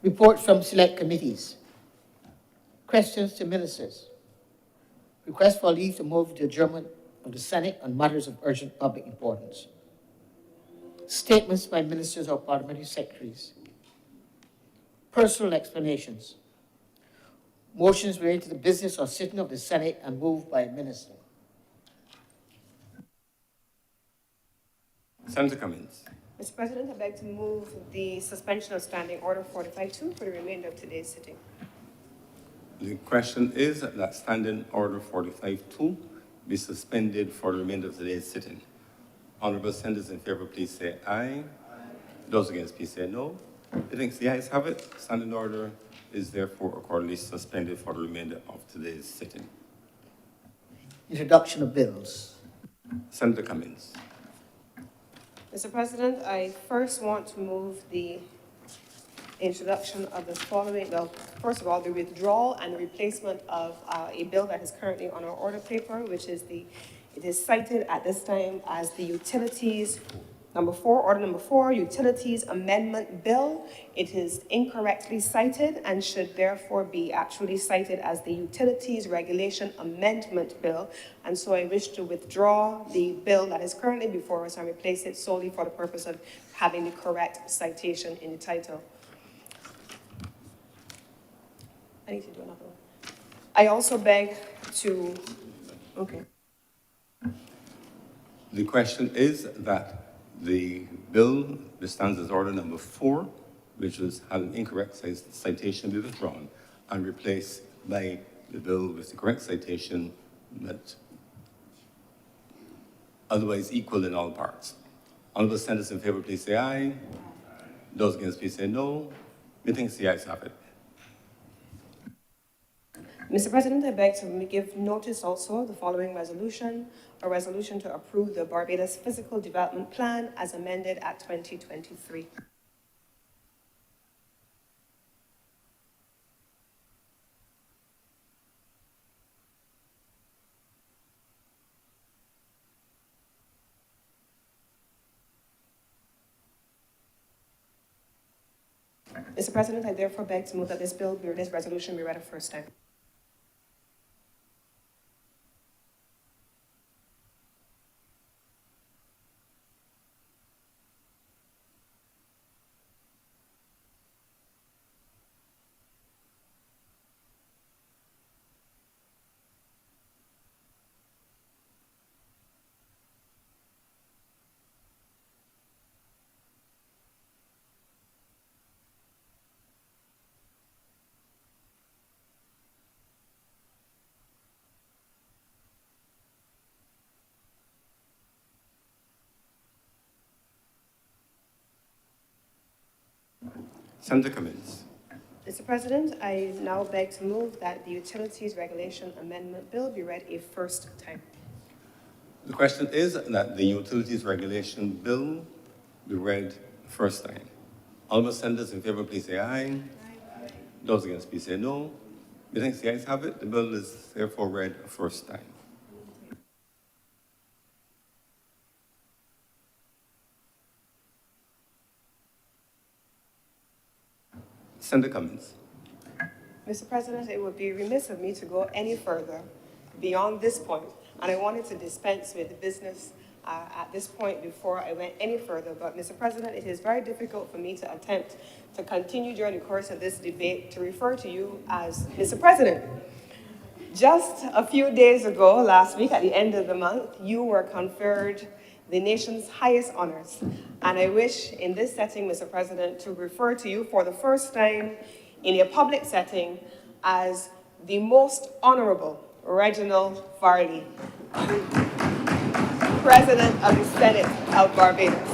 Reports from select committees. Questions to ministers. Request for leave to move the adjournment of the Senate on matters of urgent public importance. Statements by ministers or parliamentary secretaries. Personal explanations. Motions related to the business or sitting of the Senate and moved by a minister. Senator Cummings. Mr. President, I beg to move the suspension of Standing Order 45-2 for the remainder of today's sitting. The question is that Standing Order 45-2 be suspended for the remainder of today's sitting. Honourable senators in favour, please say aye. Those against, please say no. I think the ayes have it. Standing Order is therefore accordingly suspended for the remainder of today's sitting. Introduction of bills. Senator Cummings. Mr. President, I first want to move the introduction of the following, well, first of all, the withdrawal and the replacement of a bill that is currently on our order paper, which is it is cited at this time as the Utilities order number 4, Utilities Amendment Bill. It is incorrectly cited and should therefore be actually cited as the Utilities Regulation Amendment Bill. And so I wish to withdraw the bill that is currently before us and replace it solely for the purpose of having the correct citation in the title. I need to do another one. I also beg to, okay. The question is that the bill that stands as order number 4, which had an incorrect citation, be withdrawn and replaced by the bill with the correct citation that otherwise equal in all parts. Honourable senators in favour, please say aye. Those against, please say no. Methinks the ayes have it. Mr. President, I beg to give notice also of the following resolution, a resolution to approve the Barbados Physical Development Plan as amended at 2023. Mr. President, I therefore beg to move that this resolution be read a first time. Senator Cummings. Mr. President, I now beg to move that the Utilities Regulation Amendment Bill be read a first time. The question is that the Utilities Regulation Bill be read first time. Honourable senators in favour, please say aye. Aye. Those against, please say no. Methinks the ayes have it. The bill is therefore read a first time. Senator Cummings. Mr. President, it would be remiss of me to go any further beyond this point, and I wanted to dispense with the business at this point before I went any further. But, Mr. President, it is very difficult for me to attempt to continue during the course of this debate to refer to you as Mr. President. Just a few days ago, last week, at the end of the month, you were conferred the nation's highest honors. And I wish in this setting, Mr. President, to refer to you for the first time in a public setting as the Most Honorable Reginald Farley, President of the Senate of Barbados.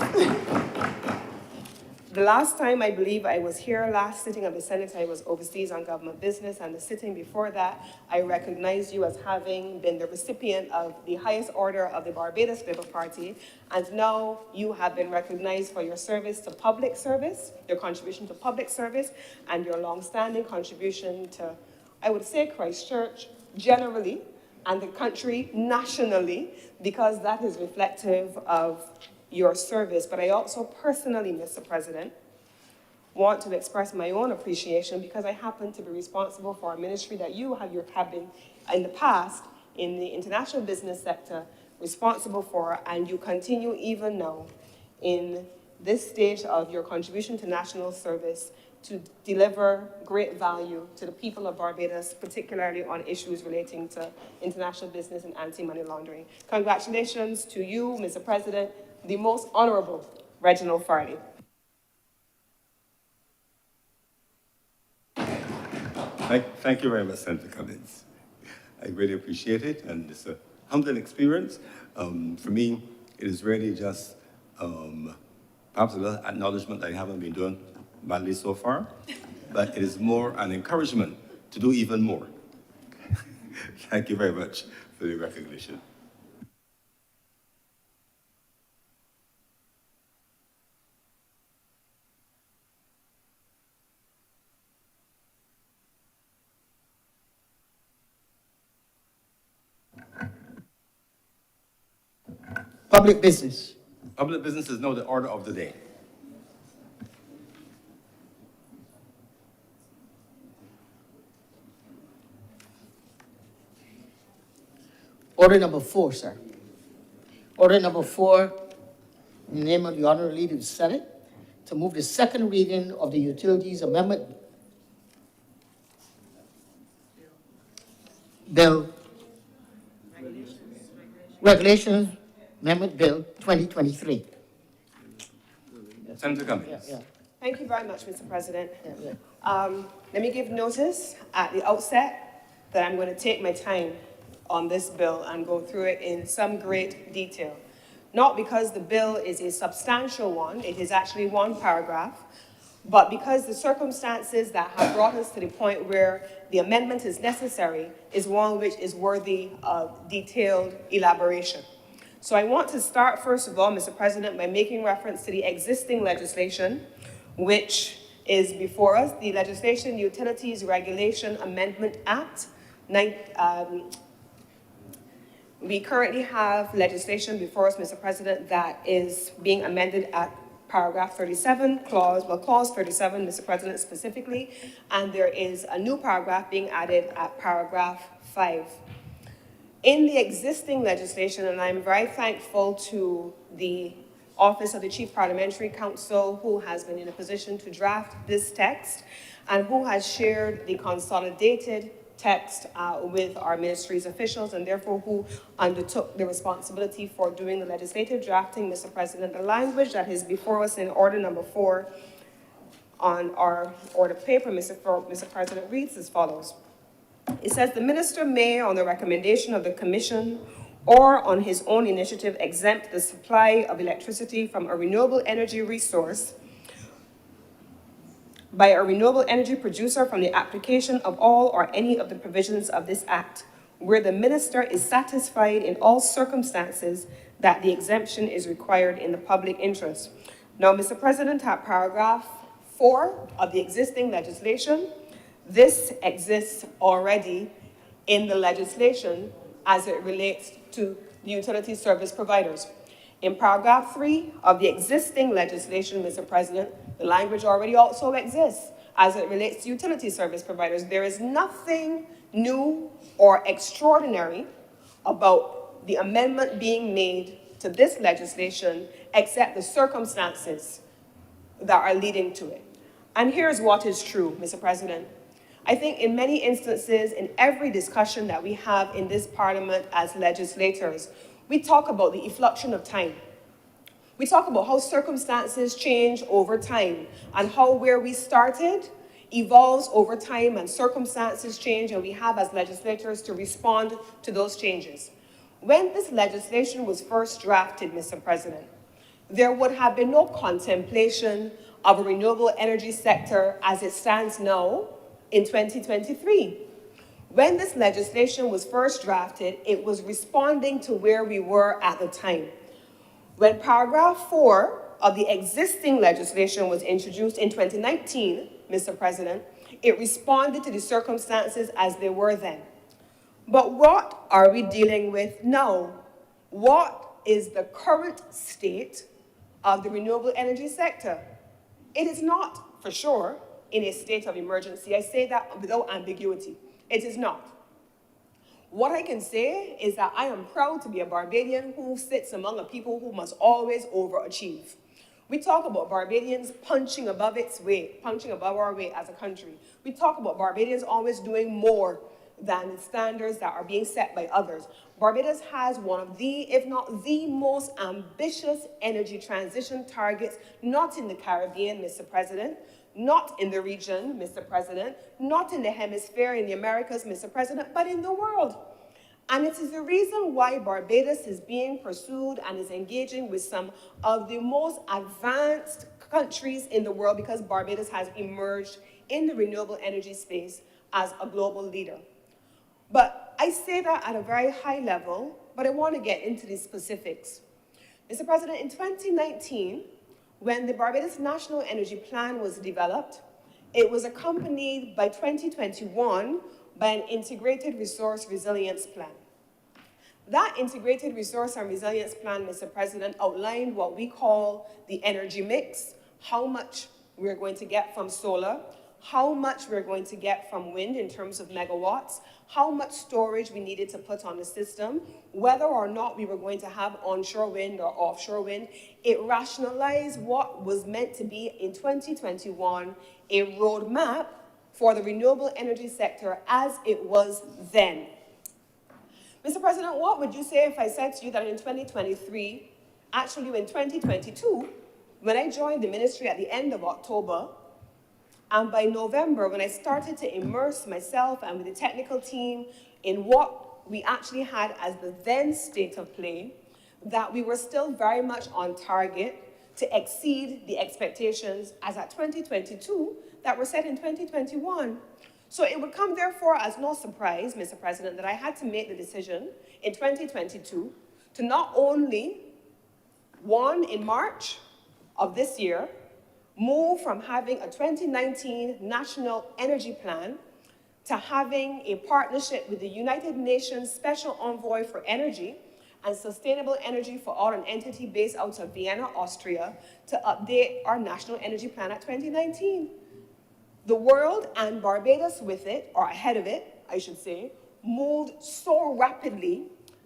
The last time I believe I was here, last sitting of the Senate, I was overseas on government business, and the sitting before that, I recognized you as having been the recipient of the highest order of the Barbados Labour Party, and now you have been recognized for your service to public service, your contribution to public service, and your long-standing contribution to, I would say, Christchurch generally, and the country nationally, because that is reflective of your service. But I also personally, Mr. President, want to express my own appreciation because I happen to be responsible for a ministry that you have been in the past in the international business sector responsible for, and you continue even now in this stage of your contribution to national service to deliver great value to the people of Barbados, particularly on issues relating to international business and anti-money laundering. Congratulations to you, Mr. President, the most honorable Reginald Farley. Thank you very much, Senator Cummins. I really appreciate it, and it's a humbling experience. For me, it is really just perhaps a little acknowledgement that I haven't been doing badly so far, but it is more an encouragement to do even more. Thank you very much for the recognition. Public business. Public business is now the order of the day. Order number 4, sir. Order number 4, in the name of the Honorable Leader of the Senate, to move the second reading of the Utilities Amendment Bill, Regulations Amendment Bill 2023. Senator Cummins. Thank you very much, Mr. President. Let me give notice at the outset that I'm going to take my time on this bill and go through it in some great detail. Not because the bill is a substantial one, it is actually one paragraph, but because the circumstances that have brought us to the point where the amendment is necessary is one which is worthy of detailed elaboration. So I want to start, first of all, Mr. President, by making reference to the existing legislation, which is before us, the Legislation Utilities Regulation Amendment Act. We currently have legislation before us, Mr. President, that is being amended at paragraph 37, clause 37, Mr. President, specifically, and there is a new paragraph being added at paragraph 5. In the existing legislation, and I'm very thankful to the Office of the Chief Parliamentary Counsel, who has been in a position to draft this text and who has shared the consolidated text with our ministry's officials, and therefore who undertook the responsibility for doing the legislative drafting, Mr. President. The language that is before us in order number 4 on our order paper, Mr. President, reads as follows. It says, the minister may, on the recommendation of the commission or on his own initiative, exempt the supply of electricity from a renewable energy resource by a renewable energy producer from the application of all or any of the provisions of this act, where the minister is satisfied in all circumstances that the exemption is required in the public interest. Now, Mr. President, at paragraph 4 of the existing legislation, this exists already in the legislation as it relates to the utility service providers. In paragraph 3 of the existing legislation, Mr. President, the language already also exists as it relates to utility service providers. There is nothing new or extraordinary about the amendment being made to this legislation except the circumstances that are leading to it. And here's what is true, Mr. President. I think in many instances, in every discussion that we have in this parliament as legislators, we talk about the effluxion of time. We talk about how circumstances change over time and how where we started evolves over time and circumstances change, and we have as legislators to respond to those changes. When this legislation was first drafted, Mr. President, there would have been no contemplation of a renewable energy sector as it stands now in 2023. When this legislation was first drafted, it was responding to where we were at the time. When paragraph 4 of the existing legislation was introduced in 2019, Mr. President, it responded to the circumstances as they were then. But what are we dealing with now? What is the current state of the renewable energy sector? It is not, for sure, in a state of emergency. I say that without ambiguity. It is not. What I can say is that I am proud to be a Barbadian who sits among a people who must always overachieve. We talk about Barbadians punching above its weight, punching above our weight as a country. We talk about Barbadians always doing more than the standards that are being set by others. Barbados has one of the, if not the most ambitious energy transition targets, not in the Caribbean, Mr. President, not in the region, Mr. President, not in the hemisphere, in the Americas, Mr. President, but in the world. And it is the reason why Barbados is being pursued and is engaging with some of the most advanced countries in the world, because Barbados has emerged in the renewable energy space as a global leader. But I say that at a very high level, but I want to get into the specifics. Mr. President, in 2019, when the Barbados National Energy Plan was developed, it was accompanied by 2021 by an Integrated Resource Resilience Plan. That Integrated Resource and Resilience Plan, Mr. President, outlined what we call the energy mix, how much we're going to get from solar, how much we're going to get from wind in terms of megawatts, how much storage we needed to put on the system, whether or not we were going to have onshore wind or offshore wind. It rationalized what was meant to be, in 2021, a roadmap for the renewable energy sector as it was then. Mr. President, what would you say if I said to you that in 2023, actually in 2022, when I joined the ministry at the end of October, and by November, when I started to immerse myself and with the technical team in what we actually had as the then state of play, that we were still very much on target to exceed the expectations as at 2022 that were set in 2021. So it would come, therefore, as no surprise, Mr. President, that I had to make the decision in 2022 to not only, one, in March of this year, move from having a 2019 National Energy Plan to having a partnership with the United Nations Special Envoy for Energy and Sustainable Energy for All, an entity based out of Vienna, Austria, to update our National Energy Plan at 2019. The world, and Barbados with it, or ahead of it, I should say, moved so rapidly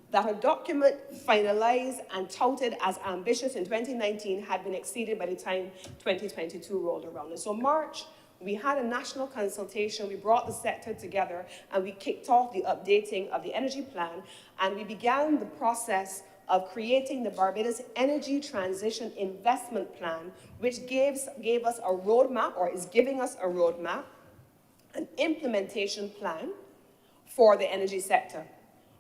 that a document finalized and touted as ambitious in 2019 had been exceeded by the time 2022 rolled around. And so March, we had a national consultation, we brought the sector together, and we kicked off the updating of the energy plan, and we began the process of creating the Barbados Energy Transition Investment Plan, which gave us a roadmap, or is giving us a roadmap, an implementation plan for the energy sector.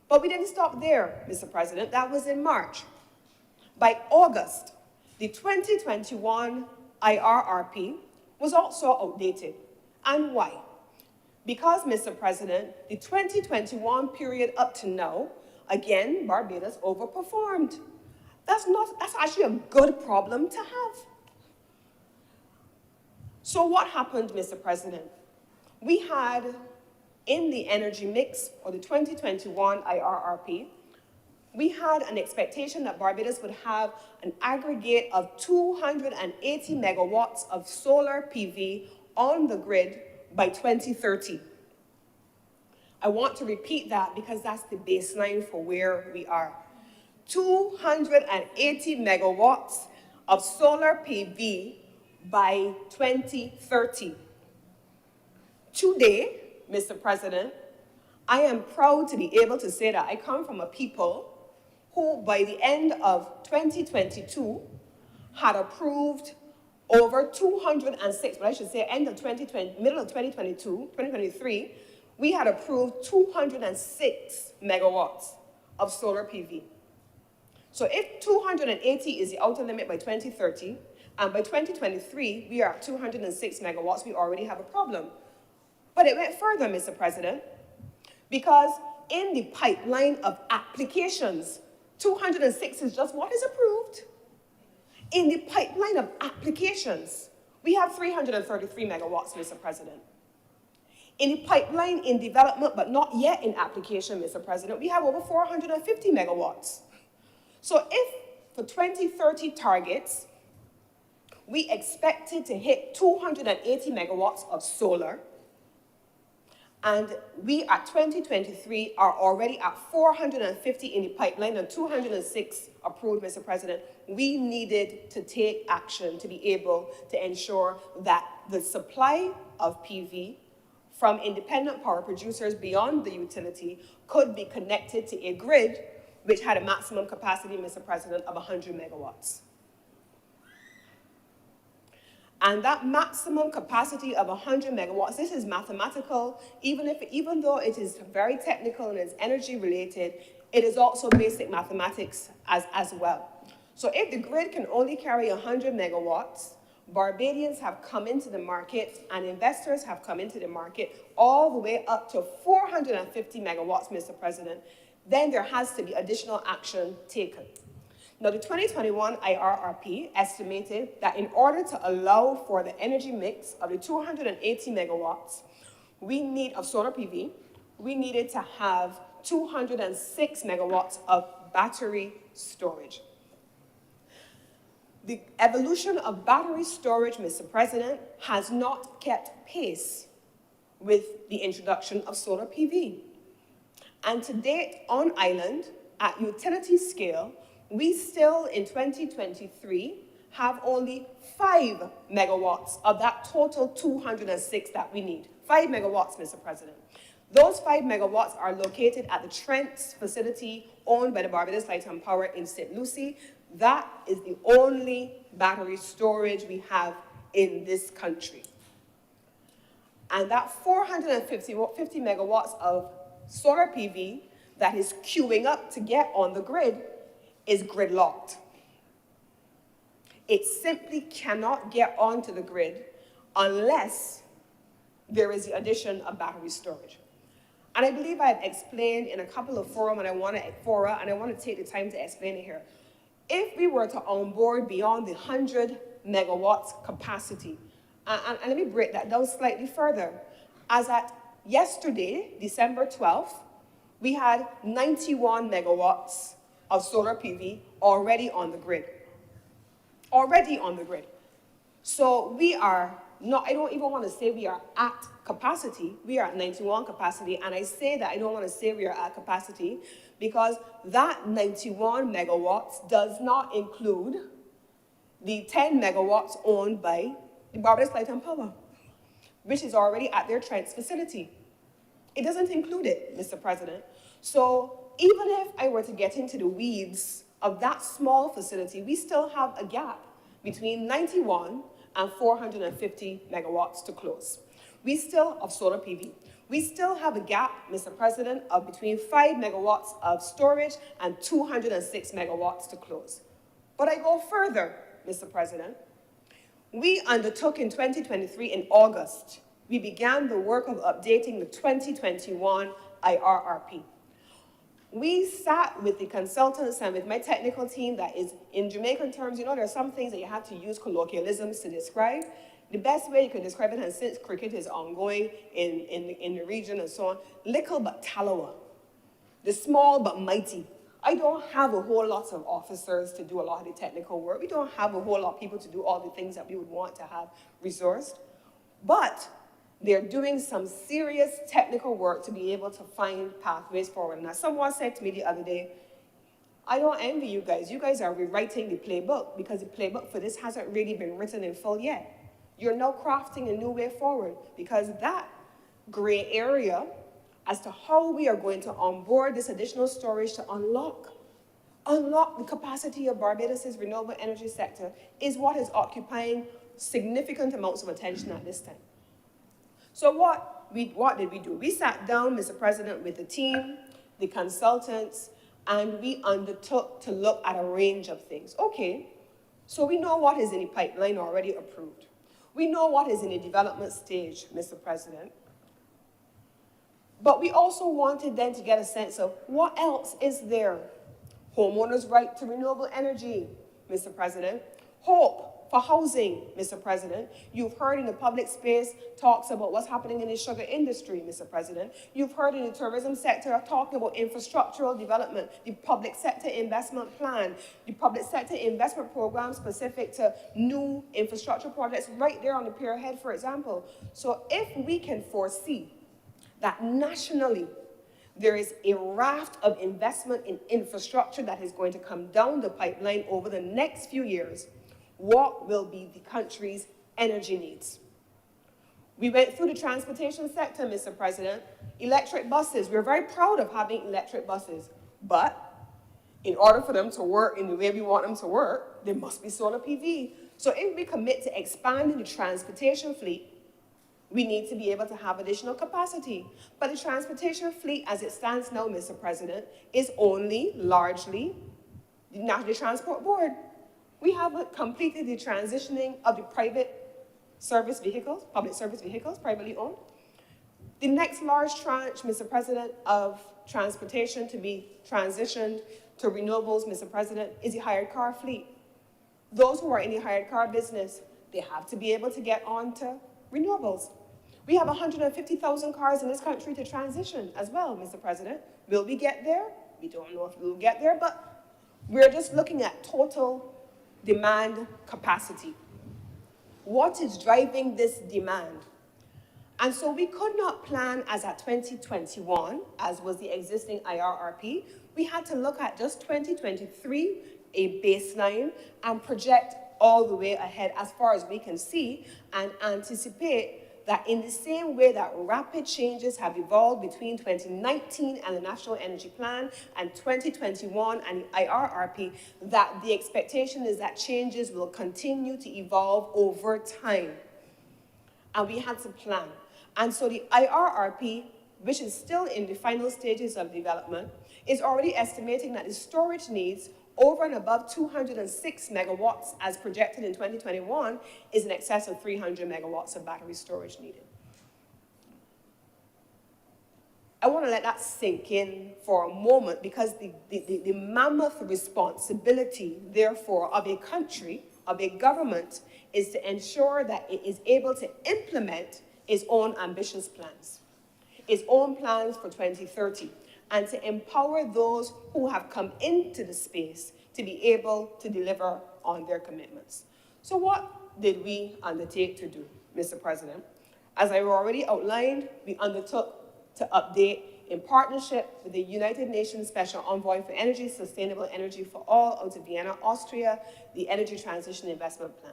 But we didn't stop there, Mr. President. That was in March. By August, the 2021 IRRP was also outdated. And why? Because, Mr. President, the 2021 period up to now, again, Barbados overperformed. That's actually a good problem to have. So what happened, Mr. President? We had, in the energy mix, or the 2021 IRRP, we had an expectation that Barbados would have an aggregate of 280 megawatts of solar PV on the grid by 2030. I want to repeat that because that's the baseline for where we are. 280 megawatts of solar PV by 2030. Today, Mr. President, I am proud to be able to say that I come from a people who, by the end of 2022, had approved over 206, but I should say end of 2020, middle of 2023, we had approved 206 megawatts of solar PV. So if 280 is the outer limit by 2030, and by 2023, we are at 206 megawatts, we already have a problem. But it went further, Mr. President, because in the pipeline of applications, 206 is just what is approved. In the pipeline of applications, we have 333 megawatts, Mr. President. In the pipeline in development, but not yet in application, Mr. President, we have over 450 megawatts. So if for 2030 targets, We expected to hit 280 megawatts of solar, and we at 2023 are already at 450 in the pipeline and 206 approved, Mr. President. We needed to take action to be able to ensure that the supply of PV from independent power producers beyond the utility could be connected to a grid which had a maximum capacity, Mr. President, of 100 megawatts. And that maximum capacity of 100 megawatts, this is mathematical, even though it is very technical and is energy related, it is also basic mathematics as well. So if the grid can only carry 100 megawatts, Barbadians have come into the market and investors have come into the market all the way up to 450 megawatts, Mr. President, then there has to be additional action taken. Now, the 2021 IRRP estimated that in order to allow for the energy mix of the 280 megawatts of solar PV, we needed to have 206 megawatts of battery storage. The evolution of battery storage, Mr. President, has not kept pace with the introduction of solar PV. And to date, on island, at utility scale, we still, in 2023, have only 5 megawatts of that total 206 that we need. 5 megawatts, Mr. President. Those 5 megawatts are located at the Trent facility owned by the Barbados Light and Power in St. Lucie. That is the only battery storage we have in this country. And that 450 megawatts of solar PV that is queuing up to get on the grid is gridlocked. It simply cannot get onto the grid unless there is the addition of battery storage. And I believe I've explained in a couple of fora, and I want to take the time to explain it here. If we were to onboard beyond the 100 megawatts capacity, and let me break that down slightly further. As at yesterday, December 12th, we had 91 megawatts of solar PV already on the grid. Already on the grid. So we are not, I don't even want to say we are at capacity. We are at 91 capacity. And I say that I don't want to say we are at capacity because that 91 megawatts does not include the 10 megawatts owned by the Barbados Light and Power, which is already at their Trent facility. It doesn't include it, Mr. President. So even if I were to get into the weeds of that small facility, we still have a gap between 91 and 450 megawatts to close. Of solar PV. We still have a gap, Mr. President, of between 5 megawatts of storage and 206 megawatts to close. But I go further, Mr. President. We undertook in 2023, in August, we began the work of updating the 2021 IRRP. We sat with the consultants and with my technical team that is, in Jamaican terms, you know, there are some things that you have to use colloquialisms to describe. The best way you can describe it, and since cricket is ongoing in the region and so on, little but tallow, the small but mighty. I don't have a whole lot of officers to do a lot of the technical work. We don't have a whole lot of people to do all the things that we would want to have resourced. But they're doing some serious technical work to be able to find pathways forward. Now, someone said to me the other day, I don't envy you guys. You guys are rewriting the playbook because the playbook for this hasn't really been written in full yet. You're now crafting a new way forward because that gray area as to how we are going to onboard this additional storage to unlock the capacity of Barbados' renewable energy sector is what is occupying significant amounts of attention at this time. So what did we do? We sat down, Mr. President, with the team, the consultants, and we undertook to look at a range of things. Okay, so we know what is in the pipeline already approved. We know what is in the development stage, Mr. President. But we also wanted then to get a sense of what else is there. Homeowners' right to renewable energy, Mr. President. HOPE, for housing, Mr. President. You've heard in the public space talks about what's happening in the sugar industry, Mr. President. You've heard in the tourism sector talking about infrastructural development, the public sector investment plan, the public sector investment program specific to new infrastructure projects right there on the pier head, for example. So if we can foresee that nationally there is a raft of investment in infrastructure that is going to come down the pipeline over the next few years, what will be the country's energy needs? We went through the transportation sector, Mr. President. Electric buses, we're very proud of having electric buses, but in order for them to work in the way we want them to work, there must be solar PV. So if we commit to expanding the transportation fleet, we need to be able to have additional capacity. But the transportation fleet, as it stands now, Mr. President, is only largely the National Transport Board. We have completed the transitioning of the private service vehicles, public service vehicles, privately owned. The next large tranche, Mr. President, of transportation to be transitioned to renewables, Mr. President, is the hired car fleet. Those who are in the hired car business, they have to be able to get on to renewables. We have 150,000 cars in this country to transition as well, Mr. President. Will we get there? We don't know if we'll get there, but we're just looking at total demand capacity. What is driving this demand? And so we could not plan as at 2021, as was the existing IRRP. We had to look at just 2023, a baseline, and project all the way ahead as far as we can see and anticipate that in the same way that rapid changes have evolved between 2019 and the National Energy Plan and 2021 and the IRRP, that the expectation is that changes will continue to evolve over time. And we had to plan. And so the IRRP, which is still in the final stages of development, is already estimating that the storage needs over and above 206 megawatts as projected in 2021 is in excess of 300 megawatts of battery storage needed. I want to let that sink in for a moment because the mammoth responsibility, therefore, of a country, of a government, is to ensure that it is able to implement its own ambitious plans, its own plans for 2030. And to empower those who have come into the space to be able to deliver on their commitments. So what did we undertake to do, Mr. President? As I already outlined, we undertook to update in partnership with the United Nations Special Envoy for Energy, Sustainable Energy for All out of Vienna, Austria, the Energy Transition Investment Plan.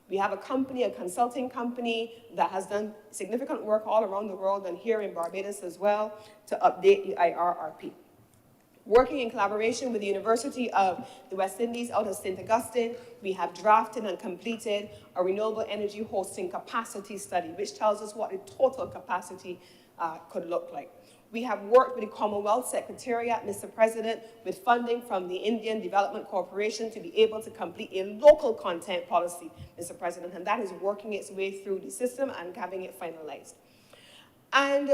We have a company, a consulting company that has done significant work all around the world and here in Barbados as well to update the IRRP. Working in collaboration with the University of the West Indies out of St. Augustine, we have drafted and completed a renewable energy hosting capacity study, which tells us what the total capacity could look like. We have worked with the Commonwealth Secretariat, Mr. President, with funding from the Indian Development Corporation to be able to complete a local content policy, Mr. President, and that is working its way through the system and having it finalized. And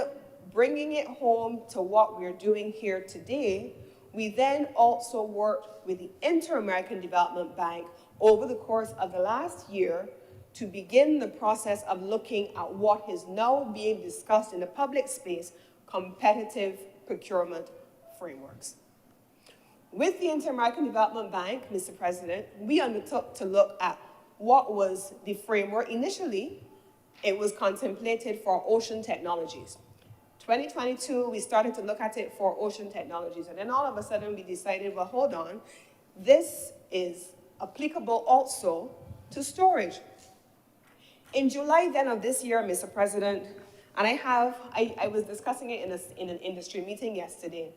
bringing it home to what we're doing here today, we then also worked with the Inter-American Development Bank over the course of the last year to begin the process of looking at what is now being discussed in the public space, competitive procurement frameworks. With the Inter-American Development Bank, Mr. President, we undertook to look at what was the framework. Initially, it was contemplated for ocean technologies. 2022, we started to look at it for ocean technologies, and then all of a sudden we decided, well, hold on, this is applicable also to storage. In July then of this year, Mr. President, and I was discussing it in an industry meeting yesterday.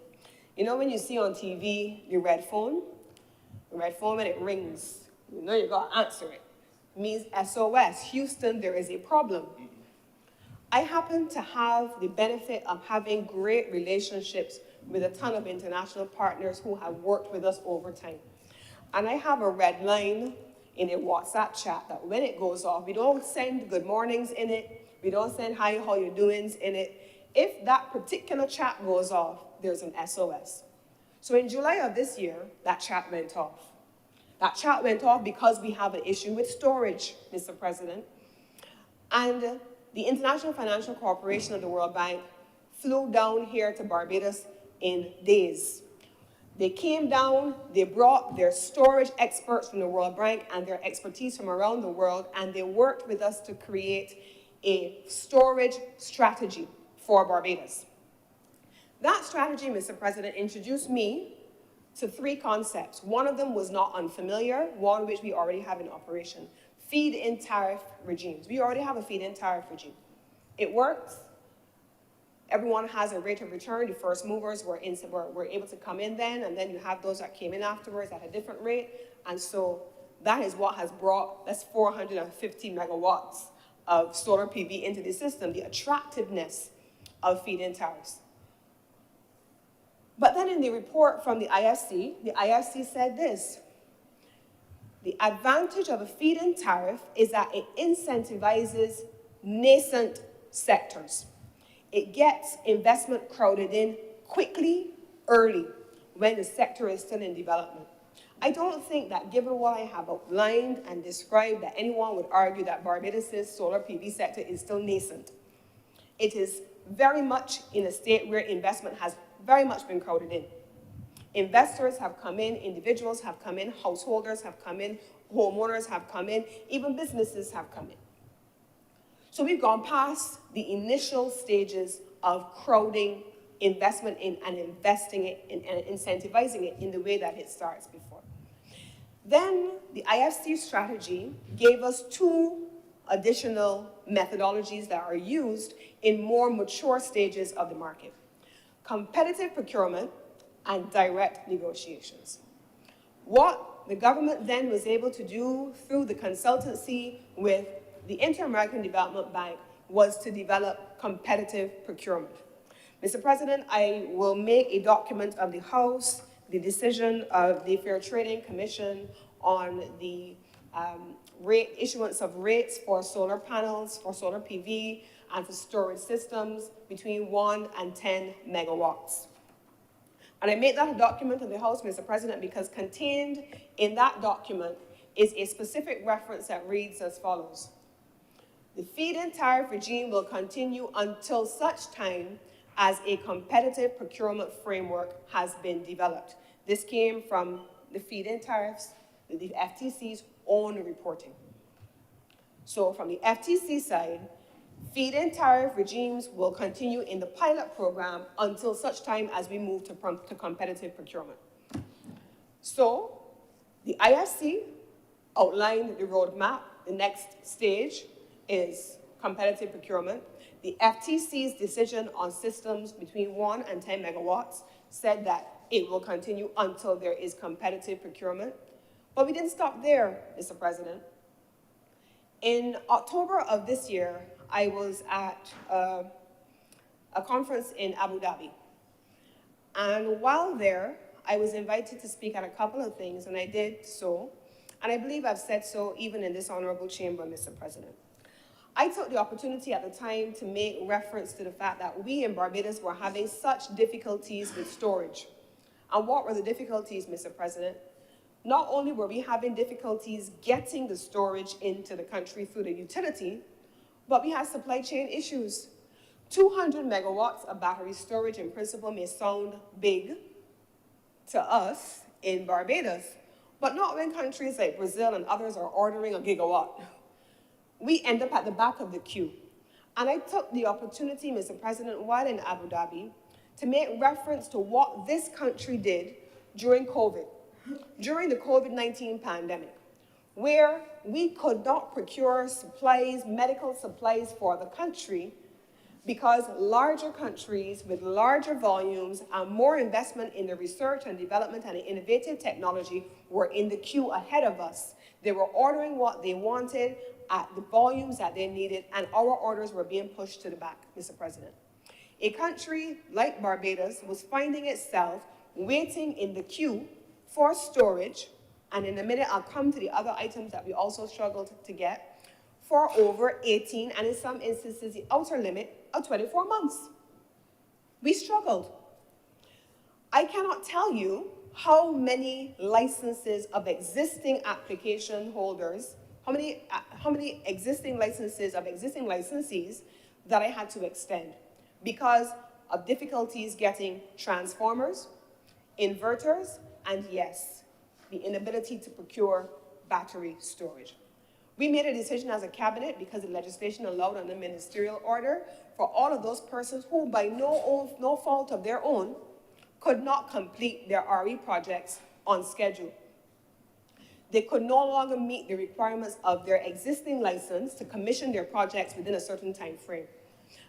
You know when you see on TV the red phone when it rings, you know you gotta answer it. It means SOS, Houston, there is a problem. I happen to have the benefit of having great relationships with a ton of international partners who have worked with us over time. And I have a red line in a WhatsApp chat that when it goes off, we don't send good mornings in it, we don't send hi, how you doings in it. If that particular chat goes off, there's an SOS. So in July of this year, that chat went off. That chat went off because we have an issue with storage, Mr. President. And the International Financial Corporation of the World Bank flew down here to Barbados in days. They came down, they brought their storage experts from the World Bank and their expertise from around the world, and they worked with us to create a storage strategy for Barbados. That strategy, Mr. President, introduced me to 3 concepts. One of them was not unfamiliar, one which we already have in operation. Feed-in tariff regimes. We already have a feed-in tariff regime. It works. Everyone has a rate of return. The first movers were able to come in then, and then you have those that came in afterwards at a different rate. And so that is what has brought, that's 450 megawatts of solar PV into the system, the attractiveness of feed-in tariffs. But then in the report from the IFC said this: the advantage of a feed-in tariff is that it incentivizes nascent sectors. It gets investment crowded in quickly, early, when the sector is still in development. I don't think that, given what I have outlined and described, that anyone would argue that Barbados' solar PV sector is still nascent. It is very much in a state where investment has very much been crowded in. Investors have come in, individuals have come in, householders have come in, homeowners have come in, even businesses have come in. So we've gone past the initial stages of crowding investment in and investing it in and incentivizing it in the way that it starts before. Then the IFC strategy gave us 2 additional methodologies that are used in more mature stages of the market: competitive procurement and direct negotiations. What the government then was able to do through the consultancy with the Inter-American Development Bank was to develop competitive procurement. Mr. President, I will make a document of the House, the decision of the Fair Trading Commission on the issuance of rates for solar panels, for solar PV, and for storage systems between 1 and 10 megawatts. And I made that a document of the House, Mr. President, because contained in that document is a specific reference that reads as follows: the feed-in tariff regime will continue until such time as a competitive procurement framework has been developed. This came from the feed-in tariffs, the FTC's own reporting. So from the FTC side, feed-in tariff regimes will continue in the pilot program until such time as we move to competitive procurement. So the IFC outlined the roadmap. The next stage is competitive procurement. The FTC's decision on systems between 1 and 10 megawatts said that it will continue until there is competitive procurement. But we didn't stop there, Mr. President. In October of this year, I was at a conference in Abu Dhabi. And while there, I was invited to speak at a couple of things, and I did so. And I believe I've said so even in this honorable chamber, Mr. President. I took the opportunity at the time to make reference to the fact that we in Barbados were having such difficulties with storage. And what were the difficulties, Mr. President? Not only were we having difficulties getting the storage into the country through the utility, but we had supply chain issues. 200 megawatts of battery storage in principle may sound big to us in Barbados, but not when countries like Brazil and others are ordering a gigawatt. We end up at the back of the queue. And I took the opportunity, Mr. President, while in Abu Dhabi, to make reference to what this country did during COVID, during the COVID-19 pandemic, where we could not procure supplies, medical supplies for the country because larger countries with larger volumes and more investment in the research and development and innovative technology were in the queue ahead of us. They were ordering what they wanted at the volumes that they needed, and our orders were being pushed to the back, Mr. President. A country like Barbados was finding itself waiting in the queue for storage, and in a minute I'll come to the other items that we also struggled to get, for over 18, and in some instances the outer limit of 24 months. We struggled. I cannot tell you how many licenses of existing application holders, how many existing licenses of existing licensees that I had to extend because of difficulties getting transformers, inverters, and yes, the inability to procure battery storage. We made a decision as a cabinet because the legislation allowed under ministerial order for all of those persons who by no fault of their own could not complete their RE projects on schedule. They could no longer meet the requirements of their existing license to commission their projects within a certain time frame.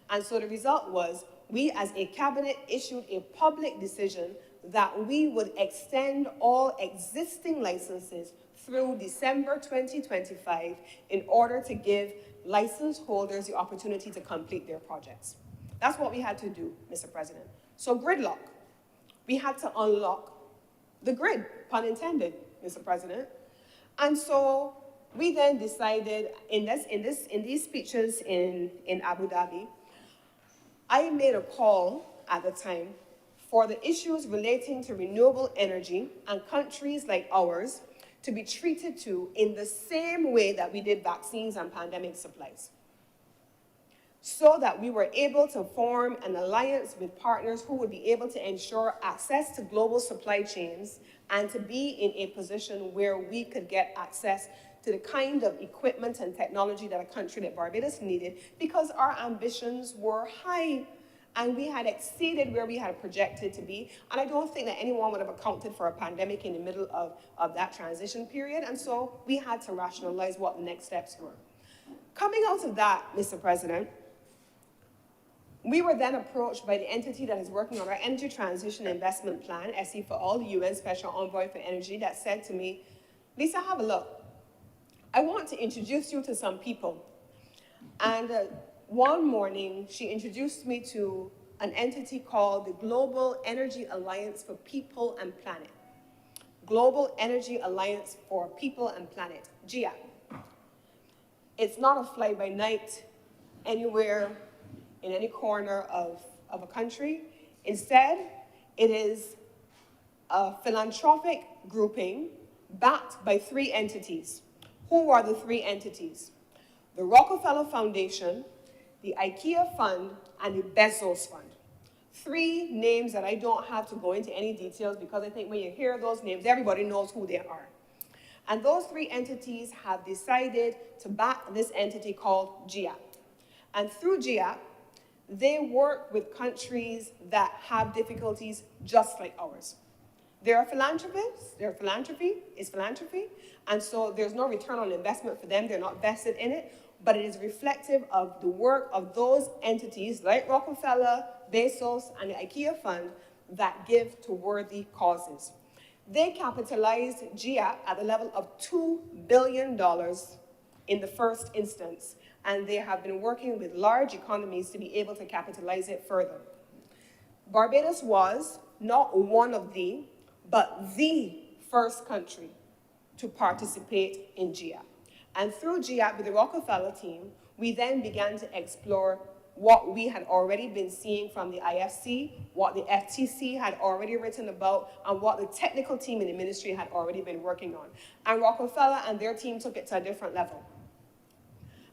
And so the result was we as a cabinet issued a public decision that we would extend all existing licenses through December 2025 in order to give license holders the opportunity to complete their projects. That's what we had to do, Mr. President. So gridlock. We had to unlock the grid, pun intended, Mr. President. And so we then decided in these speeches in Abu Dhabi, I made a call at the time for the issues relating to renewable energy and countries like ours to be treated to in the same way that we did vaccines and pandemic supplies, so that we were able to form an alliance with partners who would be able to ensure access to global supply chains and to be in a position where we could get access to the kind of equipment and technology that a country like Barbados needed, because our ambitions were high and we had exceeded where we had projected to be. And I don't think that anyone would have accounted for a pandemic in the middle of that transition period. And so we had to rationalize what the next steps were. Coming out of that, Mr. President, we were then approached by the entity that is working on our Energy Transition Investment Plan, SE for All, the UN Special Envoy for Energy, that said to me, Lisa, have a look. I want to introduce you to some people. And one morning, she introduced me to an entity called the Global Energy Alliance for People and Planet. Global Energy Alliance for People and Planet, GIAP. It's not a fly-by-night anywhere in any corner of a country. Instead, it is a philanthropic grouping backed by 3 entities. Who are the 3 entities? The Rockefeller Foundation, the IKEA Fund, and the Bezos Fund. 3 names that I don't have to go into any details because I think when you hear those names, everybody knows who they are. And those 3 entities have decided to back this entity called GIAP. And through GIAP, they work with countries that have difficulties just like ours. They're philanthropists, their philanthropy is philanthropy, and so there's no return on investment for them, they're not vested in it, but it is reflective of the work of those entities like Rockefeller, Bezos, and the IKEA Fund that give to worthy causes. They capitalized GIAP at the level of $2 billion in the first instance, and they have been working with large economies to be able to capitalize it further. Barbados was not one of the, but the first country to participate in GIAP. And through GIAP with the Rockefeller team, we then began to explore what we had already been seeing from the IFC, what the FTC had already written about, and what the technical team in the ministry had already been working on. And Rockefeller and their team took it to a different level.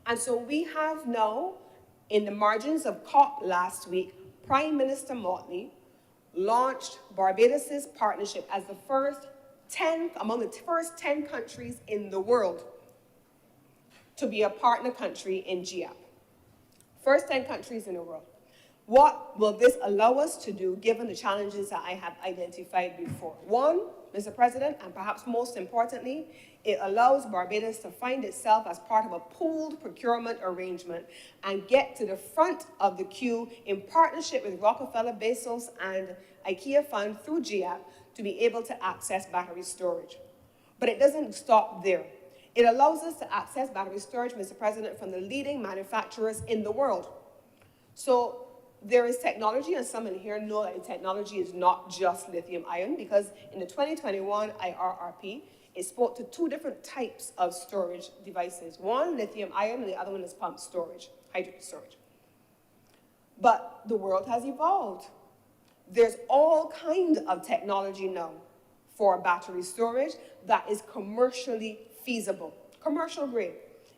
And so we have now, in the margins of COP last week, Prime Minister Motley launched Barbados's partnership as the first 10, among the first 10 countries in the world to be a partner country in GIAP. First 10 countries in the world. What will this allow us to do given the challenges that I have identified before? 1, Mr. President, and perhaps most importantly, it allows Barbados to find itself as part of a pooled procurement arrangement and get to the front of the queue in partnership with Rockefeller, Bezos, and IKEA Fund through GIAP to be able to access battery storage. But it doesn't stop there. It allows us to access battery storage, Mr. President, from the leading manufacturers in the world. So there is technology, and some in here know that the technology is not just lithium-ion, because in the 2021 IRRP, it spoke to 2 different types of storage devices. One, lithium-ion, and the other one is pumped storage, hydrogen storage. But the world has evolved. There's all kinds of technology now for battery storage that is commercially feasible, commercial grade.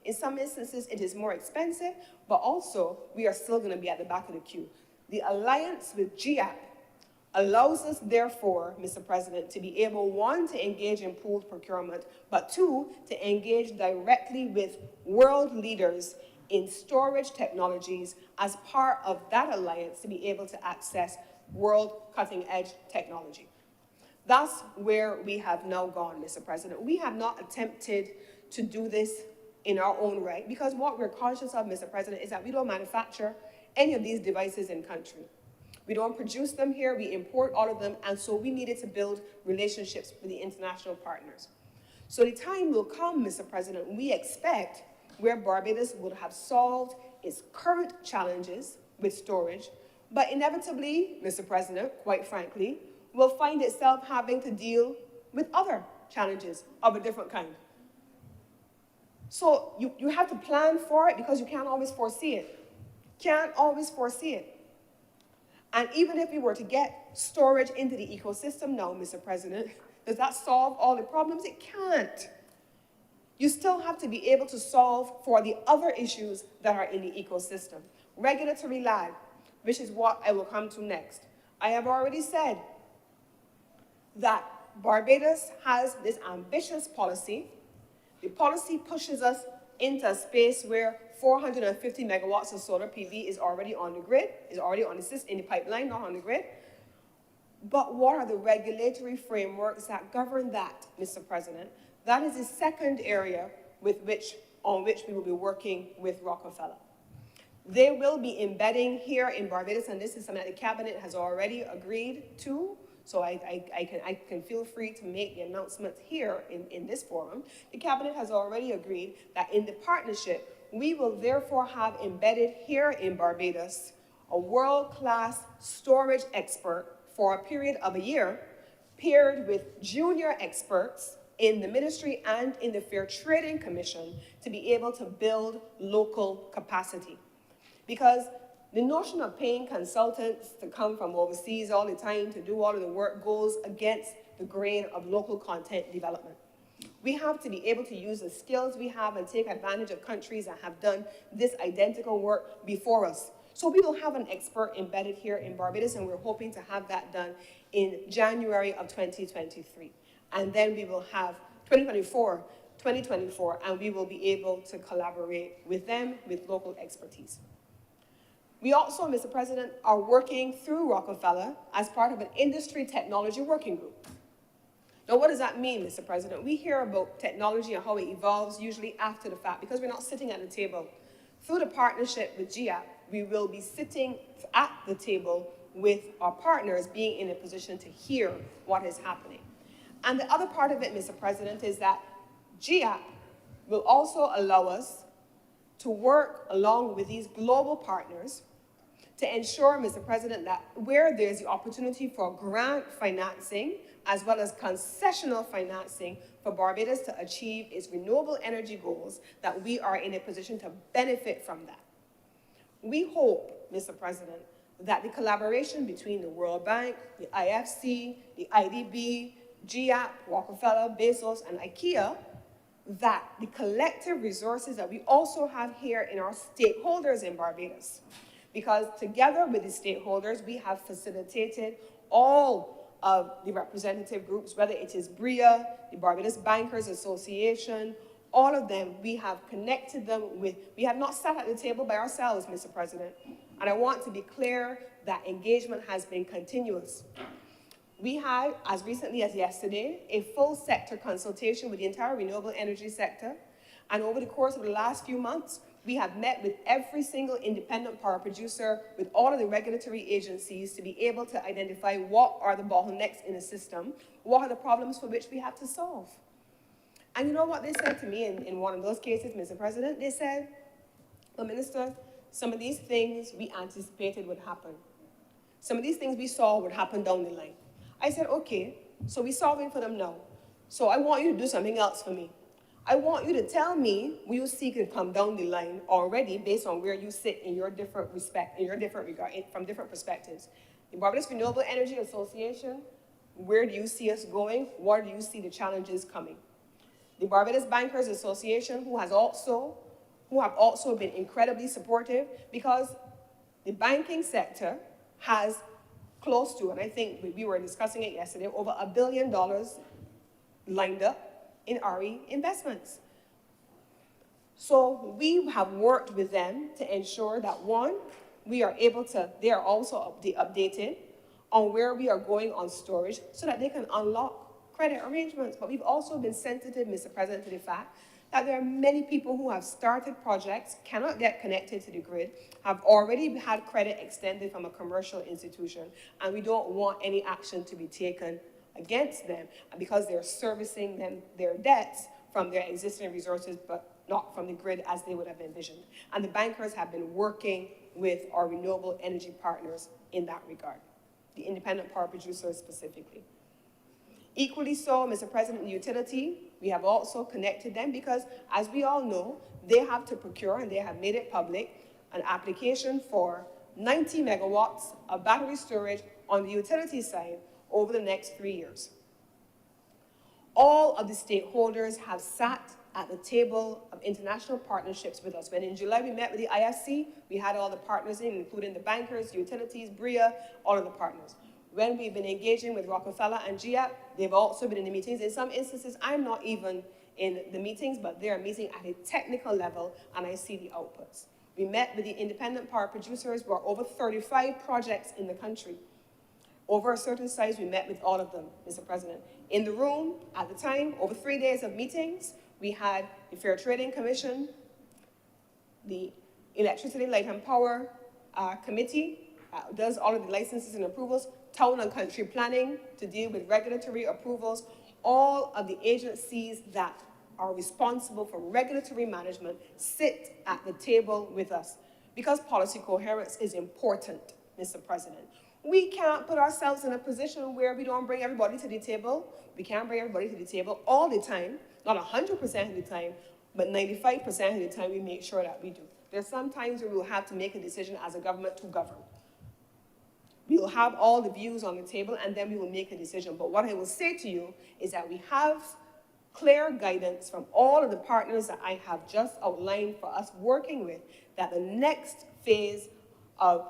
In some instances, it is more expensive, but also we are still going to be at the back of the queue. The alliance with GIAP allows us, therefore, Mr. President, to be able, one, to engage in pooled procurement, but two, to engage directly with world leaders in storage technologies as part of that alliance to be able to access world cutting-edge technology. That's where we have now gone, Mr. President. We have not attempted to do this in our own right, because what we're conscious of, Mr. President, is that we don't manufacture any of these devices in country. We don't produce them here, we import all of them, and so we needed to build relationships with the international partners. So the time will come, Mr. President, we expect, where Barbados will have solved its current challenges with storage, but inevitably, Mr. President, quite frankly, will find itself having to deal with other challenges of a different kind. So you have to plan for it because you can't always foresee it. Can't always foresee it. And even if we were to get storage into the ecosystem now, Mr. President, does that solve all the problems? It can't. You still have to be able to solve for the other issues that are in the ecosystem. Regulatory lag, which is what I will come to next. I have already said that Barbados has this ambitious policy. The policy pushes us into a space where 450 megawatts of solar PV is already on the grid, is already on the system, in the pipeline, not on the grid. But what are the regulatory frameworks that govern that, Mr. President? That is the second area on which we will be working with Rockefeller. They will be embedding here in Barbados, and this is something that the Cabinet has already agreed to, so I can feel free to make the announcements here in this forum. The Cabinet has already agreed that in the partnership, we will therefore have embedded here in Barbados a world-class storage expert for a period of a year, paired with junior experts in the ministry and in the Fair Trading Commission to be able to build local capacity. Because the notion of paying consultants to come from overseas all the time to do all of the work goes against the grain of local content development. We have to be able to use the skills we have and take advantage of countries that have done this identical work before us. So we will have an expert embedded here in Barbados, and we're hoping to have that done in January of 2023. And then we will have 2024, and we will be able to collaborate with them with local expertise. We also, Mr. President, are working through Rockefeller as part of an industry technology working group. Now, what does that mean, Mr. President? We hear about technology and how it evolves usually after the fact because we're not sitting at the table. Through the partnership with GIAP, we will be sitting at the table with our partners being in a position to hear what is happening. And the other part of it, Mr. President, is that GIAP will also allow us to work along with these global partners to ensure, Mr. President, that where there's the opportunity for grant financing as well as concessional financing for Barbados to achieve its renewable energy goals, that we are in a position to benefit from that. We hope, Mr. President, that the collaboration between the World Bank, the IFC, the IDB, GIAP, Rockefeller, Bezos, and IKEA, that the collective resources that we also have here in our stakeholders in Barbados, because together with the stakeholders, we have facilitated all of the representative groups, whether it is BRIA, the Barbados Bankers Association, all of them, we have connected them with, we have not sat at the table by ourselves, Mr. President, and I want to be clear that engagement has been continuous. We had, as recently as yesterday, a full sector consultation with the entire renewable energy sector, and over the course of the last few months, we have met with every single independent power producer, with all of the regulatory agencies to be able to identify what are the bottlenecks in the system, what are the problems for which we have to solve. And you know what they said to me in one of those cases, Mr. President? They said, well, Minister, some of these things we anticipated would happen. Some of these things we saw would happen down the line. I said, okay, so we're solving for them now. So I want you to do something else for me. I want you to tell me where you see can come down the line already based on where you sit in your different respect, in your different regard, from different perspectives. The Barbados Renewable Energy Association, Where do you see us going? Where do you see the challenges coming? The Barbados Bankers Association, who have also been incredibly supportive, because the banking sector has close to, and I think we were discussing it yesterday, over $1 billion lined up in RE investments. So we have worked with them to ensure that, one, they are also updated on where we are going on storage so that they can unlock credit arrangements. But we've also been sensitive, Mr. President, to the fact that there are many people who have started projects, cannot get connected to the grid, have already had credit extended from a commercial institution, and we don't want any action to be taken against them because they're servicing their debts from their existing resources, but not from the grid as they would have envisioned. And the bankers have been working with our renewable energy partners in that regard, the independent power producers specifically. Equally so, Mr. President, the utility, we have also connected them because, as we all know, they have to procure, and they have made it public, an application for 90 megawatts of battery storage on the utility side over the next 3 years. All of the stakeholders have sat at the table of international partnerships with us. When in July we met with the IFC, we had all the partners in, including the bankers, utilities, BRIA, all of the partners. When we've been engaging with Rockefeller and GIAP, they've also been in the meetings. In some instances, I'm not even in the meetings, but they are meeting at a technical level, and I see the outputs. We met with the independent power producers. There are over 35 projects in the country. Over a certain size, we met with all of them, Mr. President. In the room, at the time, over 3 days of meetings, we had the Fair Trading Commission, the Electricity, Light and Power Committee, does all of the licenses and approvals, Town and Country Planning to deal with regulatory approvals, all of the agencies that are responsible for regulatory management sit at the table with us because policy coherence is important, Mr. President. We can't put ourselves in a position where we don't bring everybody to the table. We can't bring everybody to the table all the time, not 100% of the time, but 95% of the time we make sure that we do. There's some times where we'll have to make a decision as a government to govern. We will have all the views on the table, and then we will make a decision. But what I will say to you is that we have clear guidance from all of the partners that I have just outlined for us working with, that the next phase of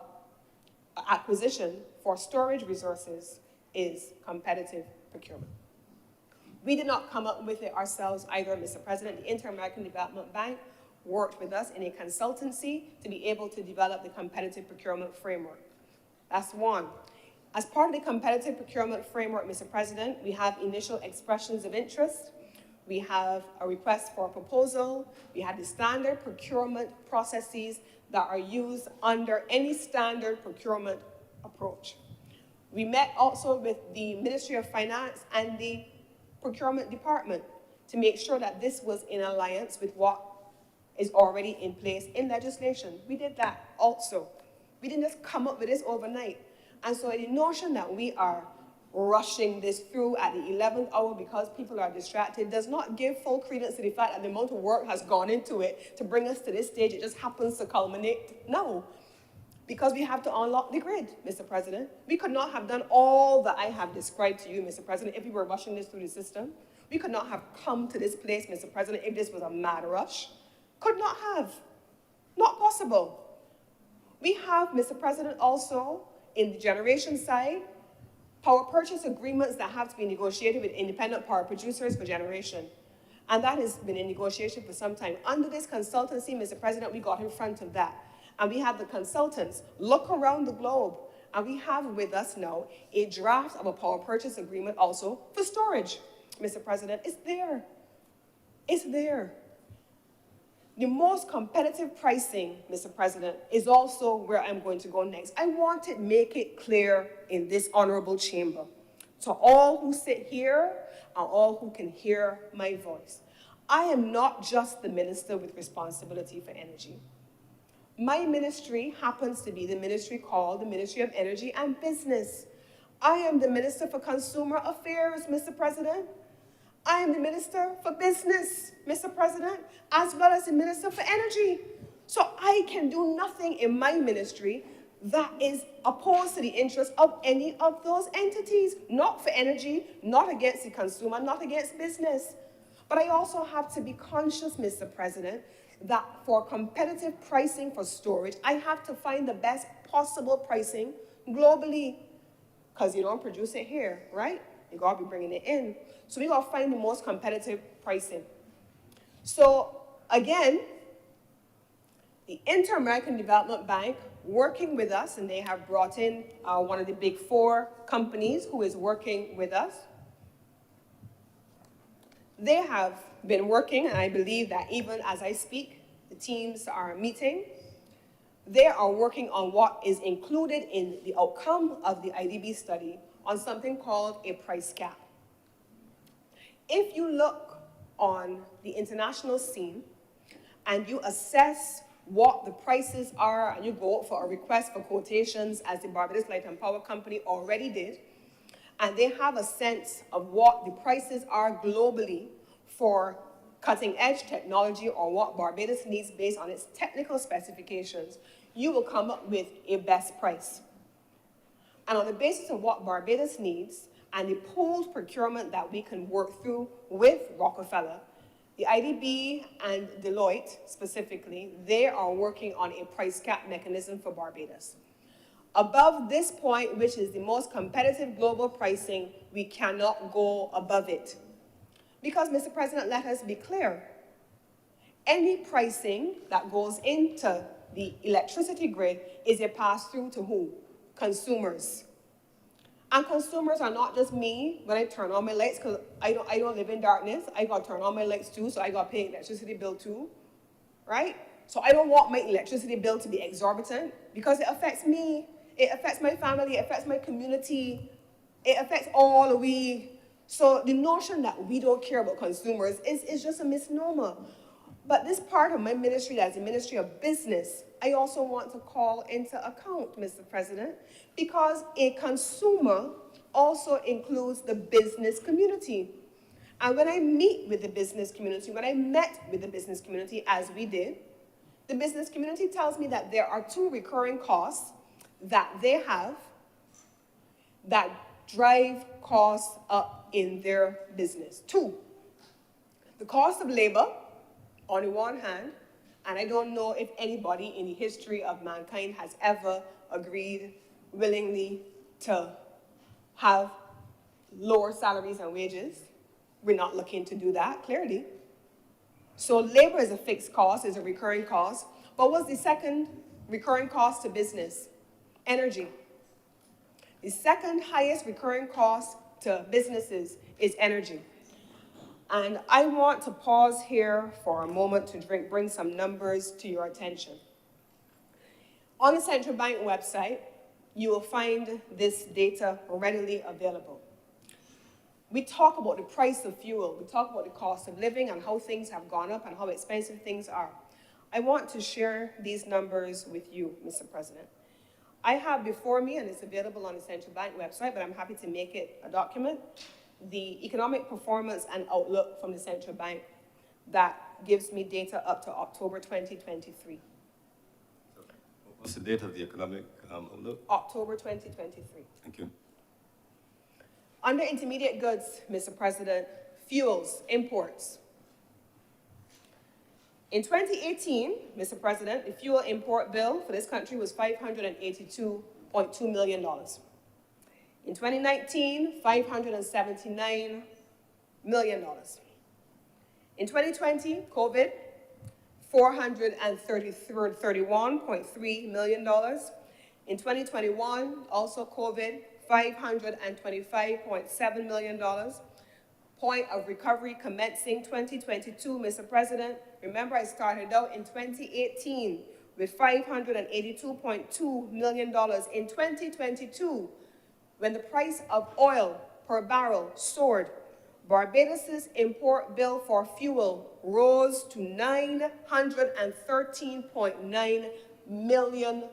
acquisition for storage resources is competitive procurement. We did not come up with it ourselves either, Mr. President. The Inter-American Development Bank worked with us in a consultancy to be able to develop the competitive procurement framework. That's one. As part of the competitive procurement framework, Mr. President, we have initial expressions of interest. We have a request for a proposal. We have the standard procurement processes that are used under any standard procurement approach. We met also with the Ministry of Finance and the Procurement Department to make sure that this was in alliance with what is already in place in legislation. We did that also. We didn't just come up with this overnight. And so the notion that we are rushing this through at the 11th hour because people are distracted does not give full credence to the fact that the amount of work has gone into it to bring us to this stage. It just happens to culminate. No, because we have to unlock the grid, Mr. President. We could not have done all that I have described to you, Mr. President, if we were rushing this through the system. We could not have come to this place, Mr. President, if this was a mad rush. Could not have. Not possible. We have, Mr. President, also in the generation side, power purchase agreements that have to be negotiated with independent power producers for generation. And that has been in negotiation for some time. Under this consultancy, Mr. President, we got in front of that. And we have the consultants look around the globe. And we have with us now a draft of a power purchase agreement also for storage. Mr. President, it's there. It's there. The most competitive pricing, Mr. President, is also where I'm going to go next. I want to make it clear in this honorable chamber to all who sit here and all who can hear my voice. I am not just the minister with responsibility for energy. My ministry happens to be the ministry called the Ministry of Energy and Business. I am the Minister for Consumer Affairs, Mr. President. I am the Minister for Business, Mr. President, as well as the Minister for Energy. So I can do nothing in my ministry that is opposed to the interests of any of those entities, not for energy, not against the consumer, not against business. But I also have to be conscious, Mr. President, that for competitive pricing for storage, I have to find the best possible pricing globally, because you don't produce it here, right? You gotta be bringing it in. So we gotta find the most competitive pricing. So again, the Inter-American Development Bank working with us, and they have brought in one of the big 4 companies who is working with us. They have been working, and I believe that even as I speak, the teams are meeting. They are working on what is included in the outcome of the IDB study on something called a price cap. If you look on the international scene and you assess what the prices are, and you go out for a request for quotations, as the Barbados Light and Power Company already did, and they have a sense of what the prices are globally for cutting-edge technology or what Barbados needs based on its technical specifications, you will come up with a best price. And on the basis of what Barbados needs and the pooled procurement that we can work through with Rockefeller, the IDB and Deloitte specifically, they are working on a price cap mechanism for Barbados. Above this point, which is the most competitive global pricing, we cannot go above it. Because, Mr. President, let us be clear. Any pricing that goes into the electricity grid is a pass-through to who? Consumers. And consumers are not just me when I turn on my lights, because I don't live in darkness. I got to turn on my lights too, so I got to pay electricity bill too, right? So I don't want my electricity bill to be exorbitant because it affects me. It affects my family. It affects my community. It affects all of we. So the notion that we don't care about consumers is just a misnomer. But this part of my ministry, as the Ministry of Business, I also want to call into account, Mr. President, because a consumer also includes the business community. And when I meet with the business community, when I met with the business community, as we did, the business community tells me that there are 2 recurring costs that they have that drive costs up in their business. 2, the cost of labor, on the one hand, and I don't know if anybody in the history of mankind has ever agreed willingly to have lower salaries and wages. We're not looking to do that, clearly. So labor is a fixed cost, is a recurring cost. But what's the second recurring cost to business? Energy. The second highest recurring cost to businesses is energy. And I want to pause here for a moment to bring some numbers to your attention. On the Central Bank website, you will find this data readily available. We talk about the price of fuel, we talk about the cost of living and how things have gone up and how expensive things are. I want to share these numbers with you, Mr. President. I have before me, and it's available on the Central Bank website, but I'm happy to make it a document, the economic performance and outlook from the Central Bank that gives me data up to October 2023. What's the date of the economic outlook? October 2023. Thank you. Under intermediate goods, Mr. President, fuels, imports. In 2018, Mr. President, the fuel import bill for this country was $582.2 million. In 2019, $579 million. In 2020, COVID, $431.3 million. In 2021, also COVID, $525.7 million. Point of recovery commencing 2022, Mr. President. Remember, I started out in 2018 with $582.2 million. In 2022, when the price of oil per barrel soared, Barbados's import bill for fuel rose to $913.9 million.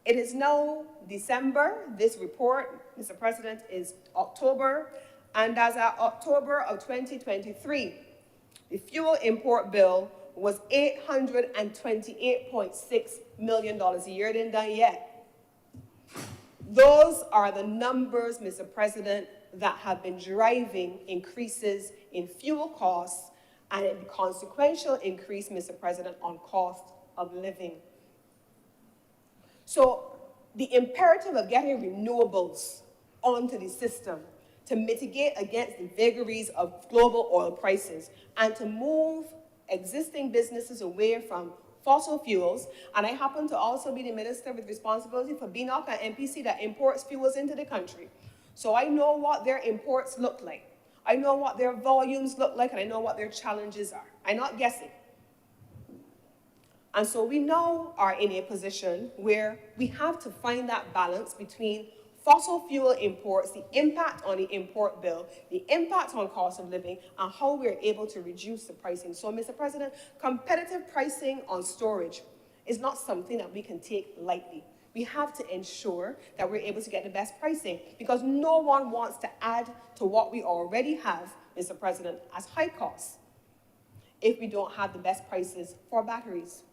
It is now December. This report, Mr. President, is October. And as of October of 2023, the fuel import bill was $828.6 million. The year didn't done yet. Those are the numbers, Mr. President, that have been driving increases in fuel costs and a consequential increase, Mr. President, on cost of living. So the imperative of getting renewables onto the system to mitigate against the vagaries of global oil prices and to move existing businesses away from fossil fuels, and I happen to also be the minister with responsibility for BNOC and MPC that imports fuels into the country. So I know what their imports look like. I know what their volumes look like, and I know what their challenges are. I'm not guessing. And so we now are in a position where we have to find that balance between fossil fuel imports, the impact on the import bill, the impact on cost of living, and how we're able to reduce the pricing. So, Mr. President, competitive pricing on storage is not something that we can take lightly. We have to ensure that we're able to get the best pricing because no one wants to add to what we already have, Mr. President, as high costs if we don't have the best prices for batteries.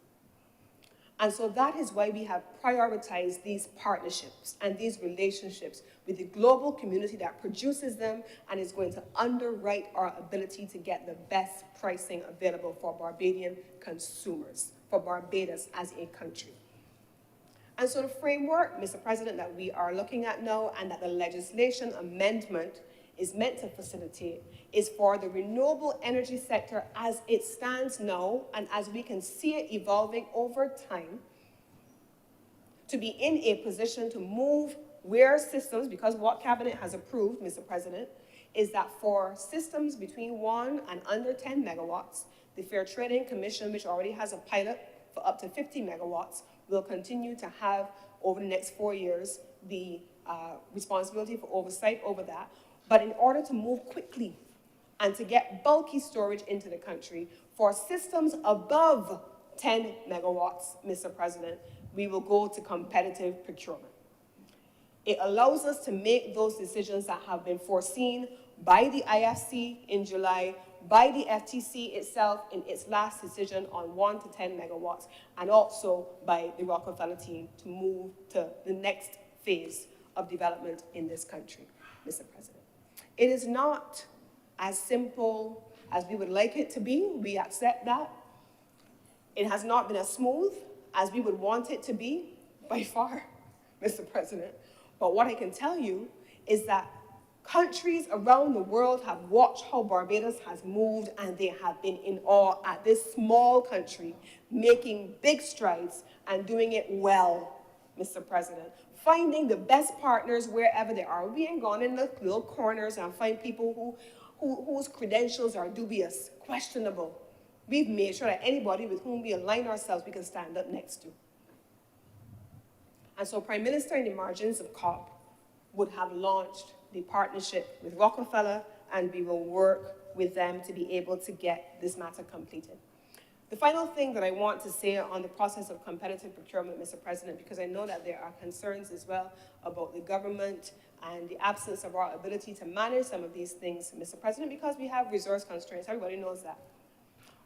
And so that is why we have prioritized these partnerships and these relationships with the global community that produces them and is going to underwrite our ability to get the best pricing available for Barbadian consumers, for Barbados as a country. And so the framework, Mr. President, that we are looking at now and that the legislation amendment is meant to facilitate is for the renewable energy sector as it stands now and as we can see it evolving over time to be in a position to move where systems, because what Cabinet has approved, Mr. President, is that for systems between 1 and under 10 megawatts, the Fair Trading Commission, which already has a pilot for up to 50 megawatts, will continue to have over the next 4 years the responsibility for oversight over that. But in order to move quickly and to get bulky storage into the country for systems above 10 megawatts, Mr. President, we will go to competitive procurement. It allows us to make those decisions that have been foreseen by the IFC in July, by the FTC itself in its last decision on 1 to 10 megawatts, and also by the Rockefeller team to move to the next phase of development in this country, Mr. President. It is not as simple as we would like it to be. We accept that. It has not been as smooth as we would want it to be, by far, Mr. President. But what I can tell you is that countries around the world have watched how Barbados has moved, and they have been in awe at this small country making big strides and doing it well, Mr. President. Finding the best partners wherever they are. We ain't gone in the little corners and find people whose credentials are dubious, questionable. We've made sure that anybody with whom we align ourselves, we can stand up next to. And so Prime Minister, in the margins of COP, would have launched the partnership with Rockefeller, and we will work with them to be able to get this matter completed. The final thing that I want to say on the process of competitive procurement, Mr. President, because I know that there are concerns as well about the government and the absence of our ability to manage some of these things, Mr. President, because we have resource constraints. Everybody knows that.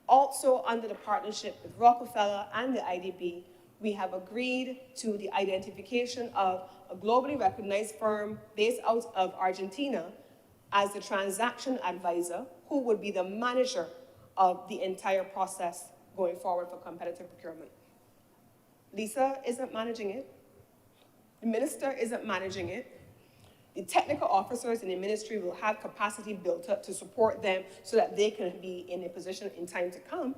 Also, under the partnership with Rockefeller and the IDB, we have agreed to the identification of a globally recognized firm based out of Argentina as the transaction advisor, who would be the manager of the entire process going forward for competitive procurement. Lisa isn't managing it. The minister isn't managing it. The technical officers in the ministry will have capacity built up to support them so that they can be in a position in time to come.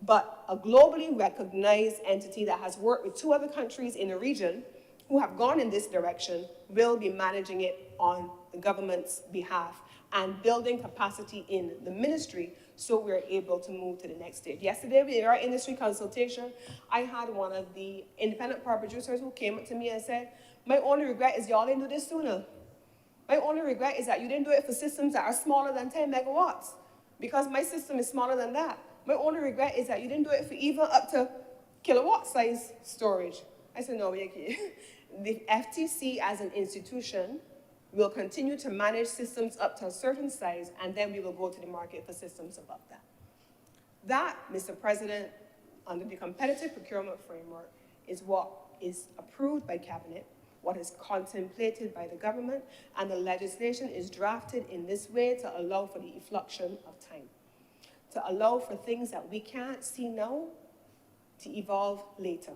But a globally recognized entity that has worked with 2 other countries in the region who have gone in this direction will be managing it on the government's behalf and building capacity in the ministry so we're able to move to the next stage. Yesterday, in our industry consultation, I had one of the independent power producers who came up to me and said, my only regret is y'all didn't do this sooner. My only regret is that you didn't do it for systems that are smaller than 10 megawatts, because my system is smaller than that. My only regret is that you didn't do it for even up to kilowatt size storage. I said, no, the FTC as an institution will continue to manage systems up to a certain size, and then we will go to the market for systems above that. That, Mr. President, under the competitive procurement framework, is what is approved by Cabinet, what is contemplated by the government, and the legislation is drafted in this way to allow for the effluxion of time, to allow for things that we can't see now to evolve later.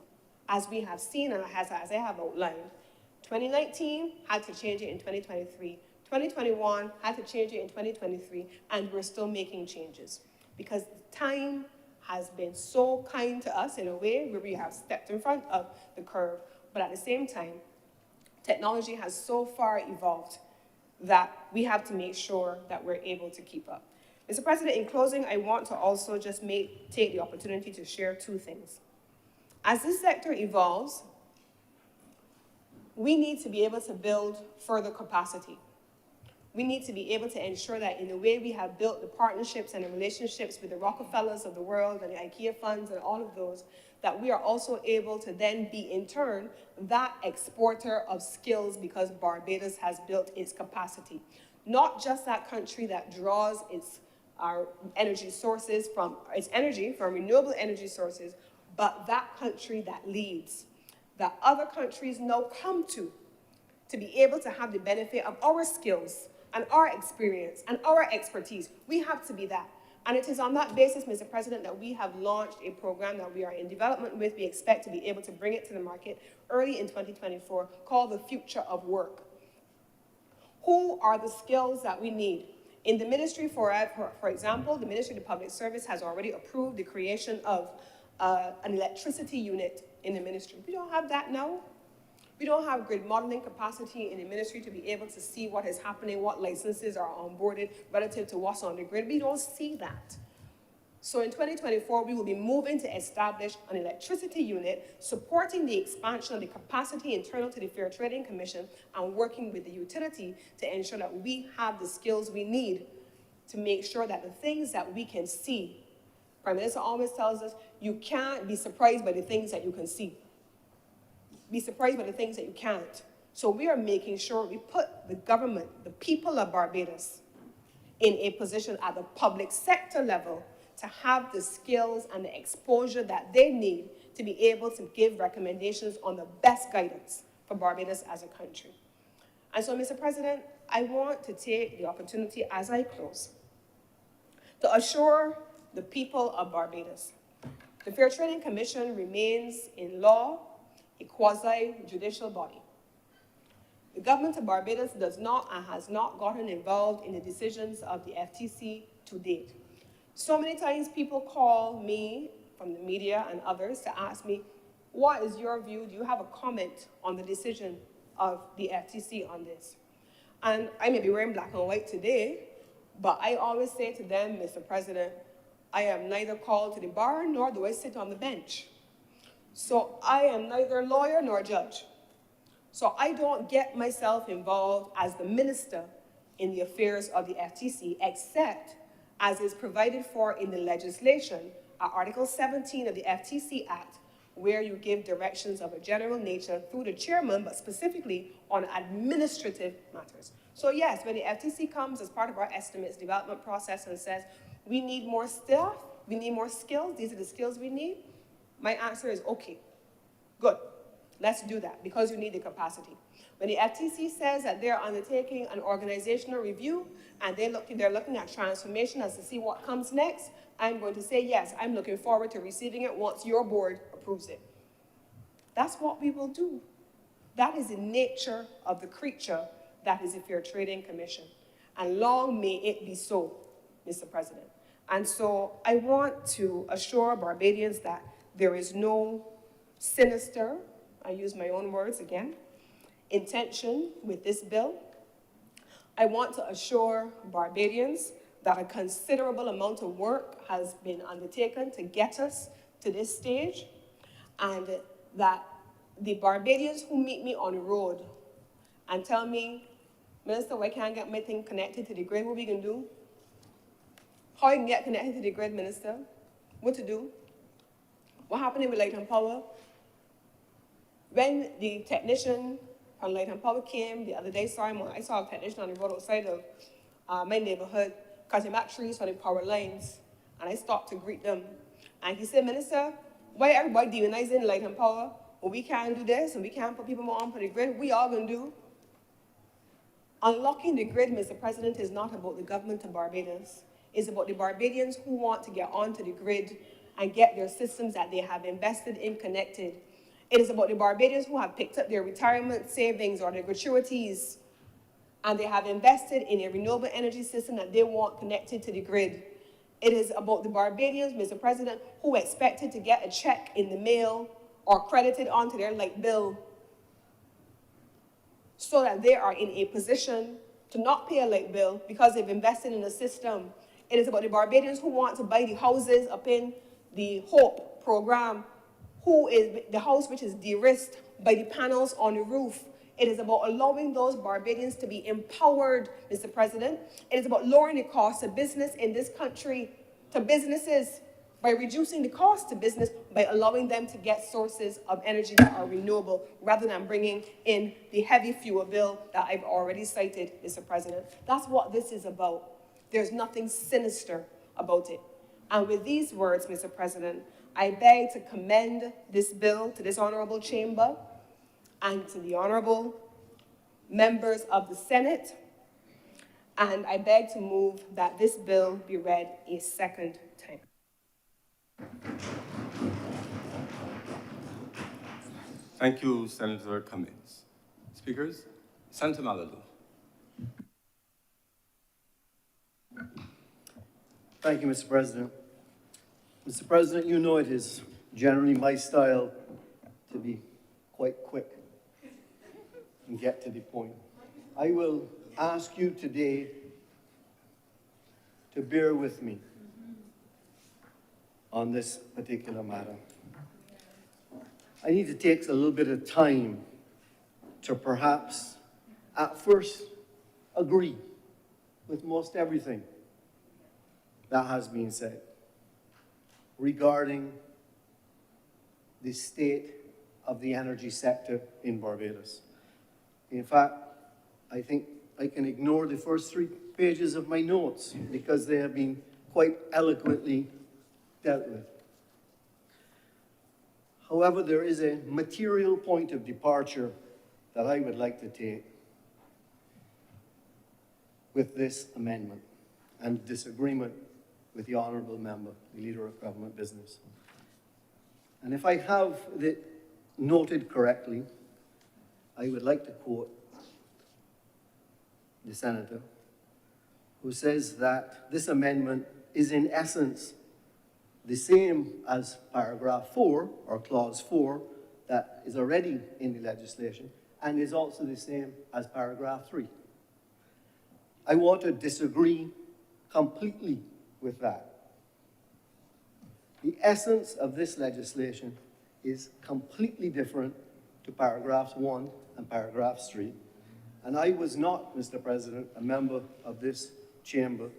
As we have seen, and as I have outlined, 2019 had to change it in 2023, 2021 had to change it in 2023, and we're still making changes because time has been so kind to us in a way where we have stepped in front of the curve, but at the same time, technology has so far evolved that we have to make sure that we're able to keep up. Mr. President, in closing, I want to also just take the opportunity to share two things. As this sector evolves, we need to be able to build further capacity. We need to be able to ensure that in the way we have built the partnerships and the relationships with the Rockefellers of the world and the IKEA funds and all of those, that we are also able to then be, in turn, that exporter of skills because Barbados has built its capacity. Not just that country that draws our energy sources from renewable energy sources, but that country that leads, that other countries now come to be able to have the benefit of our skills and our experience and our expertise. We have to be that. And it is on that basis, Mr. President, that we have launched a program that we are in development with. We expect to be able to bring it to the market early in 2024, called the Future of Work. Who are the skills that we need? In the ministry, for example, the Ministry of Public Service has already approved the creation of an electricity unit in the ministry. We don't have that now. We don't have grid modeling capacity in the ministry to be able to see what is happening, what licenses are onboarded relative to what's on the grid. We don't see that. So in 2024, we will be moving to establish an electricity unit supporting the expansion of the capacity internal to the Fair Trading Commission and working with the utility to ensure that we have the skills we need to make sure that the things that we can see, Prime Minister always tells us, you can't be surprised by the things that you can see. Be surprised by the things that you can't. So we are making sure we put the government, the people of Barbados, in a position at the public sector level to have the skills and the exposure that they need to be able to give recommendations on the best guidance for Barbados as a country. And so, Mr. President, I want to take the opportunity as I close to assure the people of Barbados the Fair Trading Commission remains in law a quasi-judicial body. The government of Barbados does not and has not gotten involved in the decisions of the FTC to date. So many times people call me from the media and others to ask me, what is your view? Do you have a comment on the decision of the FTC on this? And I may be wearing black and white today, but I always say to them, Mr. President, I am neither called to the bar nor do I sit on the bench. So I am neither lawyer nor judge. So I don't get myself involved as the minister in the affairs of the FTC, except as is provided for in the legislation, Article 17 of the FTC Act, where you give directions of a general nature through the chairman, but specifically on administrative matters. So yes, when the FTC comes as part of our estimates development process and says, we need more staff, we need more skills, these are the skills we need, my answer is okay, good, let's do that because you need the capacity. When the FTC says that they're undertaking an organizational review and they're looking at transformation as to see what comes next, I'm going to say, yes, I'm looking forward to receiving it once your board approves it. That's what we will do. That is the nature of the creature that is the Fair Trading Commission. And long may it be so, Mr. President. And so I want to assure Barbadians that there is no sinister, I use my own words again, intention with this bill. I want to assure Barbadians that a considerable amount of work has been undertaken to get us to this stage, and that the Barbadians who meet me on the road and tell me, Minister, why can't I get my thing connected to the grid? What we can do? How you can get connected to the grid, Minister? What to do? What happened with Light and Power? When the technician on Light and Power came the other day, I saw a technician on the road outside of my neighborhood cutting back trees for the power lines. and I stopped to greet them. And he said, Minister, why everybody demonizing light and power? Well, we can't do this, and we can't put people more on for the grid. We all gonna do. Unlocking the grid, Mr. President, is not about the government of Barbados. It's about the Barbadians who want to get onto the grid and get their systems that they have invested in connected. It is about the Barbadians who have picked up their retirement savings or their gratuities, and they have invested in a renewable energy system that they want connected to the grid. It is about the Barbadians, Mr. President, who expected to get a check in the mail or credited onto their light bill so that they are in a position to not pay a light bill because they've invested in a system. It is about the Barbadians who want to buy the houses up in the HOPE program, who is the house which is de-risked by the panels on the roof. It is about allowing those Barbadians to be empowered, Mr. President. It is about lowering the cost of business in this country to businesses by reducing the cost to business by allowing them to get sources of energy that are renewable rather than bringing in the heavy fuel bill that I've already cited, Mr. President. That's what this is about. There's nothing sinister about it. And with these words, Mr. President, I beg to commend this bill to this honorable chamber and to the honorable members of the Senate. And I beg to move that this bill be read a second time. Thank you, Senator Cummings. Speakers, Senator Malalou. Thank you, Mr. President. Mr. President, you know it is generally my style to be quite quick and get to the point. I will ask you today to bear with me on this particular matter. I need to take a little bit of time to perhaps at first agree with most everything that has been said regarding the state of the energy sector in Barbados. In fact, I think I can ignore the first 3 pages of my notes because they have been quite eloquently dealt with. However, there is a material point of departure that I would like to take with this amendment and disagreement with the honourable member, the Leader of Government Business. And if I have it noted correctly, I would like to quote the Senator, who says that this amendment is in essence the same as paragraph 4, or clause 4, that is already in the legislation, and is also the same as paragraph 3. I want to disagree completely with that. The essence of this legislation is completely different to paragraphs 1 and paragraphs 3. And I was not, Mr. President, a member of this chamber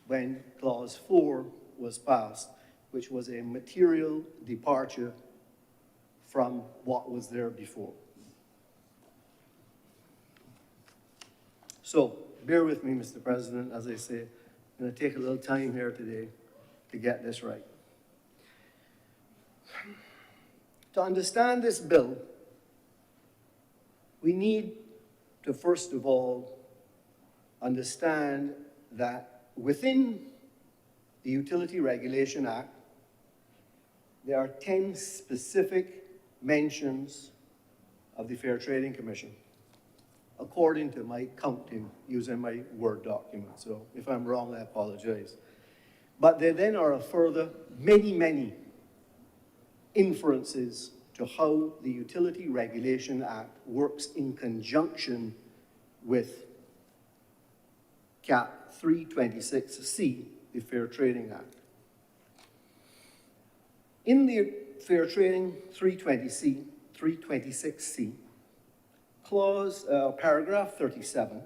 when clause 4 was passed, which was a material departure from what was there before. So, bear with me, Mr. President, as I say, I'm going to take a little time here today to get this right. To understand this bill, we need to first of all understand that within the Utility Regulation Act, there are 10 specific mentions of the Fair Trading Commission, according to my counting using my Word document. So if I'm wrong, I apologize. But there then are a further many inferences to how the Utility Regulation Act works in conjunction with Cap 326C, the Fair Trading Act. In the Fair Trading 326C, paragraph 37,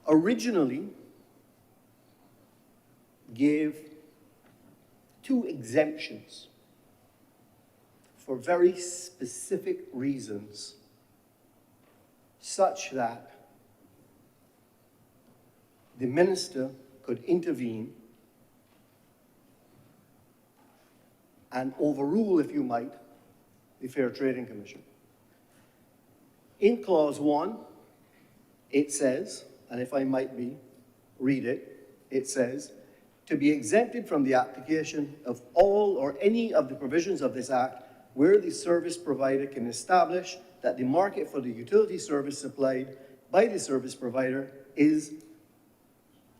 originally gave 2 exemptions for very specific reasons, such that the minister could intervene and overrule, if you might, the Fair Trading Commission. In clause 1, it says, and if I might read it, it says, to be exempted from the application of all or any of the provisions of this Act where the service provider can establish that the market for the utility service supplied by the service provider is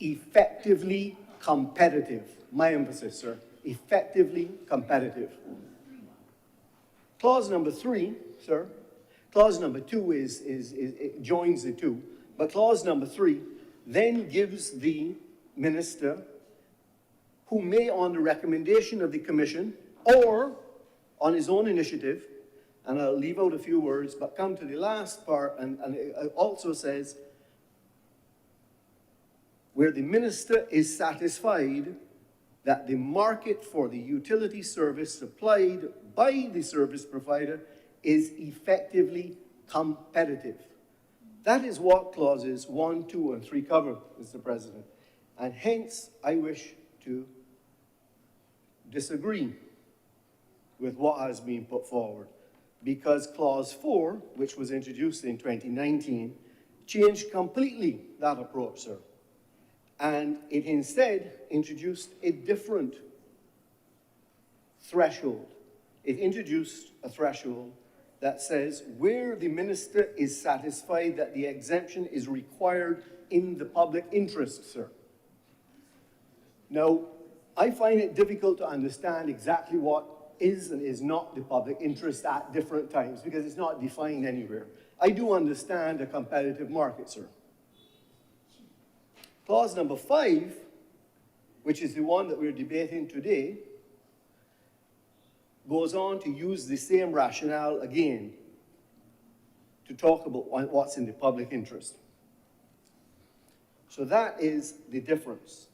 effectively competitive. My emphasis, sir, effectively competitive. Clause number 3, sir, clause number 2 it joins the two, but clause number 3 then gives the minister, who may, on the recommendation of the commission or on his own initiative, and I'll leave out a few words, but come to the last part, and it also says, where the minister is satisfied that the market for the utility service supplied by the service provider is effectively competitive. That is what clauses 1, 2, and 3 cover, Mr. President. And hence, I wish to disagree with what has been put forward, because clause 4, which was introduced in 2019, changed completely that approach, sir. And it instead introduced a different threshold. It introduced a threshold that says where the minister is satisfied that the exemption is required in the public interest, sir. Now, I find it difficult to understand exactly what is and is not the public interest at different times, because it's not defined anywhere. I do understand a competitive market, sir. Clause number 5, which is the one that we're debating today, goes on to use the same rationale again to talk about what's in the public interest. So that is the difference,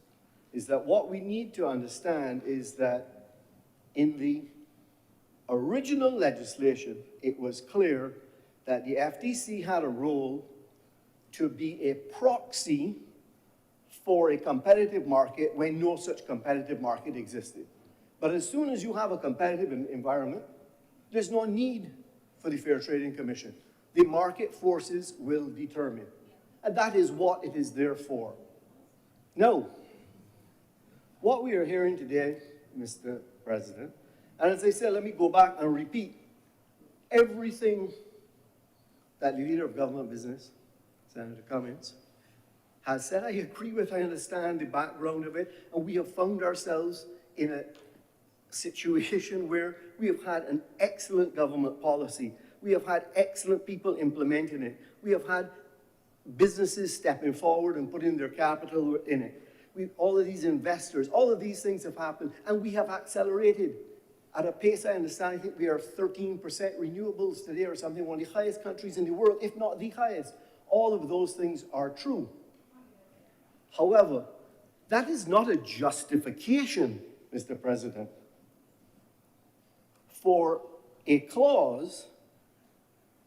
is that what we need to understand is that in the original legislation, it was clear that the FTC had a role to be a proxy for a competitive market when no such competitive market existed. But as soon as you have a competitive environment, there's no need for the Fair Trading Commission. The market forces will determine. And that is what it is there for. Now, what we are hearing today, Mr. President, and as I said, let me go back and repeat everything that the Leader of Government Business, Senator Cummings, has said. I agree with, I understand the background of it, and we have found ourselves in a situation where we have had an excellent government policy. We have had excellent people implementing it. We have had businesses stepping forward and putting their capital in it. All of these investors, all of these things have happened, and we have accelerated at a pace. I understand, I think we are 13% renewables today or something, one of the highest countries in the world, if not the highest. All of those things are true. However, that is not a justification, Mr. President, for a clause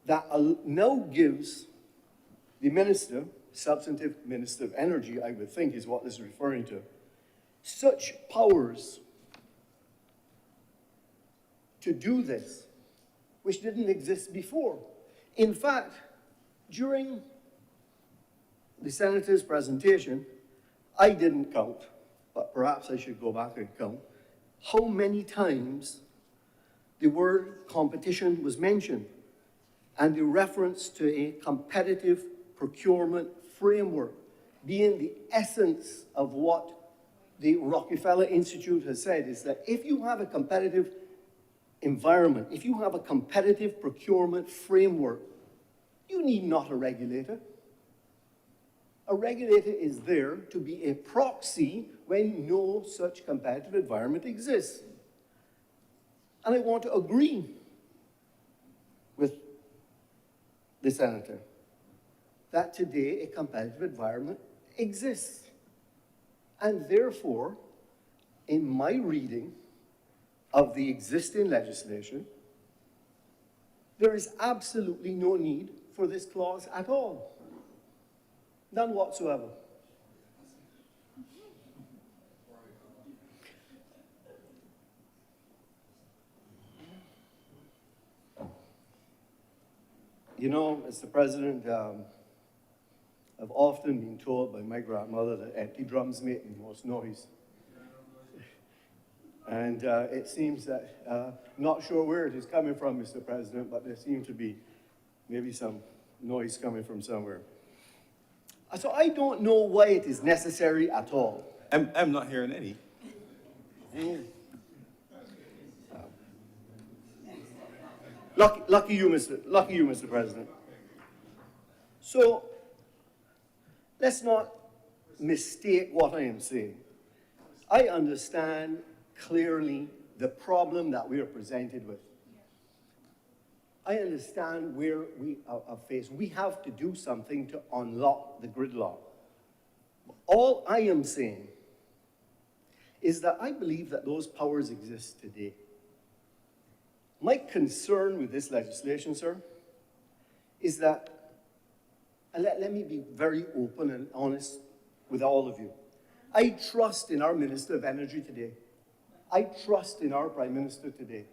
that now gives the minister, substantive Minister of Energy, I would think is what this is referring to, such powers to do this, which didn't exist before. In fact, during the Senator's presentation, I didn't count, but perhaps I should go back and count, how many times the word competition was mentioned and the reference to a competitive procurement framework being the essence of what the Rockefeller Institute has said, is that if you have a competitive environment, if you have a competitive procurement framework, you need not a regulator. A regulator is there to be a proxy when no such competitive environment exists. And I want to agree with the Senator that today a competitive environment exists. And therefore, in my reading of the existing legislation, there is absolutely no need for this clause at all. None whatsoever. You know, Mr. President, I've often been told by my grandmother that empty drums make the most noise. And it seems that, not sure where it is coming from, Mr. President, but there seems to be maybe some noise coming from somewhere. So I don't know why it is necessary at all. I'm not hearing any. Lucky you, Mr. President. So, let's not mistake what I am saying. I understand clearly the problem that we are presented with. I understand where we are faced. We have to do something to unlock the gridlock. All I am saying is that I believe that those powers exist today. My concern with this legislation, sir, is that, and let me be very open and honest with all of you. I trust in our Minister of Energy today. I trust in our Prime Minister today.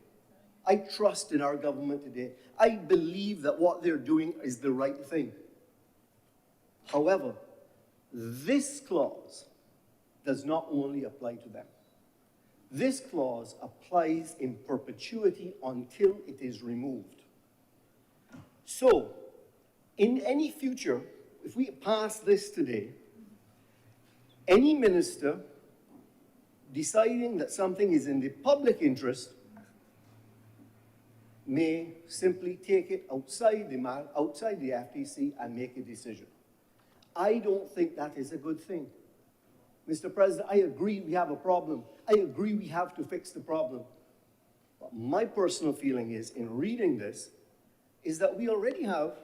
I trust in our government today. I believe that what they're doing is the right thing. However, this clause does not only apply to them. This clause applies in perpetuity until it is removed. So, in any future, if we pass this today, any minister deciding that something is in the public interest may simply take it outside the FTC and make a decision. I don't think that is a good thing. Mr. President, I agree we have a problem. I agree we have to fix the problem. But my personal feeling is, in reading this, is that we already have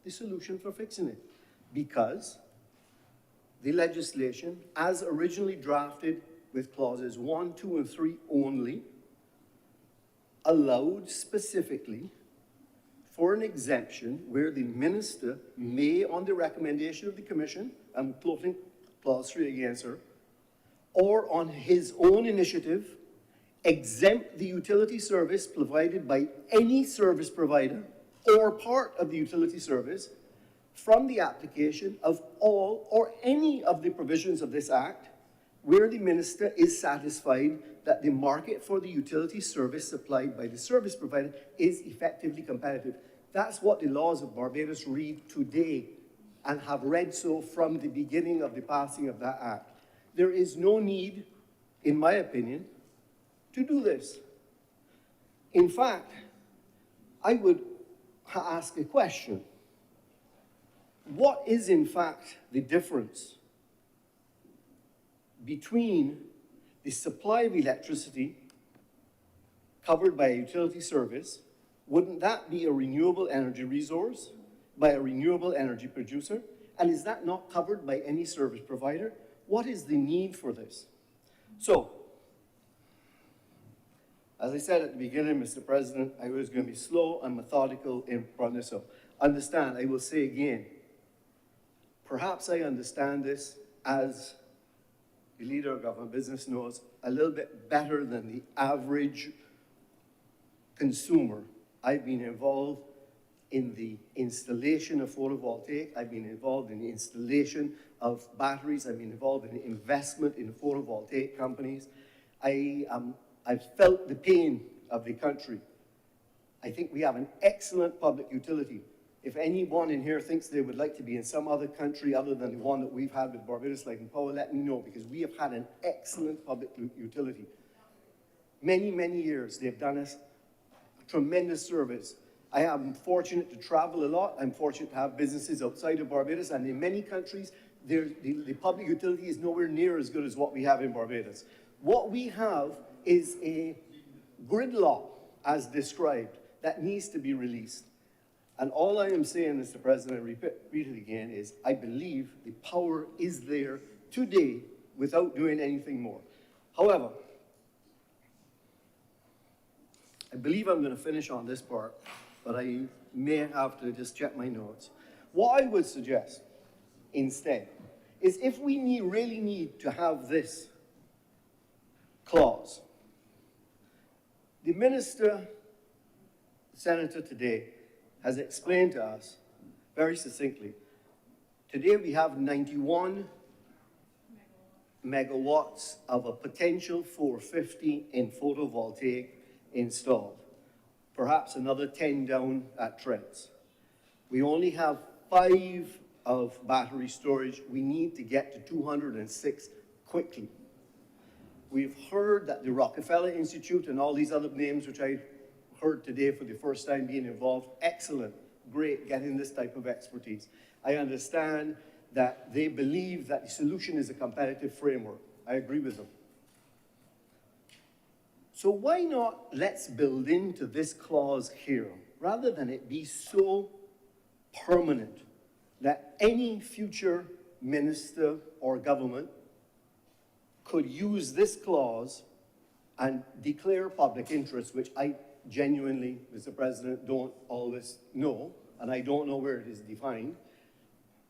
the solution for fixing it. Because the legislation, as originally drafted with clauses 1, 2, and 3 only, allowed specifically for an exemption where the minister may, on the recommendation of the commission, I'm quoting clause 3 again, sir, or on his own initiative, exempt the utility service provided by any service provider or part of the utility service from the application of all or any of the provisions of this act where the minister is satisfied that the market for the utility service supplied by the service provider is effectively competitive. That's what the laws of Barbados read today and have read so from the beginning of the passing of that act. There is no need, in my opinion, to do this. In fact, I would ask a question. What is, in fact, the difference between the supply of electricity covered by a utility service? Wouldn't that be a renewable energy resource by a renewable energy producer? And is that not covered by any service provider? What is the need for this? So, as I said at the beginning, Mr. President, I was going to be slow and methodical in front of this. So, understand, I will say again, perhaps I understand this, as the leader of government business knows, a little bit better than the average consumer. I've been involved in the installation of photovoltaic. I've been involved in the installation of batteries. I've been involved in the investment in photovoltaic companies. I've felt the pain of the country. I think we have an excellent public utility. If anyone in here thinks they would like to be in some other country other than the one that we've had with Barbados Light and Power, let me know, because we have had an excellent public utility. Many, many years, they've done us a tremendous service. I am fortunate to travel a lot. I'm fortunate to have businesses outside of Barbados, and in many countries, the public utility is nowhere near as good as what we have in Barbados. What we have is a gridlock, as described, that needs to be released. And all I am saying, Mr. President, I repeat it again, is I believe the power is there today without doing anything more. However, I believe I'm going to finish on this part, but I may have to just check my notes. What I would suggest instead is, if we really need to have this clause, the minister, senator today, has explained to us very succinctly, today we have 91 megawatts of a potential 450 in photovoltaic installed. Perhaps another 10 down at Trents. We only have 5 of battery storage. We need to get to 206 quickly. We've heard that the Rockefeller Institute and all these other names, which I heard today for the first time being involved, excellent, great, getting this type of expertise. I understand that they believe that the solution is a competitive framework. I agree with them. So why not let's build into this clause here, rather than it be so permanent that any future minister or government could use this clause and declare public interest, which I genuinely, Mr. President, don't always know, and I don't know where it is defined.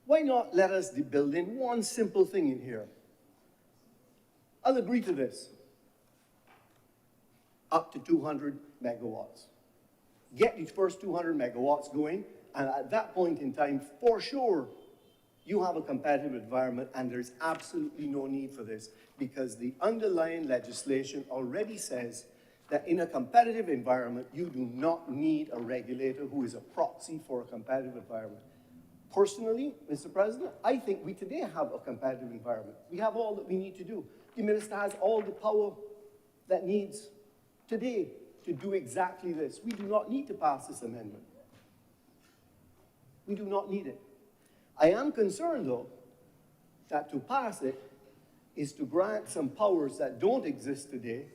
Why not let us build in one simple thing in here? I'll agree to this. Up to 200 megawatts. Get these first 200 megawatts going, and at that point in time, for sure, you have a competitive environment, and there's absolutely no need for this, because the underlying legislation already says that in a competitive environment, you do not need a regulator who is a proxy for a competitive environment. Personally, Mr. President, I think we today have a competitive environment. We have all that we need to do. The minister has all the power that needs today to do exactly this. We do not need to pass this amendment. We do not need it. I am concerned, though, that to pass it is to grant some powers that don't exist today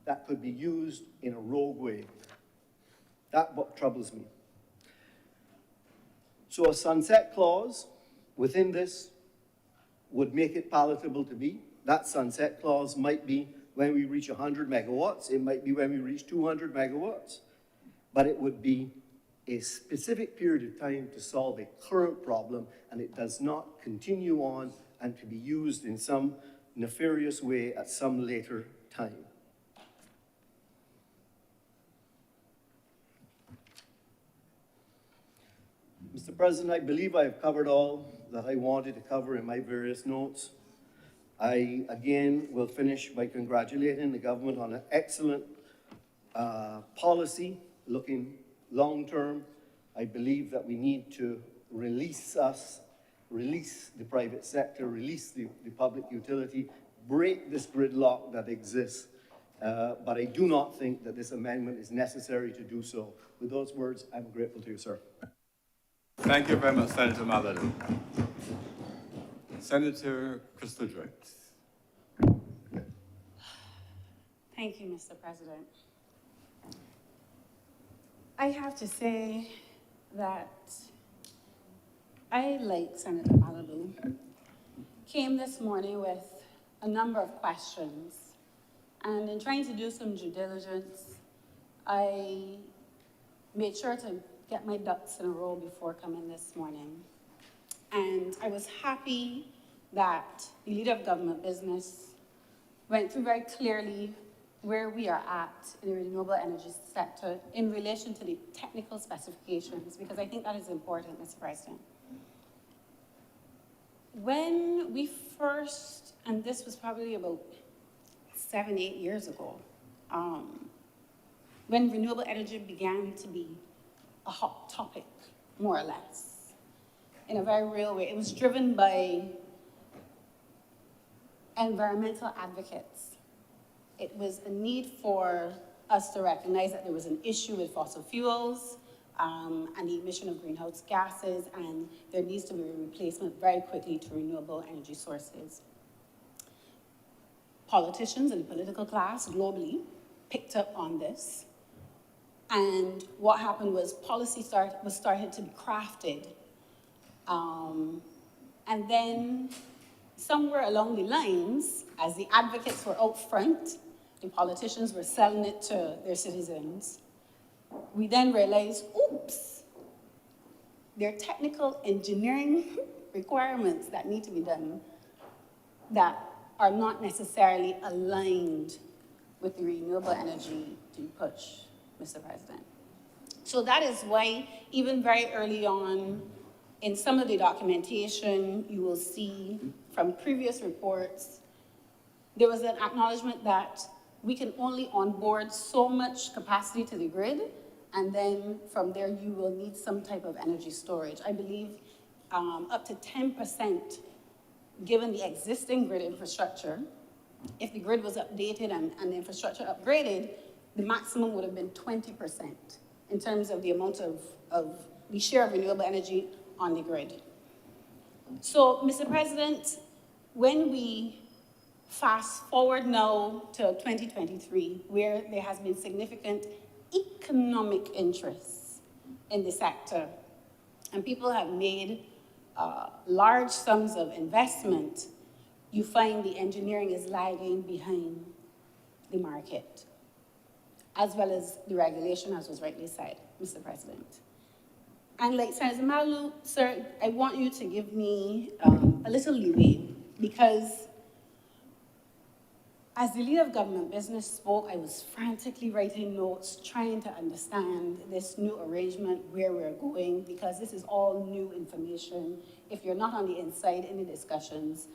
that could be used in a rogue way. That's what troubles me. So a sunset clause within this would make it palatable to me. That sunset clause might be when we reach 100 megawatts. It might be when we reach 200 megawatts. But it would be a specific period of time to solve a current problem, and it does not continue on and to be used in some nefarious way at some later time. Mr. President, I believe I have covered all that I wanted to cover in my various notes. I, again, will finish by congratulating the government on an excellent policy looking long-term. I believe that we need to release the private sector, release the public utility, break this gridlock that exists. But I do not think that this amendment is necessary to do so. With those words, I'm grateful to you, sir. Thank you very much, Senator Mallory. Senator Crystal Joyce. Thank you, Mr. President. I have to say that I, like Senator Malaloux, came this morning with a number of questions. And in trying to do some due diligence, I made sure to get my ducks in a row before coming this morning. And I was happy that the leader of government business went through very clearly where we are at in the renewable energy sector in relation to the technical specifications, because I think that is important, Mr. President. When we first, and this was probably about 7, 8 years ago, when renewable energy began to be a hot topic, more or less, in a very real way. It was driven by environmental advocates. It was a need for us to recognize that there was an issue with fossil fuels and the emission of greenhouse gases, and there needs to be a replacement very quickly to renewable energy sources. Politicians and the political class globally picked up on this. And what happened was policy started to be crafted. And then somewhere along the lines, as the advocates were out front, the politicians were selling it to their citizens, we then realized, oops, there are technical engineering requirements that need to be done that are not necessarily aligned with the renewable energy to push, Mr. President. So that is why, even very early on, in some of the documentation, you will see from previous reports, there was an acknowledgement that we can only onboard so much capacity to the grid, and then from there, you will need some type of energy storage. I believe up to 10%, given the existing grid infrastructure. If the grid was updated and the infrastructure upgraded, the maximum would have been 20% in terms of the amount of the share of renewable energy on the grid. So, Mr. President, when we fast forward now to 2023, where there has been significant economic interest in the sector, and people have made large sums of investment, you find the engineering is lagging behind the market, as well as the regulation, as was rightly said, Mr. President. And like Senator Malalu, sir, I want you to give me a little leeway, because as the leader of government business spoke, I was frantically writing notes, trying to understand this new arrangement, where we're going, because this is all new information. If you're not on the inside in the discussions,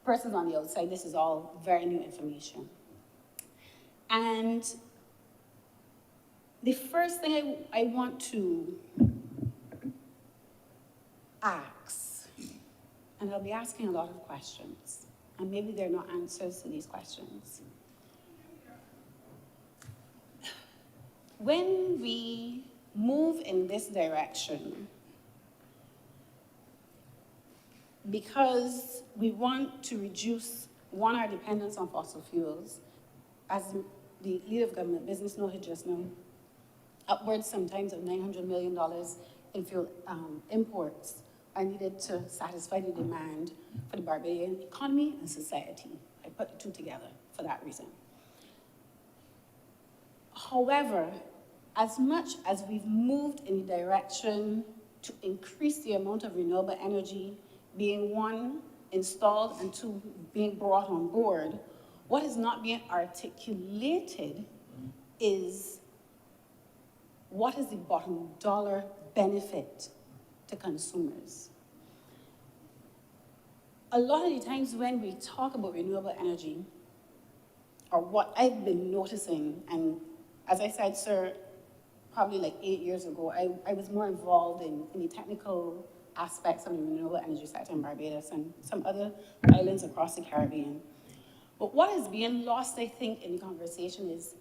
persons on the outside, this is all very new information. And the first thing I want to ask, and I'll be asking a lot of questions, and maybe there are no answers to these questions. When we move in this direction, because we want to reduce, our dependence on fossil fuels, as the leader of government business noted just now, upwards sometimes of $900 million in fuel imports are needed to satisfy the demand for the Barbadian economy and society. I put the two together for that reason. However, as much as we've moved in the direction to increase the amount of renewable energy being, one, installed, and two, being brought on board, what is not being articulated is what is the bottom dollar benefit to consumers. A lot of the times when we talk about renewable energy, or what I've been noticing, and as I said, sir, probably like 8 years ago, I was more involved in the technical aspects of the renewable energy sector in Barbados and some other islands across the Caribbean. But what is being lost, I think, in the conversation is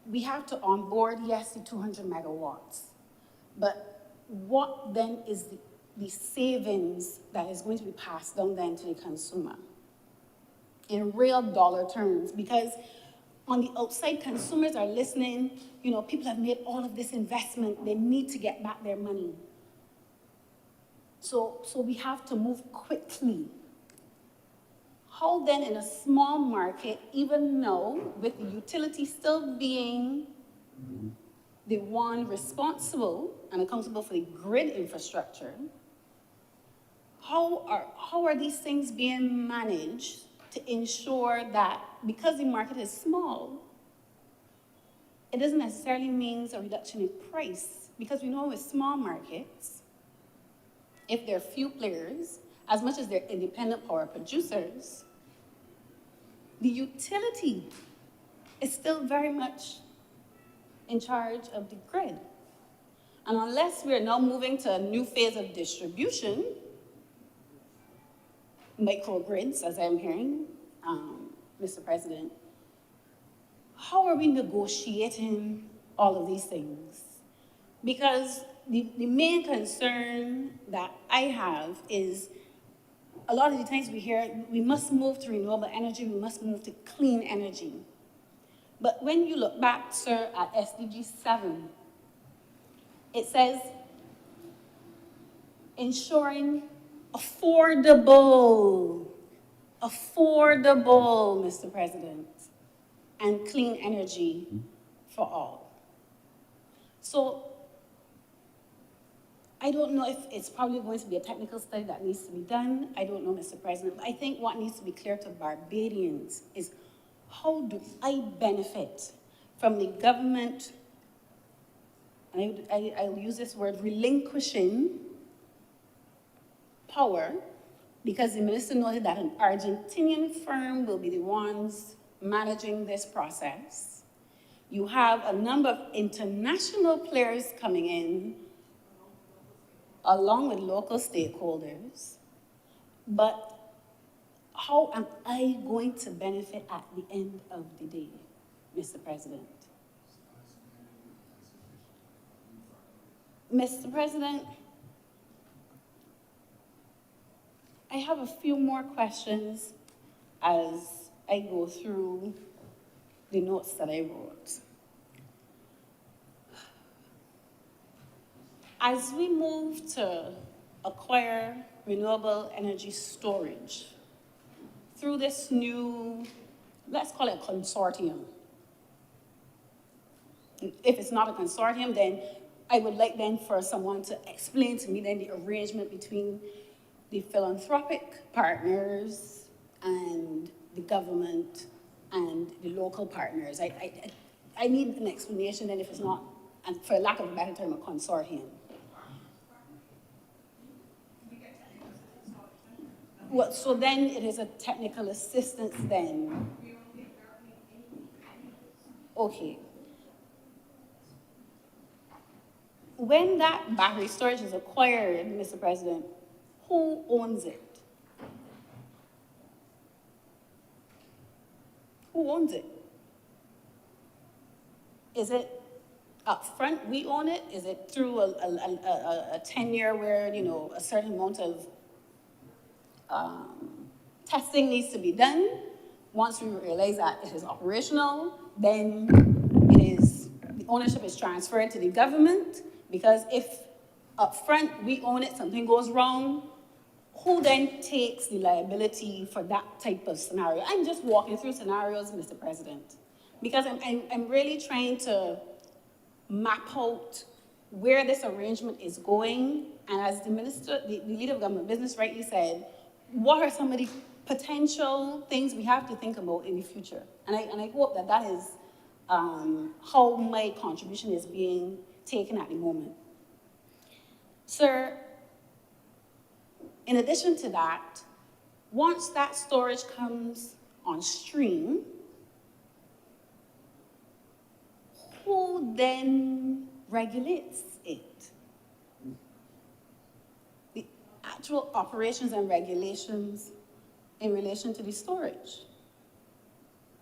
we have to onboard, yes, the 200 megawatts, but what then is the savings that is going to be passed down then to the consumer in real dollar terms? Because on the outside, consumers are listening, you know, people have made all of this investment, they need to get back their money. So we have to move quickly. How then in a small market, even now, with the utility still being the one responsible and accountable for the grid infrastructure, how are these things being managed to ensure that, because the market is small, it doesn't necessarily mean a reduction in price? Because we know with small markets, if there are few players, as much as they're independent power producers, the utility is still very much in charge of the grid. And unless we're now moving to a new phase of distribution, microgrids, as I'm hearing, Mr. President, how are we negotiating all of these things? Because the main concern that I have is, a lot of the times we hear we must move to renewable energy, we must move to clean energy. But when you look back, sir, at SDG 7, it says ensuring affordable, Mr. President, and clean energy for all. So I don't know if it's probably going to be a technical study that needs to be done. I don't know, Mr. President. But I think what needs to be clear to Barbadians is, how do I benefit from the government and I'll use this word, relinquishing power, because the minister noted that an Argentinian firm will be the ones managing this process. You have a number of international players coming in, along with local stakeholders. But how am I going to benefit at the end of the day, Mr. President? Mr. President, I have a few more questions as I go through the notes that I wrote. As we move to acquire renewable energy storage through this new, let's call it a consortium. If it's not a consortium, then I would like then for someone to explain to me then the arrangement between the philanthropic partners and the government and the local partners. I need an explanation then if it's not, and for lack of a better term, a consortium. Well, so then it is a technical assistance then. Okay. When that battery storage is acquired, Mr. President, who owns it? Who owns it? Is it upfront, we own it? Is it through a tenure where, you know, a certain amount of testing needs to be done? Once we realize that it is operational, then the ownership is transferred to the government, because if upfront we own it, something goes wrong, who then takes the liability for that type of scenario? I'm just walking through scenarios, Mr. President, because I'm really trying to map out where this arrangement is going. And as the minister, the leader of government business rightly said, what are some of the potential things we have to think about in the future? And I hope that that is how my contribution is being taken at the moment. Sir, in addition to that, once that storage comes on stream, who then regulates it? The actual operations and regulations in relation to the storage.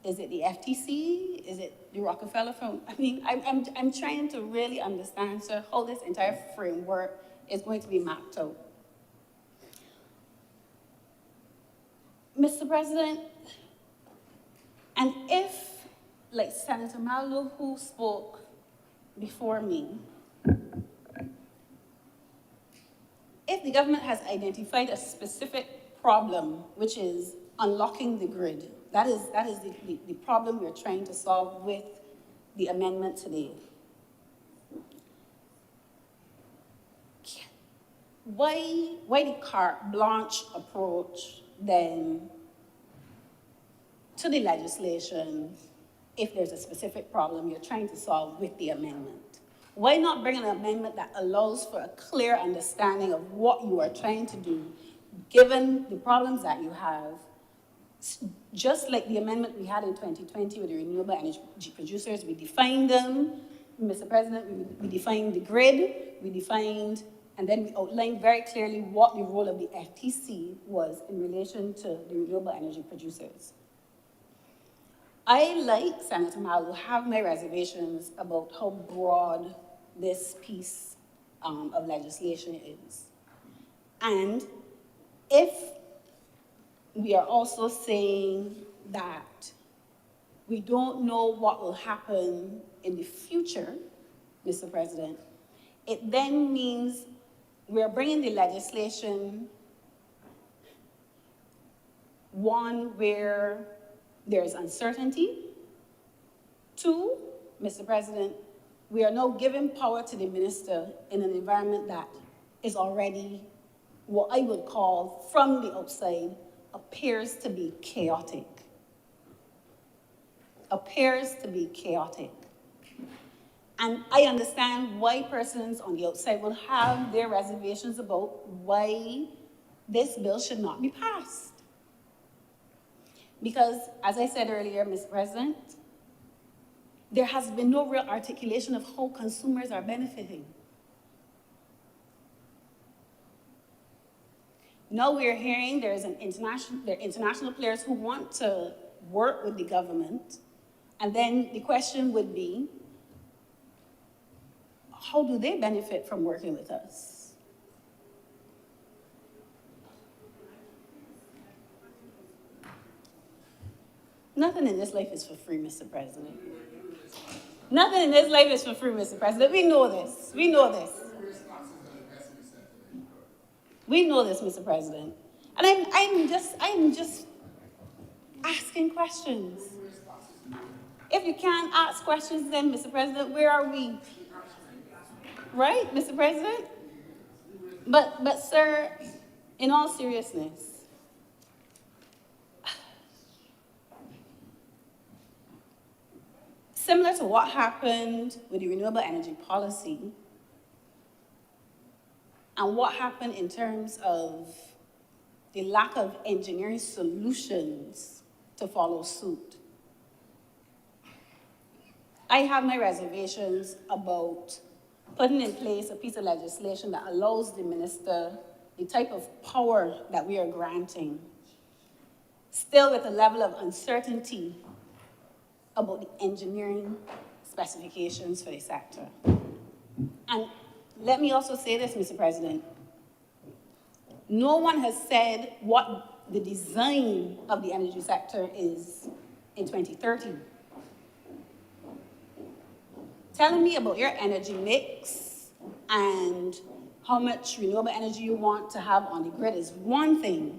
Is it the FTC? Is it the Rockefeller firm? I mean, I'm trying to really understand, sir, how this entire framework is going to be mapped out. Mr. President, and if, like Senator Malou, who spoke before me, if the government has identified a specific problem, which is unlocking the grid, that is the problem we're trying to solve with the amendment today. Why the carte blanche approach then to the legislation if there's a specific problem you're trying to solve with the amendment? Why not bring an amendment that allows for a clear understanding of what you are trying to do, given the problems that you have, just like the amendment we had in 2020 with the renewable energy producers? We defined them, Mr. President, we defined the grid, we defined, and then we outlined very clearly what the role of the FTC was in relation to the renewable energy producers. I, like Senator Malou, have my reservations about how broad this piece of legislation is. And if we are also saying that we don't know what will happen in the future, Mr. President, it then means we're bringing the legislation, one, where there's uncertainty. Two, Mr. President, we are now giving power to the minister in an environment that is already what I would call, from the outside, appears to be chaotic. Appears to be chaotic. And I understand why persons on the outside will have their reservations about why this bill should not be passed. Because, as I said earlier, Mr. President, there has been no real articulation of how consumers are benefiting. Now we're hearing there are international players who want to work with the government, and then the question would be, how do they benefit from working with us? Nothing in this life is for free, Mr. President. Nothing in this life is for free, Mr. President. We know this. We know this. We know this, Mr. President. And I'm just asking questions. If you can't ask questions, then, Mr. President, where are we? Right, Mr. President? But, sir, in all seriousness, similar to what happened with the renewable energy policy and what happened in terms of the lack of engineering solutions to follow suit, I have my reservations about putting in place a piece of legislation that allows the minister the type of power that we are granting, still with a level of uncertainty about the engineering specifications for the sector. And let me also say this, Mr. President. No one has said what the design of the energy sector is in 2030. Telling me about your energy mix and how much renewable energy you want to have on the grid is one thing,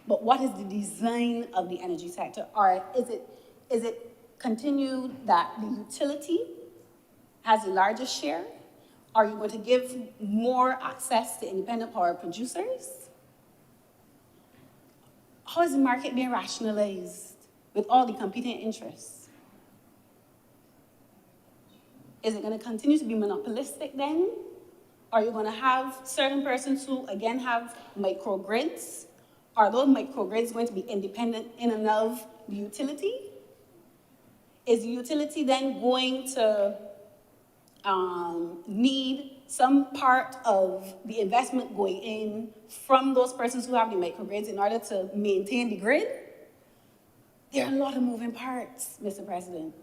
but what is the design of the energy sector? Or is it continued that the utility has the largest share? Are you going to give more access to independent power producers? How is the market being rationalized with all the competing interests? Is it going to continue to be monopolistic then? Are you going to have certain persons who, again, have microgrids? Are those microgrids going to be independent in and of the utility? Is the utility then going to need some part of the investment going in from those persons who have the microgrids in order to maintain the grid? There are a lot of moving parts, Mr. President.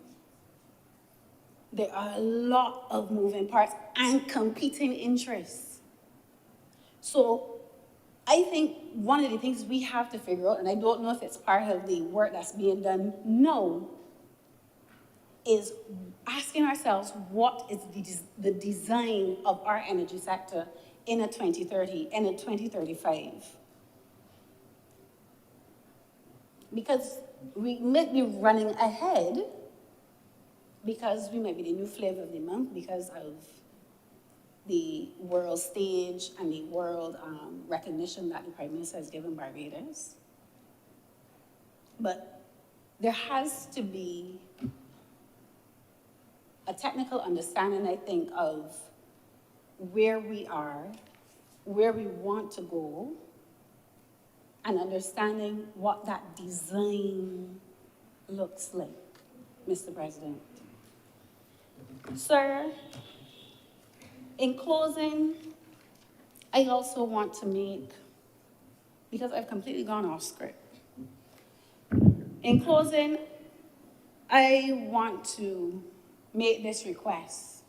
There are a lot of moving parts and competing interests. So I think one of the things we have to figure out, and I don't know if it's part of the work that's being done now, is asking ourselves what is the design of our energy sector in a 2030 and a 2035. Because we may be running ahead, because we might be the new flavor of the month because of the world stage and the world recognition that the Prime Minister has given Barbados. But there has to be a technical understanding, I think, of where we are, where we want to go, and understanding what that design looks like, Mr. President. Sir, in closing, I also want to make, because I've completely gone off script. In closing, I want to make this request.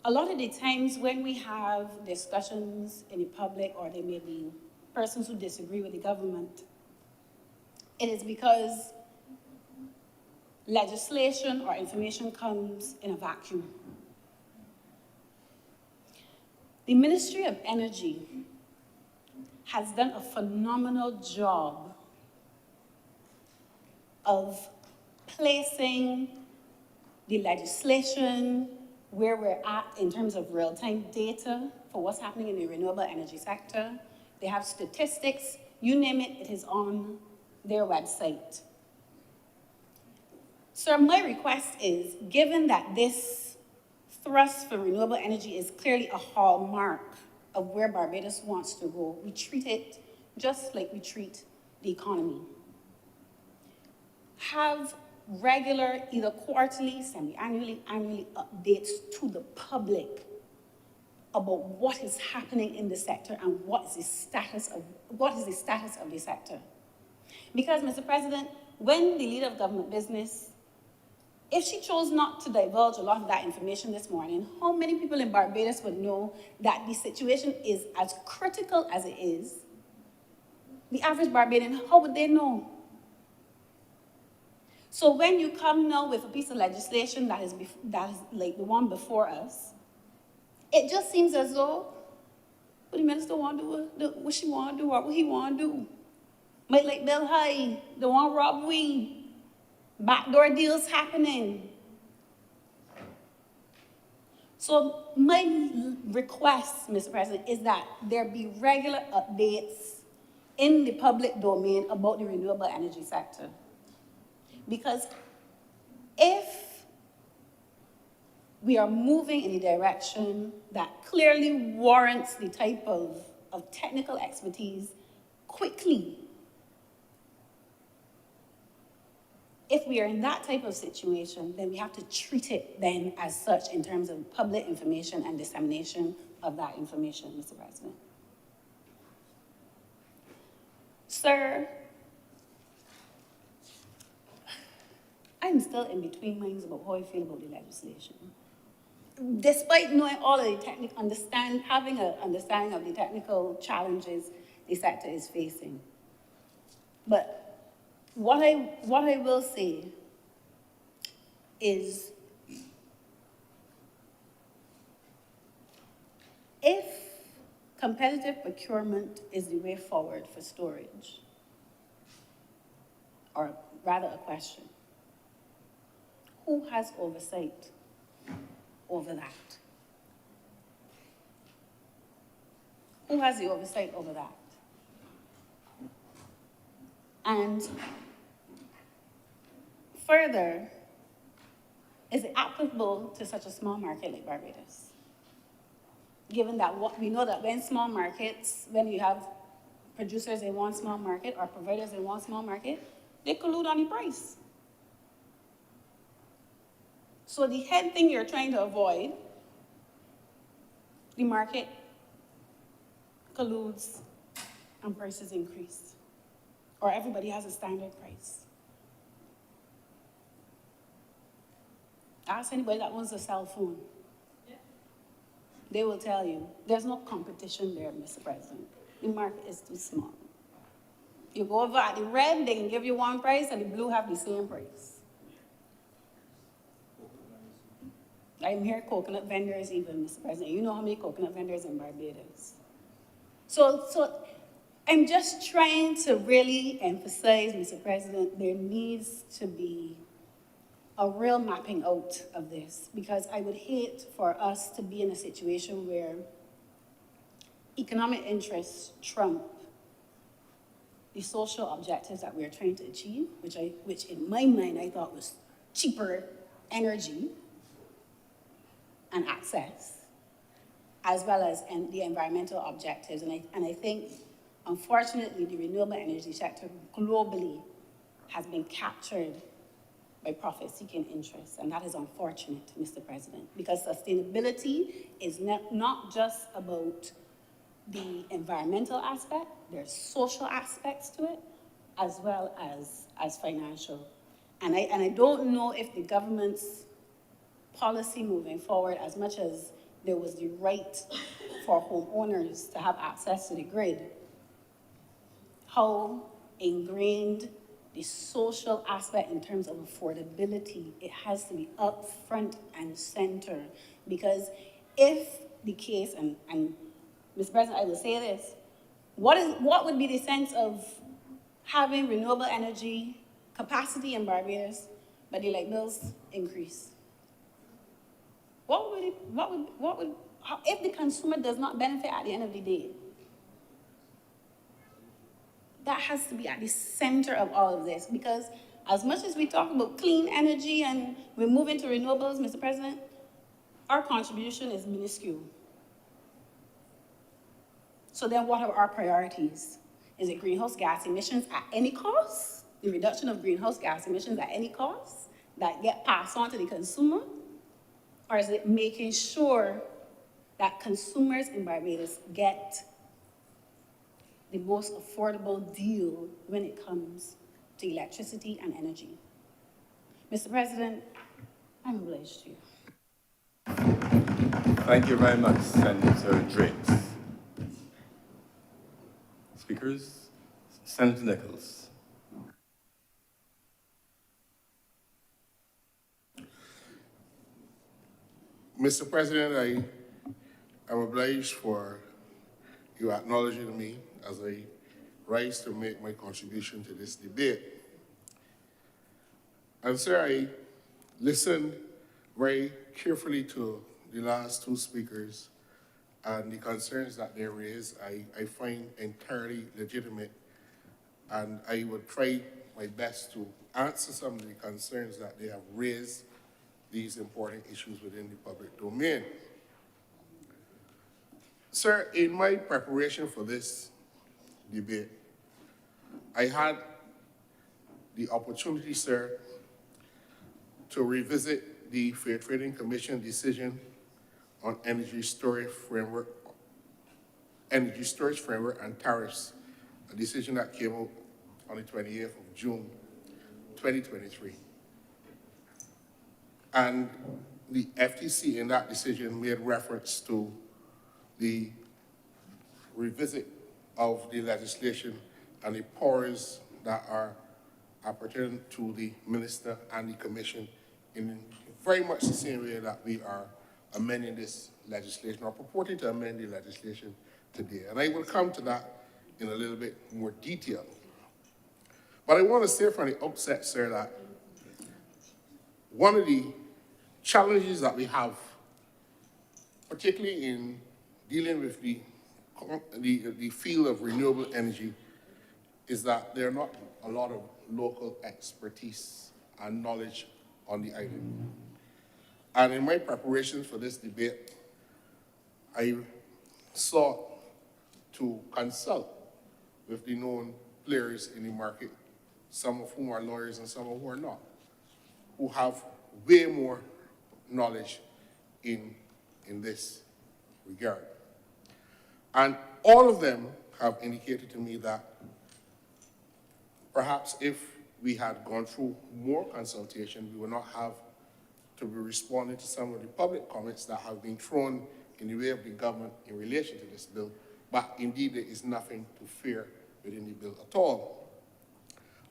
A lot of the times when we have discussions in the public, or there may be persons who disagree with the government, it is because legislation or information comes in a vacuum. The Ministry of Energy has done a phenomenal job of placing the legislation where we're at in terms of real-time data for what's happening in the renewable energy sector. They have statistics, you name it, it is on their website. So my request is, given that this thrust for renewable energy is clearly a hallmark of where Barbados wants to go, we treat it just like we treat the economy. Have regular, either quarterly, semi-annually, annually updates to the public about what is happening in the sector and what is the status of the sector. Because, Mr. President, when the leader of government business, if she chose not to divulge a lot of that information this morning, how many people in Barbados would know that the situation is as critical as it is? The average Barbadian, how would they know? So when you come now with a piece of legislation that is like the one before us, it just seems as though what the minister want to do, what she want to do, or what he want to do. Might like Bill High, the one rob we, backdoor deals happening. So my request, Mr. President, is that there be regular updates in the public domain about the renewable energy sector. Because if we are moving in a direction that clearly warrants the type of technical expertise quickly, if we are in that type of situation, then we have to treat it then as such in terms of public information and dissemination of that information, Mr. President. Sir, I'm still in between minds about how I feel about the legislation. Despite knowing all of the having an understanding of the technical challenges the sector is facing. But what I will say is, if competitive procurement is the way forward for storage, or rather a question, who has oversight over that? Who has the oversight over that? And further, is it applicable to such a small market like Barbados? Given that we know that when you have producers in one small market or providers in one small market, they collude on the price. So the head thing you're trying to avoid, the market colludes and prices increase, or everybody has a standard price. Ask anybody that owns a cell phone. They will tell you, there's no competition there, Mr. President. The market is too small. You go over at the red, they can give you one price, and the blue have the same price. I'm here coconut vendors even, Mr. President. You know how many coconut vendors in Barbados. So I'm just trying to really emphasize, Mr. President, there needs to be a real mapping out of this, because I would hate for us to be in a situation where economic interests trump the social objectives that we're trying to achieve, which in my mind I thought was cheaper energy and access, as well as the environmental objectives. And I think, unfortunately, the renewable energy sector globally has been captured by profit-seeking interests, and that is unfortunate, Mr. President, because sustainability is not just about the environmental aspect, there's social aspects to it, as well as financial. And I don't know if the government's policy moving forward, as much as there was the right for homeowners to have access to the grid, how ingrained the social aspect in terms of affordability, it has to be up front and center. Because if the case, and Mr. President, I will say this, what would be the sense of having renewable energy capacity in Barbados, but the light bills increase? If the consumer does not benefit at the end of the day? That has to be at the center of all of this, because As much as we talk about clean energy and we're moving to renewables, Mr. President, our contribution is minuscule. So then what are our priorities? Is it greenhouse gas emissions at any cost? The reduction of greenhouse gas emissions at any cost that get passed on to the consumer? Or is it making sure that consumers in Barbados get the most affordable deal when it comes to electricity and energy? Mr. President, I'm obliged to you. Thank you very much, Senator Driggs. Speakers, Senator Nichols. Mr. President, I am obliged for you acknowledging me as I rise to make my contribution to this debate. And sir, I listened very carefully to the last two speakers, and the concerns that they raised, I find entirely legitimate, and I would try my best to answer some of the concerns that they have raised, these important issues within the public domain. Sir, in my preparation for this debate, I had the opportunity, sir, to revisit the Fair Trading Commission decision on energy storage framework and tariffs, a decision that came out on the 28th of June, 2023. And the FTC in that decision made reference to the revisit of the legislation and the powers that are appertaining to the minister and the commission in very much the same way that we are amending this legislation or purporting to amend the legislation today. And I will come to that in a little bit more detail. But I want to say from the outset, sir, that one of the challenges that we have, particularly in dealing with the field of renewable energy, is that there are not a lot of local expertise and knowledge on the island. And in my preparations for this debate, I sought to consult with the known players in the market, some of whom are lawyers and some of whom are not, who have way more knowledge in this regard. And all of them have indicated to me that perhaps if we had gone through more consultation, we would not have to be responding to some of the public comments that have been thrown in the way of the government in relation to this bill, but indeed there is nothing to fear within the bill at all.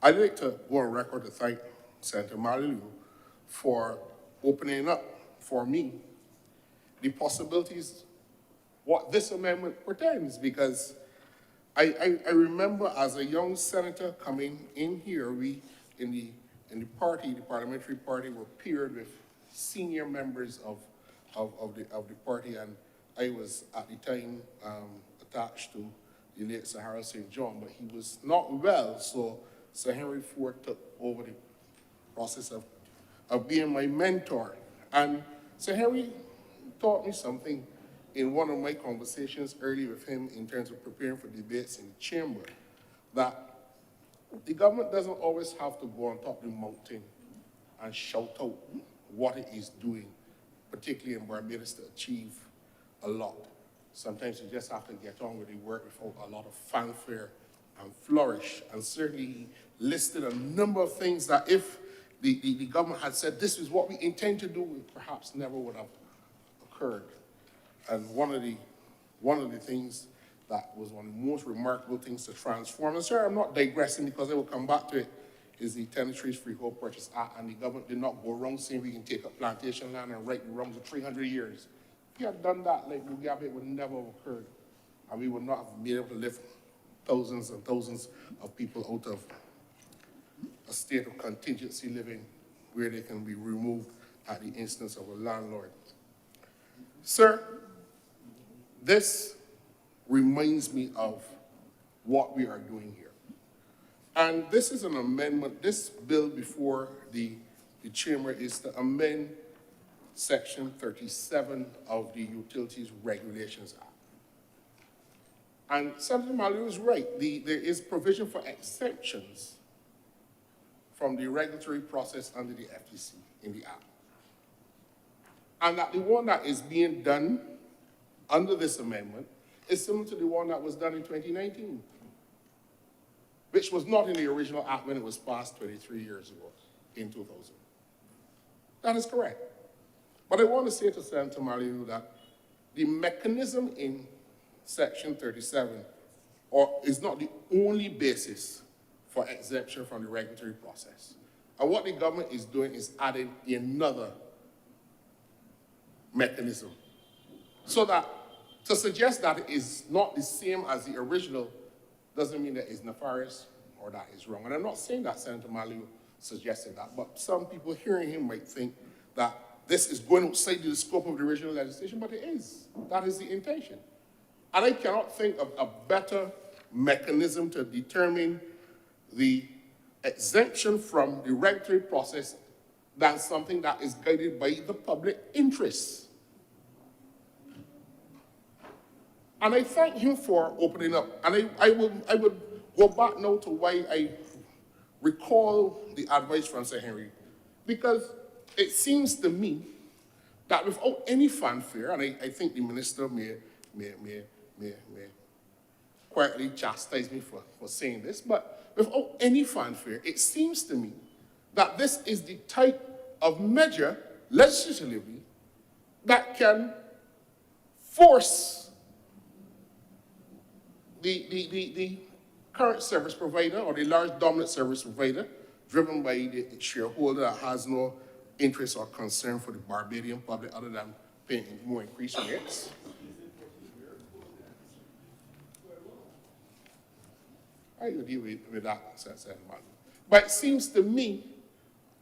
I'd like to go on record to thank Senator Malilu for opening up for me the possibilities what this amendment pertains, because I remember as a young senator coming in here, we in the parliamentary party, were paired with senior members of the party, and I was at the time attached to the late Sir Harold St. John, but he was not well, so Sir Henry Ford took over the process of being my mentor. And Sir Henry taught me something in one of my conversations early with him in terms of preparing for debates in the chamber, that the government doesn't always have to go on top of the mountain and shout out what it is doing, particularly in Barbados, to achieve a lot. Sometimes you just have to get on with the work without a lot of fanfare and flourish. And certainly he listed a number of things that if the government had said this is what we intend to do, it perhaps never would have occurred. And one of the things that was one of the most remarkable things to transform, and sir, I'm not digressing because I will come back to it, is the Tenantries Freehold Purchase Act, and the government did not go around saying we can take up plantation land and right the wrongs of 300 years. If you had done that, like Mugabe, it would never have occurred, and we would not have been able to lift thousands and thousands of people out of a state of contingency living where they can be removed at the instance of a landlord. Sir, this reminds me of what we are doing here. And this is an amendment, this bill before the chamber is to amend Section 37 of the Utilities Regulations Act. And Senator Malou is right. There is provision for exemptions from the regulatory process under the FTC in the Act. And that the one that is being done under this amendment is similar to the one that was done in 2019, which was not in the original Act when it was passed 23 years ago, in 2000. That is correct. But I want to say to Senator Malou that the mechanism in Section 37 is not the only basis for exemption from the regulatory process. And what the government is doing is adding another mechanism. So that to suggest that it is not the same as the original doesn't mean that it's nefarious or that it's wrong. And I'm not saying that Senator Malou suggested that, but some people hearing him might think that this is going outside the scope of the original legislation, but it is. That is the intention. And I cannot think of a better mechanism to determine the exemption from the regulatory process than something that is guided by the public interest. And I thank him for opening up. And I would go back now to why I recall the advice from Sir Henry, because it seems to me that without any fanfare, and I think the minister may quietly chastise me for saying this, but without any fanfare, it seems to me that this is the type of measure, legislatively, that can force the current service provider or the large dominant service provider, driven by the shareholder that has no interest or concern for the Barbadian public other than paying more increased rates. I will deal with that, but it seems to me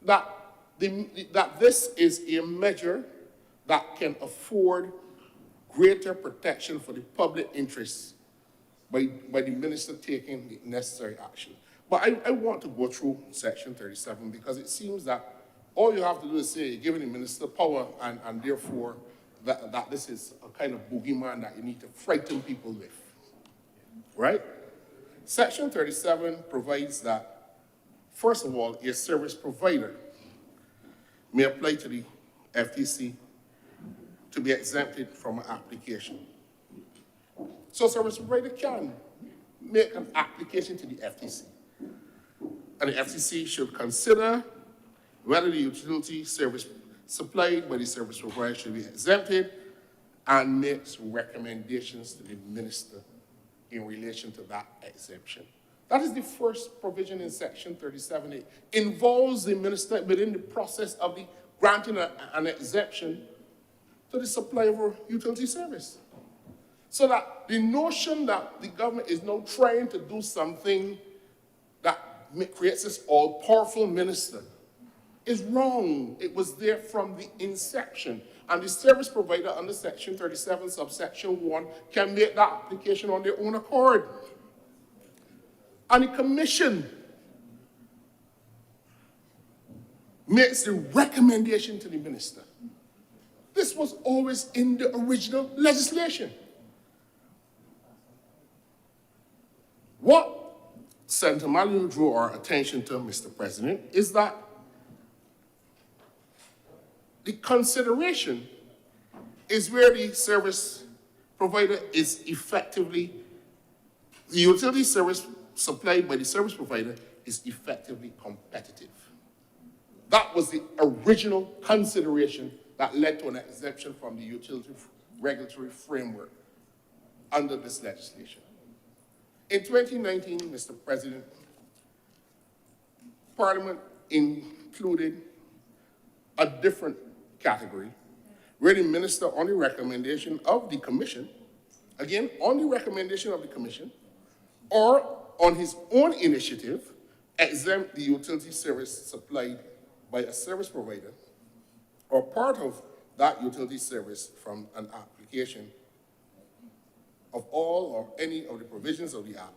that that this is a measure that can afford greater protection for the public interest by the minister taking the necessary action. But I want to go through Section 37 because it seems that all you have to do is say you're giving the minister power and therefore that this is a kind of boogeyman that you need to frighten people with, right? Section 37 provides that, first of all, a service provider may apply to the FTC to be exempted from an application. So service provider can make an application to the FTC. And the FTC should consider whether the utility service supplied by the service provider should be exempted and makes recommendations to the minister in relation to that exemption. That is the first provision in Section 37. It involves the minister within the process of the granting an exemption to the supply of a utility service. So that the notion that the government is now trying to do something that creates this all-powerful minister is wrong. It was there from the inception. And the service provider under Section 37, subsection 1, can make that application on their own accord. And the commission makes the recommendation to the minister. This was always in the original legislation. What Senator Malou drew our attention to, Mr. President, is that the consideration is where the service provider is effectively, the utility service supplied by the service provider is effectively competitive. That was the original consideration that led to an exemption from the utility regulatory framework under this legislation. In 2019, Mr. President, Parliament included a different category where the minister, on the recommendation of the commission, again, on the recommendation of the commission, or on his own initiative, exempt the utility service supplied by a service provider or part of that utility service from an application of all or any of the provisions of the Act,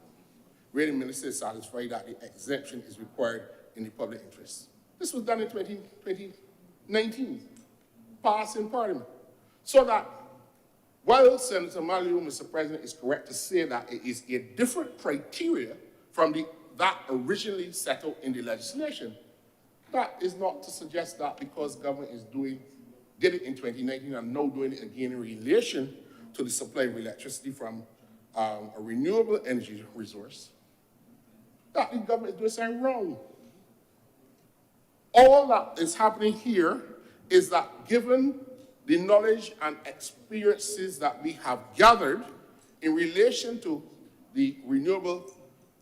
where the minister is satisfied that the exemption is required in the public interest. This was done in 2019, passed in Parliament. So that while Senator Maliu, Mr. President, is correct to say that it is a different criteria from that originally settled in the legislation, that is not to suggest that because government did it in 2019 and now doing it again in relation to the supply of electricity from a renewable energy resource, that the government is doing something wrong. All that is happening here is that given the knowledge and experiences that we have gathered in relation to the renewable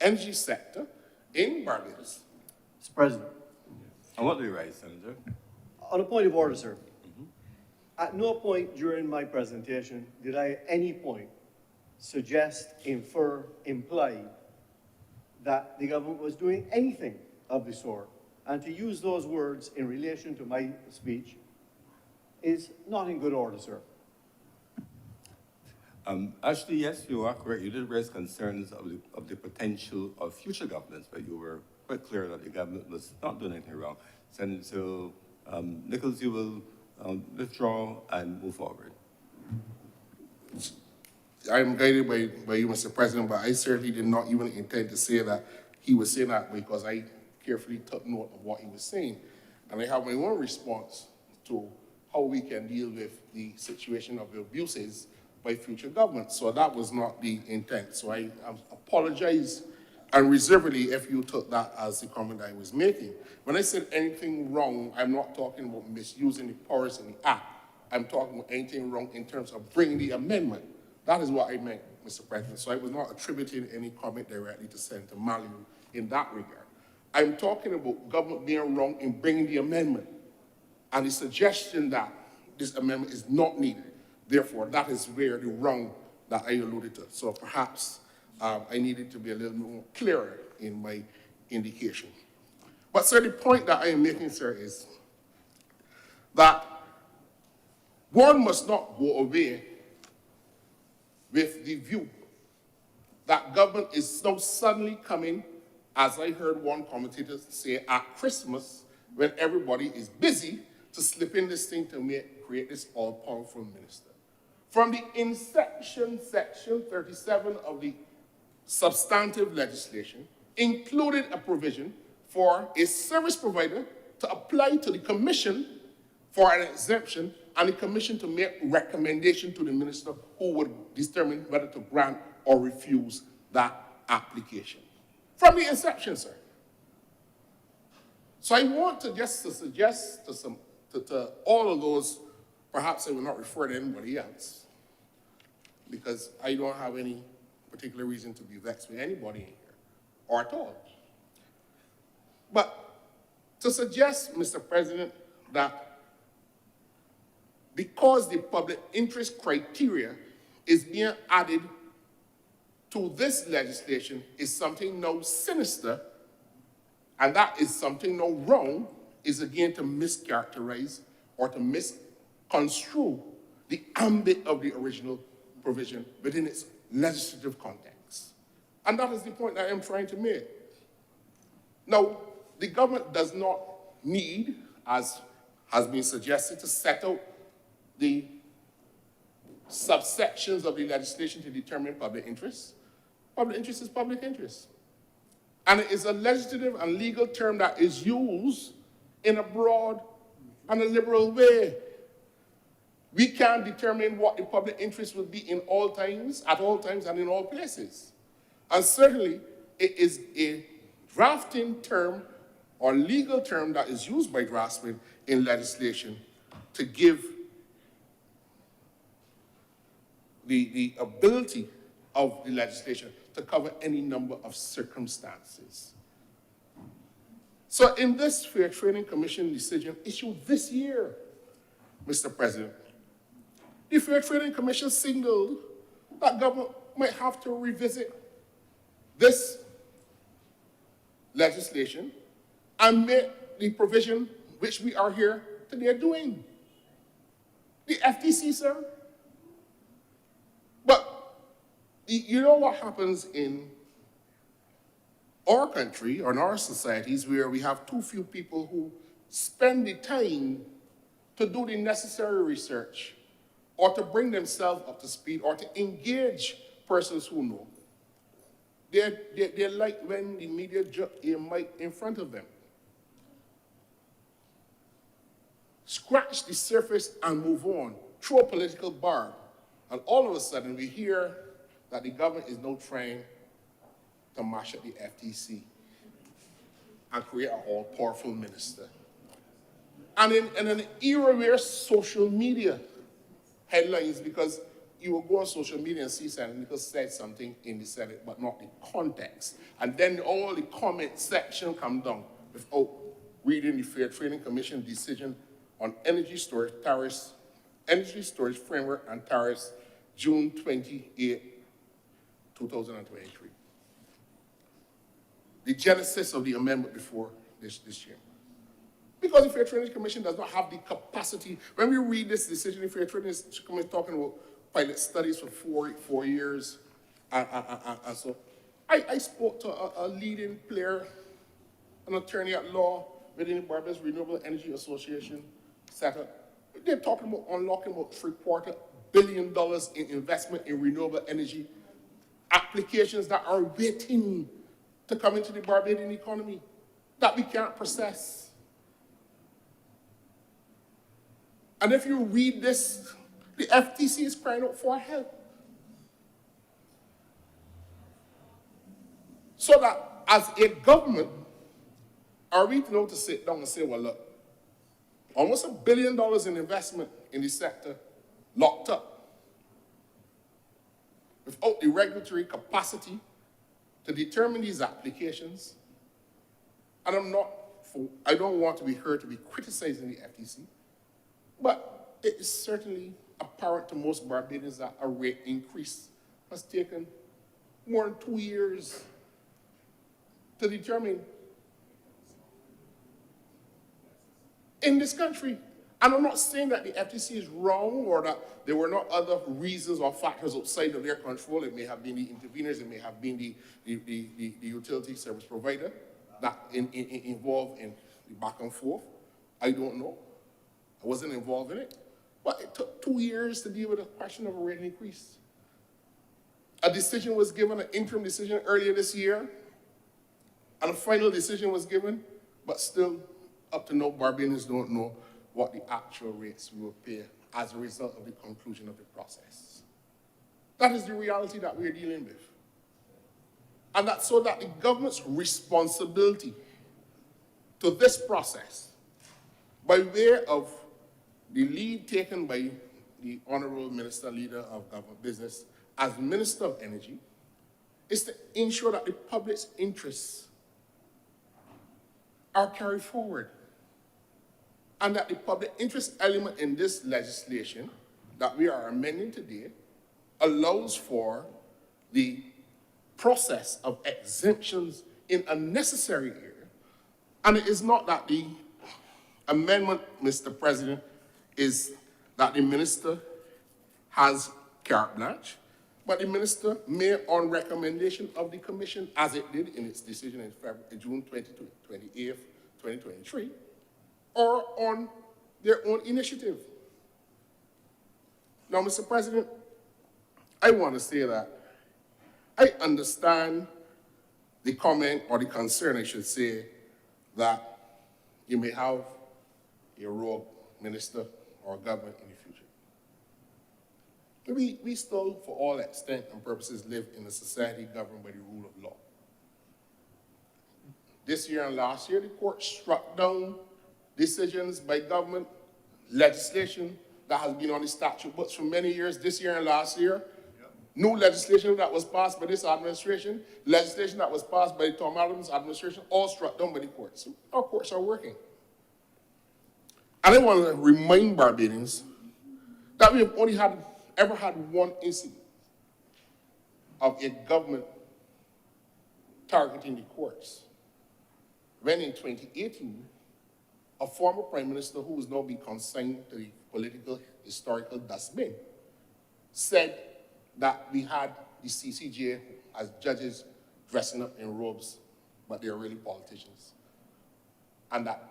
energy sector in Barbados. Mr. President, And what do you raise, Senator? on a point of order, sir. At no point during my presentation did I at any point suggest, infer, imply that the government was doing anything of the sort. And to use those words in relation to my speech is not in good order, sir. Actually, yes, you are correct. You did raise concerns of the potential of future governments, but you were quite clear that the government was not doing anything wrong. Senator Nichols, you will withdraw and move forward. I'm guided by you, Mr. President, but I certainly did not even intend to say that he was saying that because I carefully took note of what he was saying. And I have my own response to how we can deal with the situation of the abuses by future governments. So that was not the intent. So I apologize unreservedly if you took that as the comment I was making. When I said anything wrong, I'm not talking about misusing the powers in the Act. I'm talking about anything wrong in terms of bringing the amendment. That is what I meant, Mr. President. So I was not attributing any comment directly to Senator Maliu in that regard. I'm talking about government being wrong in bringing the amendment and the suggestion that this amendment is not needed. Therefore, that is where the wrong that I alluded to. So perhaps I needed to be a little more clearer in my indication. But sir, the point that I am making, sir, is that one must not go away with the view that government is now suddenly coming, as I heard one commentator say, at Christmas, when everybody is busy, to slip in this thing to create this all-powerful minister. From the inception, Section 37 of the substantive legislation included a provision for a service provider to apply to the commission for an exemption and the commission to make recommendation to the minister who would determine whether to grant or refuse that application. From the inception, sir. So I want to just suggest to all of those, perhaps I will not refer to anybody else, because I don't have any particular reason to be vexed with anybody in here, or at all. But to suggest, Mr. President, that because the public interest criteria is being added to this legislation is something now sinister, and that is something now wrong, is again to mischaracterize or to misconstrue the ambit of the original provision within its legislative context. And that is the point that I'm trying to make. Now, the government does not need, as has been suggested, to set out the subsections of the legislation to determine public interest. Public interest is public interest. And it is a legislative and legal term that is used in a broad and a liberal way. We can't determine what the public interest will be in all times, at all times, and in all places. And certainly, it is a drafting term or legal term that is used by draftsmen in legislation to give the ability of the legislation to cover any number of circumstances. So in this Fair Trading Commission decision issued this year, Mr. President, the Fair Trading Commission signaled that government might have to revisit this legislation and make the provision which we are here today doing. The FTC, sir. But you know what happens in our country or in our societies where we have too few people who spend the time to do the necessary research or to bring themselves up to speed or to engage persons who know. They're like when the media drop a mic in front of them. Scratch the surface and move on, throw a political barb, and all of a sudden we hear that the government is now trying to mash up the FTC and create an all-powerful minister. And in an era where social media headlines, because you will go on social media and see Senator Nichols said something in the Senate, but not the context. And then all the comment section come down without reading the Fair Trading Commission decision on energy storage tariffs, energy storage framework and tariffs, June 28, 2023. The genesis of the amendment before this year. Because the Fair Trading Commission does not have the capacity. When we read this decision, the Fair Trading Commission is talking about pilot studies for four years. And so I spoke to a leading player, an attorney at law within the Barbados Renewable Energy Association setup. They're talking about unlocking about $750 million in investment in renewable energy applications that are waiting to come into the Barbadian economy that we can't process. And if you read this, the FTC is crying out for help. So that as a government, are we to know to sit down and say, well, look, almost $1 billion in investment in the sector locked up without the regulatory capacity to determine these applications. And I don't want to be heard to be criticizing the FTC, but it is certainly apparent to most Barbadians that a rate increase has taken more than 2 years to determine in this country. And I'm not saying that the FTC is wrong or that there were not other reasons or factors outside of their control. It may have been the interveners, it may have been the utility service provider that involved in the back and forth. I don't know. I wasn't involved in it. But it took 2 years to deal with the question of a rate increase. A decision was given, an interim decision earlier this year, and a final decision was given, but still, up to now, Barbadians don't know what the actual rates will pay as a result of the conclusion of the process. That is the reality that we're dealing with. And that's so that the government's responsibility to this process, by way of the lead taken by the Honorable Minister, Leader of Government Business, as Minister of Energy, is to ensure that the public's interests are carried forward. And that the public interest element in this legislation that we are amending today allows for the process of exemptions in a necessary area. And it is not that the amendment, Mr. President, is that the minister has carte blanche, but the minister may, on recommendation of the commission, as it did in its decision in June 28, 2023, or on their own initiative. Now, Mr. President, I want to say that I understand the comment or the concern, I should say, that you may have a rogue minister or government in the future. We still, for all extent and purposes, live in a society governed by the rule of law. This year and last year, the court struck down decisions by government, legislation that has been on the statute books for many years, this year and last year. New legislation that was passed by this administration, legislation that was passed by Tom Adams' administration, all struck down by the courts. Our courts are working. And I want to remind Barbadians that we have only ever had one incident of a government targeting the courts. When in 2018, a former prime minister who is now being consigned to the political historical dustbin said that we had the CCJ as judges dressing up in robes but they're really politicians. And that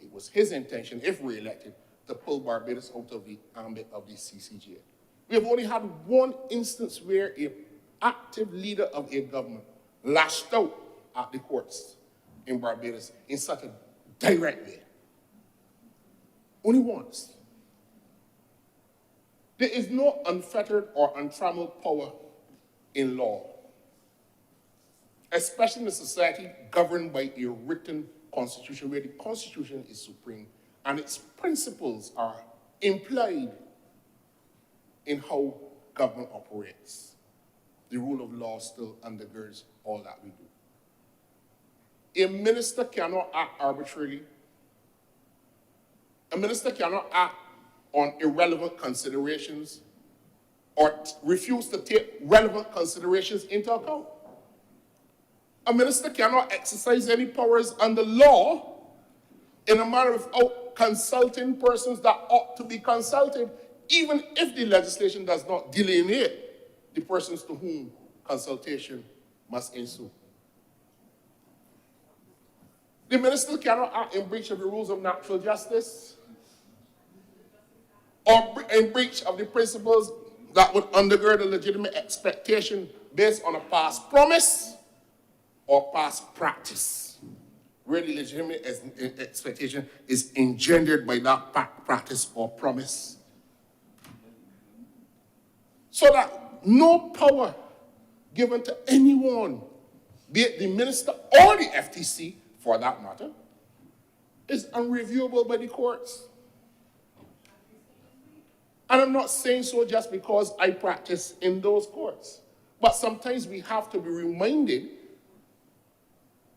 it was his intention, if re-elected, to pull Barbados out of the ambit of the CCJ. We have only had one instance where an active leader of a government lashed out at the courts in Barbados in such a direct way. Only once. There is no unfettered or untrammeled power in law, especially in a society governed by a written constitution, where the constitution is supreme and its principles are implied in how government operates. The rule of law still undergirds all that we do. A minister cannot act arbitrarily. A minister cannot act on irrelevant considerations or refuse to take relevant considerations into account. A minister cannot exercise any powers under law in a manner without consulting persons that ought to be consulted, even if the legislation does not delineate the persons to whom consultation must ensue. The minister cannot act in breach of the rules of natural justice or in breach of the principles that would undergird a legitimate expectation based on a past promise or past practice, where the legitimate expectation is engendered by that practice or promise. So that no power given to anyone, be it the minister or the FTC for that matter, is unreviewable by the courts. And I'm not saying so just because I practice in those courts, but sometimes we have to be reminded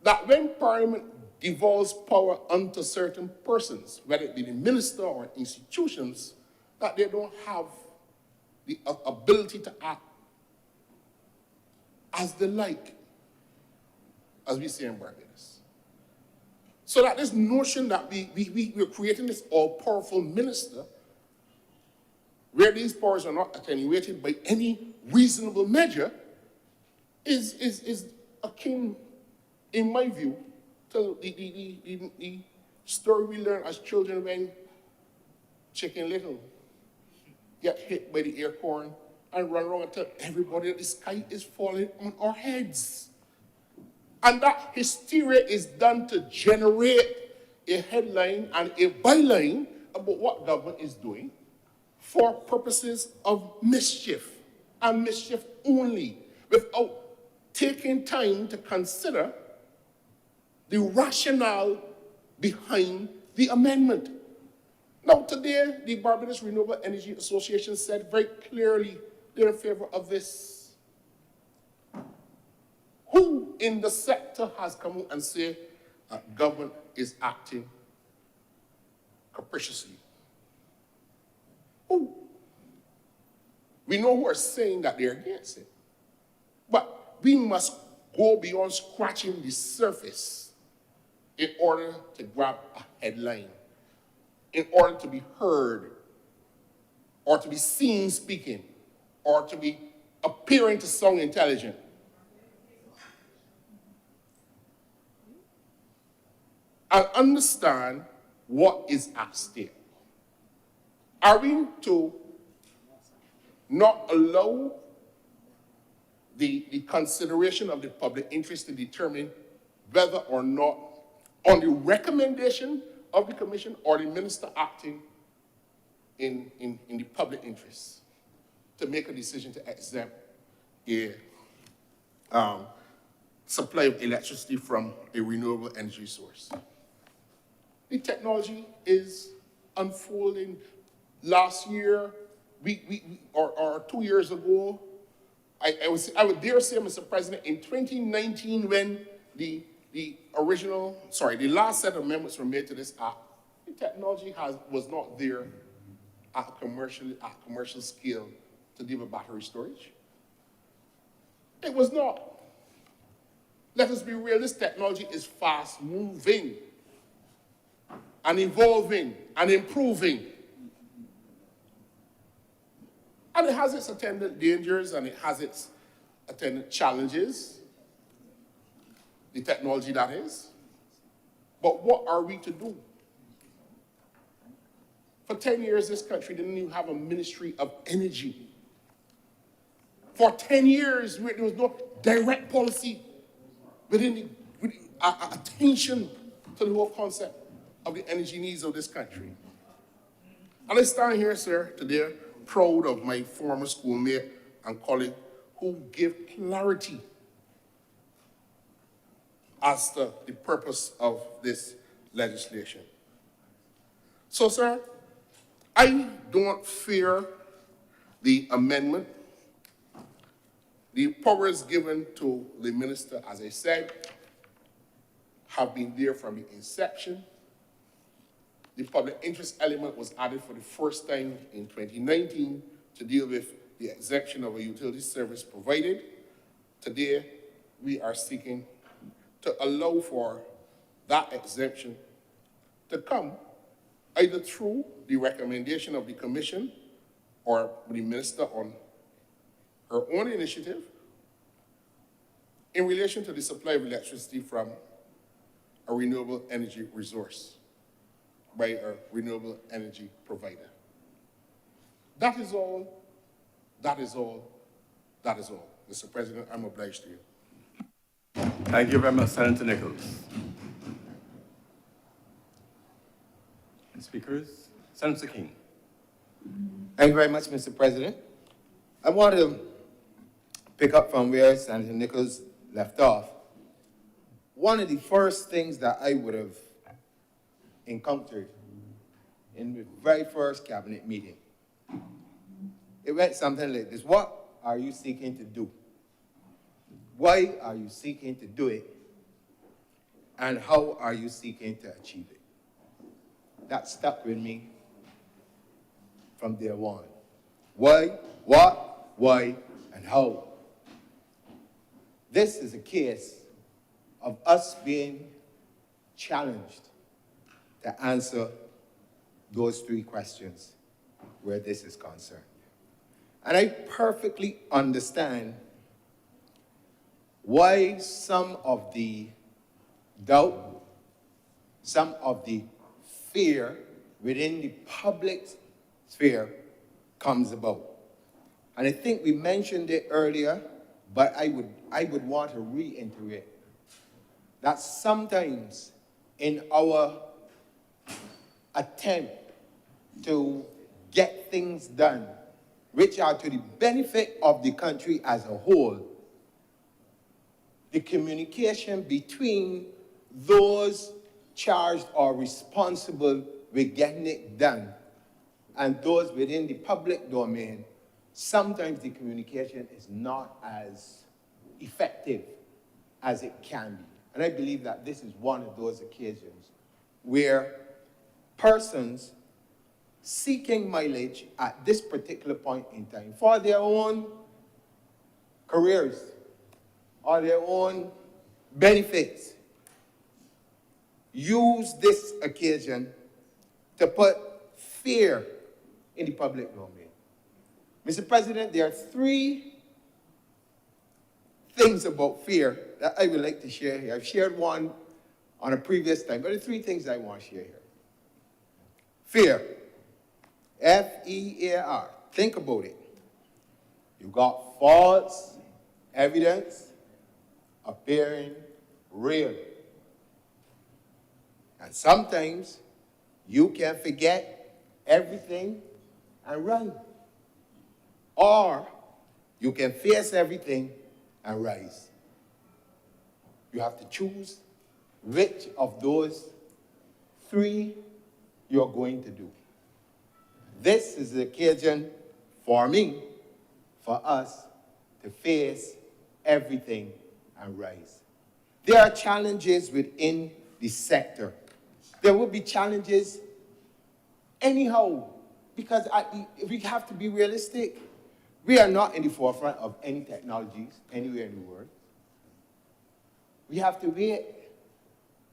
that when Parliament devolves power unto certain persons, whether it be the minister or institutions, that they don't have the ability to act as they like, as we say in Barbados. So that this notion that we're creating this all-powerful minister, where these powers are not attenuated by any reasonable measure, is akin, in my view, to the story we learn as children when Chicken Little get hit by the acorn and run around and tell everybody that the sky is falling on our heads. And that hysteria is done to generate a headline and a byline about what government is doing for purposes of mischief, and mischief only, without taking time to consider the rationale behind the amendment. Now, today, the Barbados Renewable Energy Association said very clearly they're in favor of this. Who in the sector has come out and said government is acting capriciously? Who? We know who are saying that they're against it. But we must go beyond scratching the surface in order to grab a headline, in order to be heard, or to be seen speaking, or to be appearing to sound intelligent. And understand what is at stake. Are we to not allow the consideration of the public interest to determine whether or not, on the recommendation of the commission or the minister acting in the public interest, to make a decision to exempt a supply of electricity from a renewable energy source? The technology is unfolding. Last year, or 2 years ago, I would dare say, Mr. President, in 2019, when the last set of amendments were made to this act, the technology was not there at commercial scale to deal with battery storage. It was not. Let us be real, this technology is fast moving and evolving and improving. And it has its attendant dangers and it has its attendant challenges. the technology that is. But what are we to do? For 10 years, this country didn't even have a Ministry of Energy. For 10 years, there was no direct policy with attention to the whole concept of the energy needs of this country. And I stand here, sir, today, proud of my former schoolmate and colleague who gave clarity as to the purpose of this legislation. So, sir, I don't fear the amendment. The powers given to the minister, as I said, have been there from the inception. The public interest element was added for the first time in 2019 to deal with the exemption of a utility service provided. Today, we are seeking to allow for that exemption to come either through the recommendation of the commission or the minister on her own initiative in relation to the supply of electricity from a renewable energy resource by a renewable energy provider. That is all. That is all. That is all. Mr. President, I'm obliged to you. Thank you very much, Senator Nichols. Speakers, Senator King. Thank you very much, Mr. President. I want to pick up from where Senator Nichols left off. One of the first things that I would have encountered in the very first cabinet meeting, it went something like this: what are you seeking to do? Why are you seeking to do it? And how are you seeking to achieve it? That stuck with me from day one. Why, what, why, and how. This is a case of us being challenged to answer those three questions where this is concerned. And I perfectly understand why some of the doubt, some of the fear within the public sphere comes about. And I think we mentioned it earlier, but I would want to reiterate that sometimes in our attempt to get things done, which are to the benefit of the country as a whole, the communication between those charged or responsible with getting it done and those within the public domain, sometimes the communication is not as effective as it can be. And I believe that this is one of those occasions where persons seeking mileage at this particular point in time for their own careers or their own benefits use this occasion to put fear in the public domain. Mr. President, there are three things about fear that I would like to share here. I've shared one on a previous time, but there are three things I want to share here. Fear, F-E-A-R. Think about it. You've got false evidence appearing real. And sometimes you can forget everything and run. Or you can face everything and rise. You have to choose which of those three you're going to do. This is the occasion for me, for us, to face everything and rise. There are challenges within the sector. There will be challenges anyhow, because we have to be realistic. We are not in the forefront of any technologies anywhere in the world. We have to wait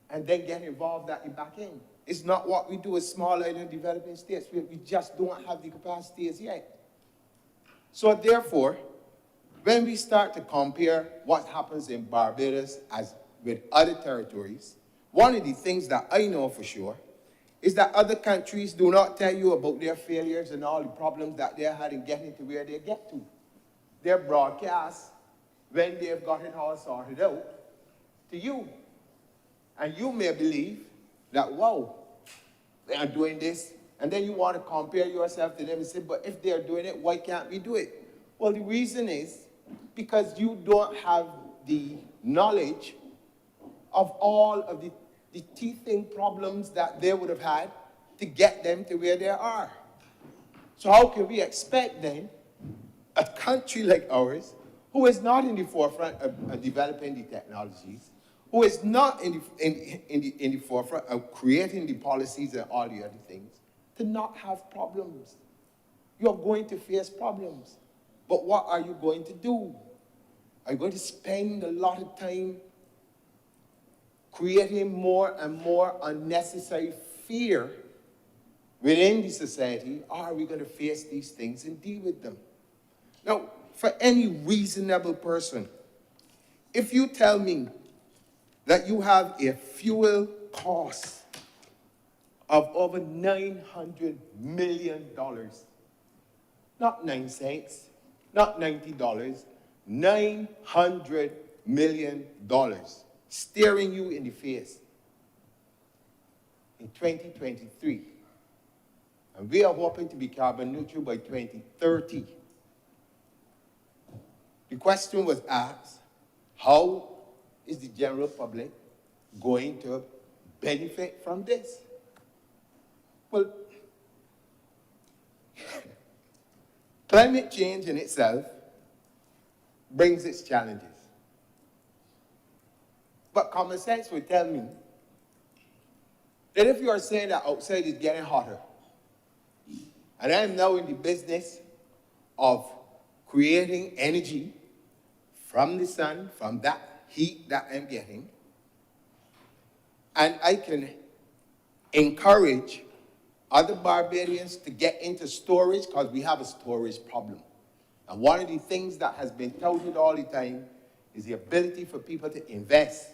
and then get involved at the back end. It's not what we do as small island developing states. We just don't have the capacities yet. So therefore, when we start to compare what happens in Barbados as with other territories, one of the things that I know for sure is that other countries do not tell you about their failures and all the problems that they had in getting to where they get to. They're broadcast when they've got it all sorted out to you. And you may believe that, wow, they are doing this, and then you want to compare yourself to them and say, but if they're doing it, why can't we do it? Well, the reason is because you don't have the knowledge of all of the teething problems that they would have had to get them to where they are. So how can we expect then a country like ours, who is not in the forefront of developing the technologies, who is not in the forefront of creating the policies and all the other things, to not have problems? You're going to face problems. But what are you going to do? Are you going to spend a lot of time creating more and more unnecessary fear within the society, or are we going to face these things and deal with them? Now, for any reasonable person, if you tell me that you have a fuel cost of over $900 million, not 9 cents, not $90, $900 million, staring you in the face in 2023. And we are hoping to be carbon neutral by 2030. The question was asked, how is the general public going to benefit from this? Well, climate change in itself brings its challenges. But common sense would tell me that if you are saying that outside is getting hotter, and I am now in the business of creating energy from the sun, from that heat that I'm getting, and I can encourage other Barbadians to get into storage, because we have a storage problem. And one of the things that has been touted all the time is the ability for people to invest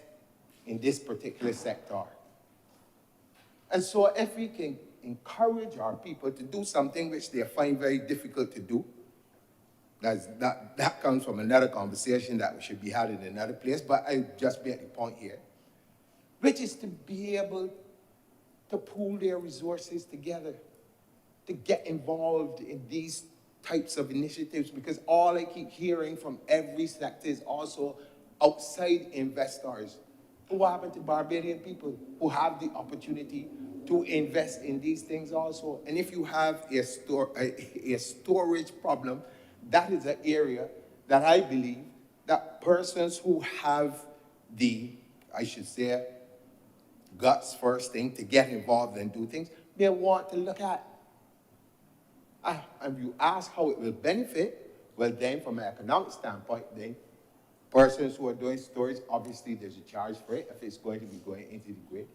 in this particular sector. And so if we can encourage our people to do something which they find very difficult to do, that comes from another conversation that we should be had in another place, but I just make the point here, which is to be able to pool their resources together, to get involved in these types of initiatives, because all I keep hearing from every sector is also outside investors. What happened to Barbadian people who have the opportunity to invest in these things also? And if you have a storage problem, that is an area that I believe that persons who have the, I should say, guts first thing to get involved and do things, they want to look at. And you ask how it will benefit, well then from an economic standpoint, then persons who are doing storage, obviously there's a charge for it if it's going to be going into the grid.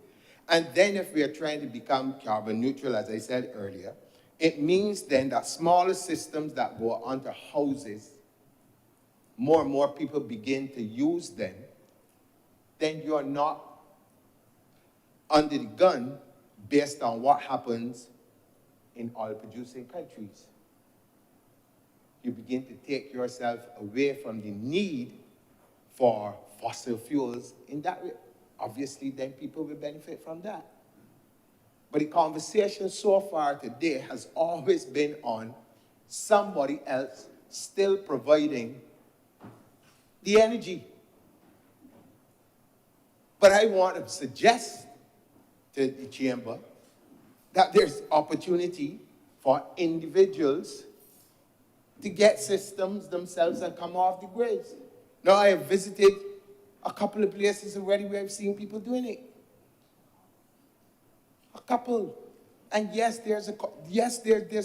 And then if we are trying to become carbon neutral, as I said earlier, it means then that smaller systems that go onto houses, more and more people begin to use them, then you're not under the gun based on what happens in oil-producing countries. You begin to take yourself away from the need for fossil fuels in that way. Obviously, then people will benefit from that. But the conversation so far today has always been on somebody else still providing the energy. But I want to suggest to the chamber that there's opportunity for individuals to get systems themselves and come off the grids. Now, I have visited a couple of places already where I've seen people doing it. A couple. And yes, there's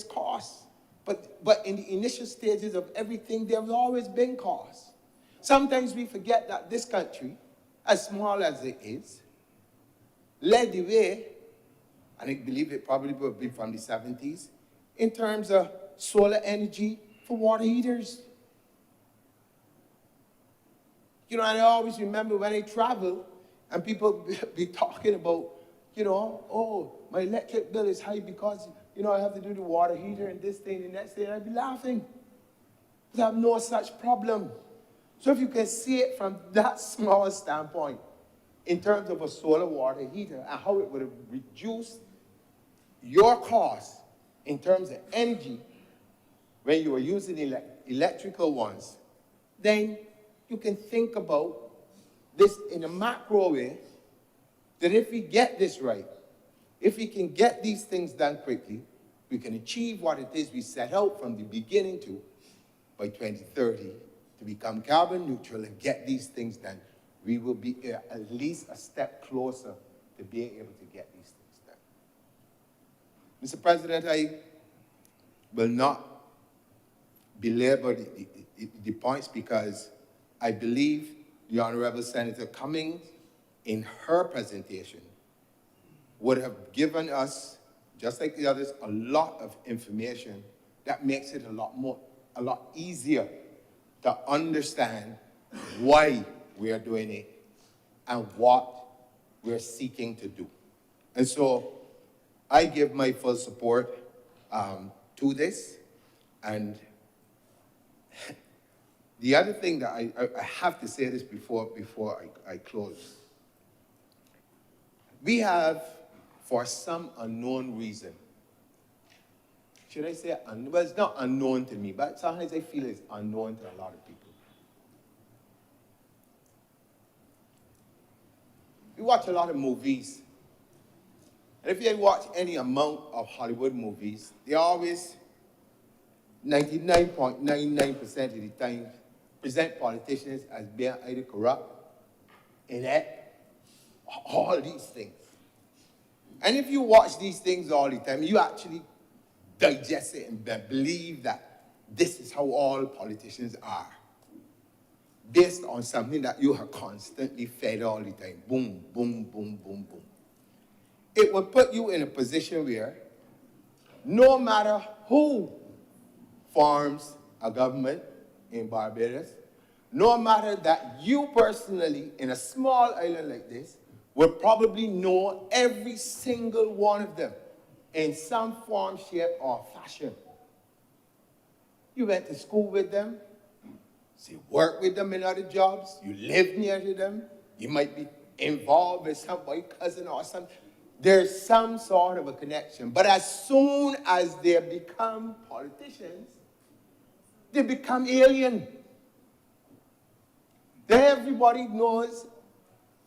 costs. But in the initial stages of everything, there's always been costs. Sometimes we forget that this country, as small as it is, led the way, and I believe it probably will be from the 70s, in terms of solar energy for water heaters. You know, and I always remember when I travel, And people be talking about, oh, my electric bill is high because, I have to do the water heater and this thing and that thing. And I'd be laughing. Because I have no such problem. So if you can see it from that small standpoint, in terms of a solar water heater and how it would have reduced your costs in terms of energy when you were using electrical ones, then you can think about this in a macro way, that if we get this right, if we can get these things done quickly, we can achieve what it is we set out from the beginning to, by 2030, to become carbon neutral and get these things done. We will be at least a step closer to being able to get these things done. Mr. President, I will not belabor the points because I believe the Honorable Senator Cummings, in her presentation, would have given us, just like the others, a lot of information that makes it a lot easier to understand why we are doing it and what we're seeking to do. And so I give my full support to this. And the other thing that I have to say this before I close. We have, for some unknown reason, should I say, well, it's not unknown to me, but sometimes I feel it's unknown to a lot of people. We watch a lot of movies. And if you watch any amount of Hollywood movies, they always, 99.99% of the time, present politicians as being either corrupt, inept, all these things. And if you watch these things all the time, you actually digest it and believe that this is how all politicians are, based on something that you are constantly fed all the time. Boom, boom, boom, boom, boom. It will put you in a position where no matter who forms a government in Barbados, no matter that you personally, in a small island like this, will probably know every single one of them in some form, shape, or fashion. You went to school with them, so you work with them in other jobs, you live near to them, you might be involved with somebody, cousin or something. There's some sort of a connection. But as soon as they become politicians, they become alien. Then everybody knows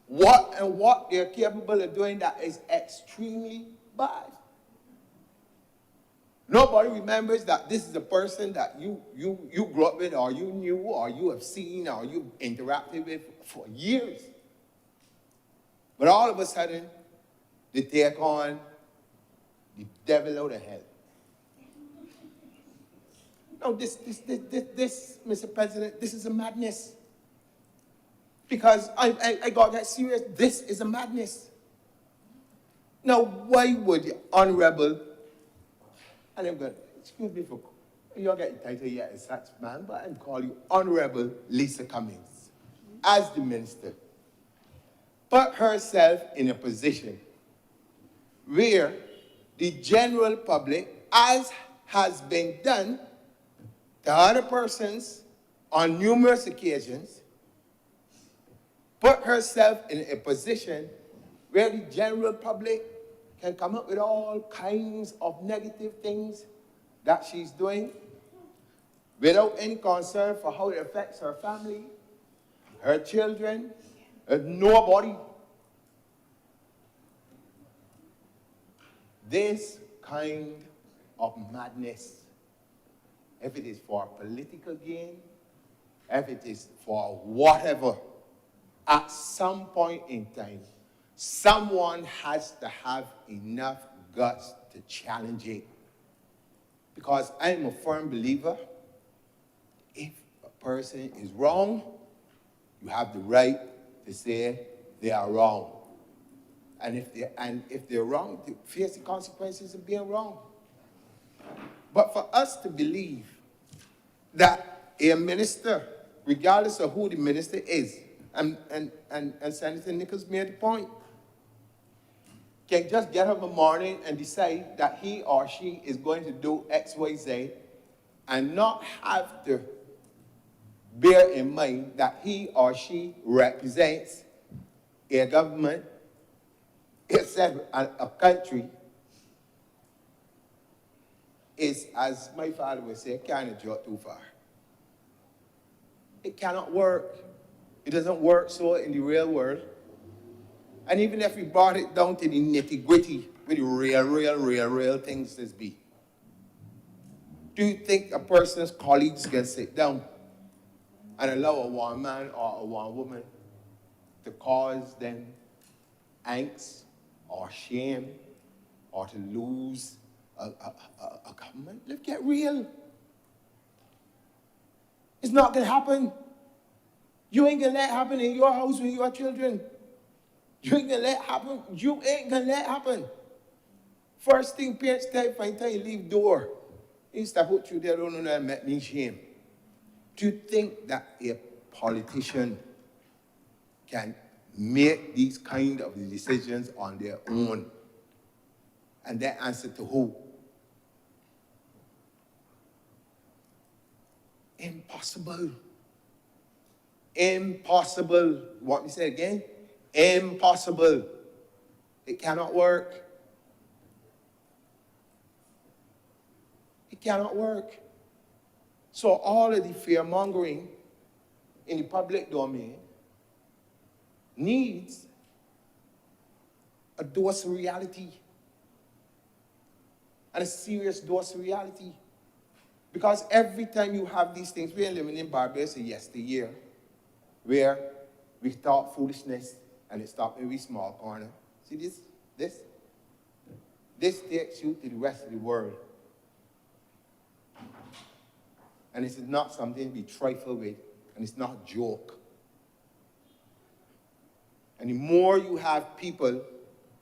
what they're capable of doing that is extremely bad. Nobody remembers that this is a person that you grew up with, or you knew, or you have seen, or you interacted with for years. But all of a sudden, they take on the devil out of hell. No, this, Mr. President, this is a madness. Because I got that serious. This is a madness. Now, why would the Honorable, and I'm going, excuse me for, you don't get the title yet as such, man, but I'm calling you Honorable Lisa Cummings, as the minister, put herself in a position where the general public, as has been done to other persons on numerous occasions, put herself in a position where the general public can come up with all kinds of negative things that she's doing without any concern for how it affects her family, her children, nobody. This kind of madness, if it is for political gain, if it is for whatever, at some point in time, someone has to have enough guts to challenge it. Because I'm a firm believer, if a person is wrong, you have the right to say they are wrong. And if they're wrong, they face the consequences of being wrong. But for us to believe that a minister, regardless of who the minister is, And Senator Nichols made the point. Can just get up in the morning and decide that he or she is going to do X, Y, Z, and not have to bear in mind that he or she represents a government, etc., a country, is, as my father would say, kind of jot too far. It cannot work. It doesn't work so in the real world. And even if we brought it down to the nitty-gritty, with the real things this be, do you think a person's colleagues can sit down and allow a one man or a one woman to cause them angst or shame or to lose a government? Let's get real. It's not going to happen. You ain't going to let it happen in your house with your children. You ain't going to let it happen. You ain't going to let it happen. First thing parents tell you, by the time you leave door, you start put you there, don't know, and make me shame. Do you think that a politician can make these kind of decisions on their own? And then answer to who? Impossible. Impossible. Want me to say it again? Impossible. It cannot work. It cannot work. So all of the fear-mongering in the public domain needs a dose of reality. And a serious dose of reality. Because every time you have these things, we are living in Barbados yesteryear, where we thought foolishness and it stopped in a small corner. See this? This takes you to the rest of the world. And this is not something to be trifled with, and it's not a joke. And the more you have people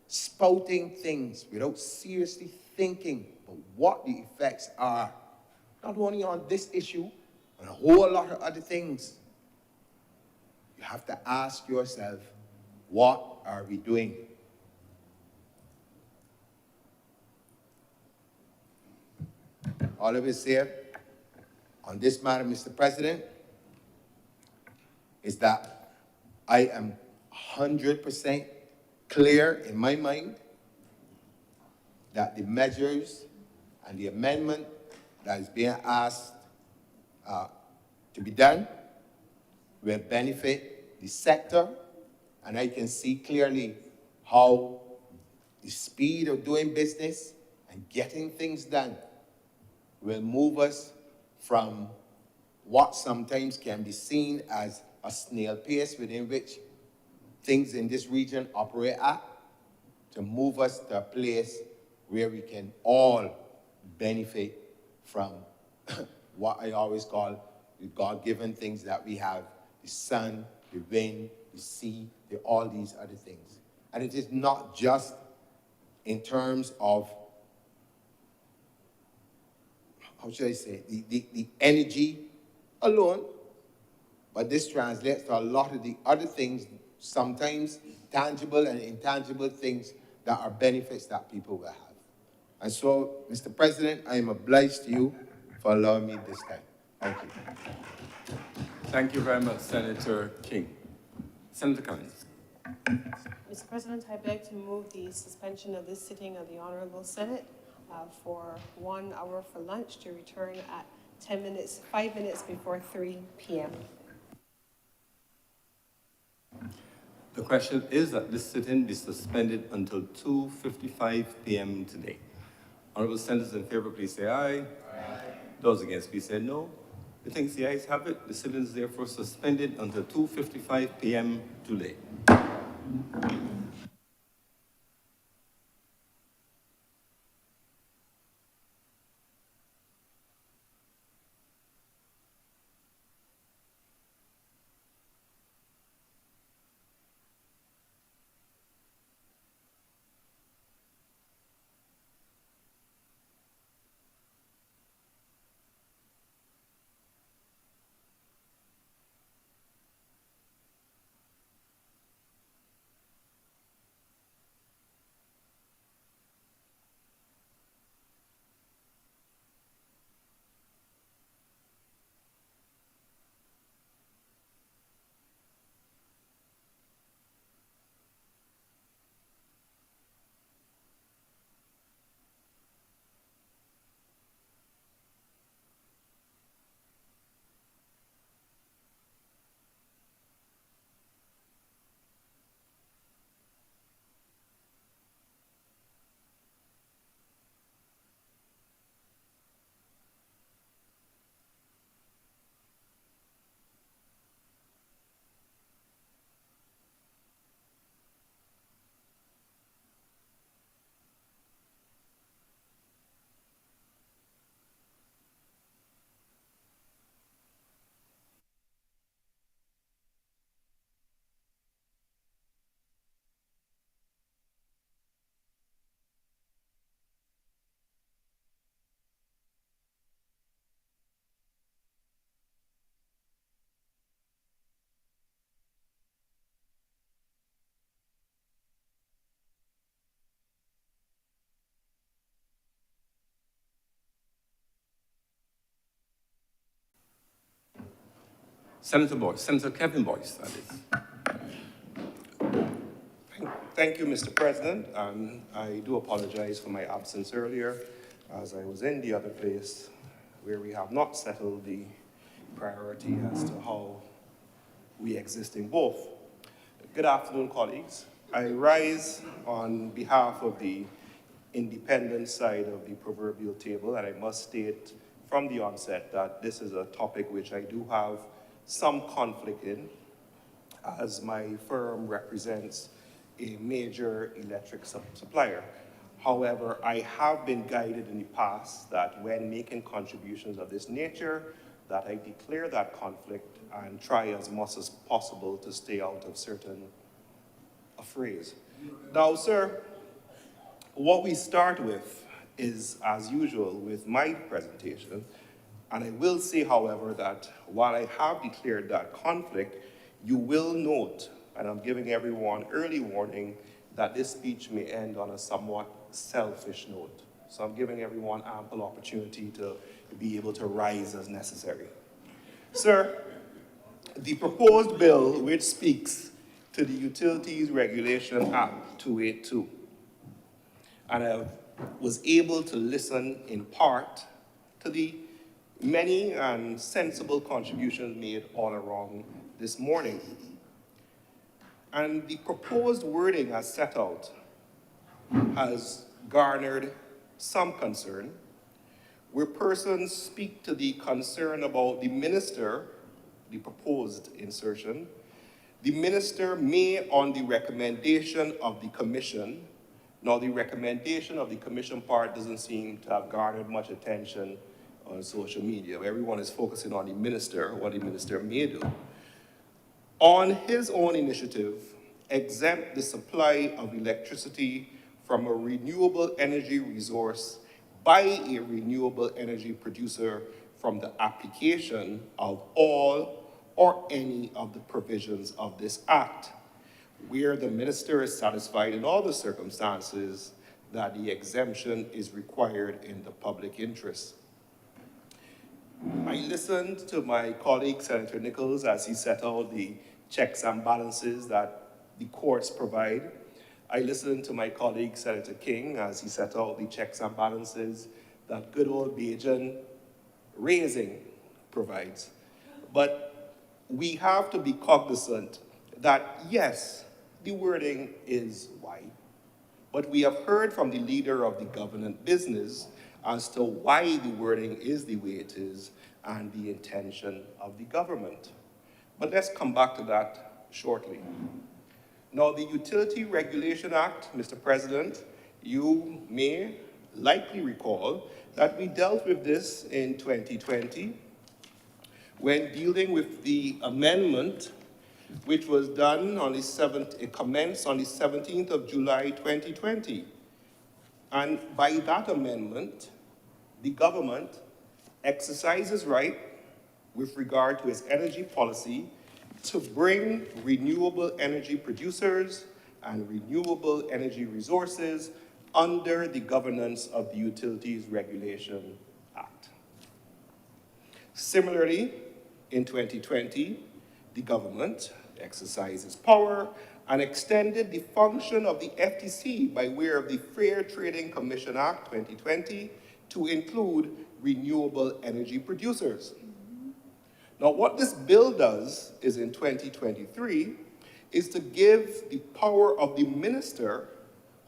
spouting things without seriously thinking about what the effects are, not only on this issue, but a whole lot of other things, you have to ask yourself, what are we doing? All of us here on this matter, Mr. President, is that I am 100% clear in my mind that the measures and the amendment that is being asked to be done will benefit the sector, and I can see clearly how the speed of doing business and getting things done will move us from what sometimes can be seen as a snail pace within which things in this region operate at, to move us to a place where we can all benefit from what I always call the God-given things that we have: the sun, the wind, the sea, all these other things. And it is not just in terms of, how should I say, the energy alone, but this translates to a lot of the other things, sometimes tangible and intangible things that are benefits that people will have. And so, Mr. President, I am obliged to you for allowing me this time. Thank you. Thank you very much, Senator King. Senator Cummings. Mr. President, I beg to move the suspension of this sitting of the Honorable Senate for 1 hour for lunch, to return at 5 minutes before 3 p.m. The question is that this sitting be suspended until 2:55 p.m. today. Honorable senators in favor, please say aye. Aye. Those against, please say no. The things the ayes have it. The sitting is therefore suspended until 2:55 p.m. today. Senator Boyce, Senator Kevin Boyce, that is. Thank you, Mr. President. I do apologize for my absence earlier, as I was in the other place where we have not settled the priority as to how we exist in both. Good afternoon, colleagues. I rise on behalf of the independent side of the proverbial table, and I must state from the onset that this is a topic which I do have some conflict in, as my firm represents a major electric supplier. However, I have been guided in the past that when making contributions of this nature, that I declare that conflict and try as much as possible to stay out of certain affrays. Now, sir, what we start with is, as usual, with my presentation, and I will say, however, that while I have declared that conflict, you will note, and I'm giving everyone early warning, that this speech may end on a somewhat selfish note. So I'm giving everyone ample opportunity to be able to rise as necessary. Sir, the proposed bill which speaks to the Utilities Regulation Act 282, and I was able to listen in part to the many and sensible contributions made all around this morning. And the proposed wording as set out has garnered some concern, where persons speak to the concern about the minister, the proposed insertion. The minister may, on the recommendation of the commission, now the recommendation of the commission part doesn't seem to have garnered much attention on social media. Everyone is focusing on the minister, what the minister may do. On his own initiative, exempt the supply of electricity from a renewable energy resource by a renewable energy producer from the application of all or any of the provisions of this act, where the minister is satisfied in all the circumstances that the exemption is required in the public interest. I listened to my colleague, Senator Nichols, as he set out the checks and balances that the courts provide. I listened to my colleague, Senator King, as he set out the checks and balances that good old Bajan raising provides. But we have to be cognizant that, yes, the wording is wide, but we have heard from the leader of the government business as to why the wording is the way it is and the intention of the government. But let's come back to that shortly. Now, the Utility Regulation Act, Mr. President, you may likely recall that we dealt with this in 2020 when dealing with the amendment which was done on the 7th, it commenced on the 17th of July 2020. And by that amendment, the government exercises right with regard to its energy policy to bring renewable energy producers and renewable energy resources under the governance of the Utilities Regulation Act. Similarly, in 2020, the government exercised its power and extended the function of the FTC by way of the Fair Trading Commission Act 2020 to include renewable energy producers. Now, what this bill does is in 2023 is to give the power of the minister,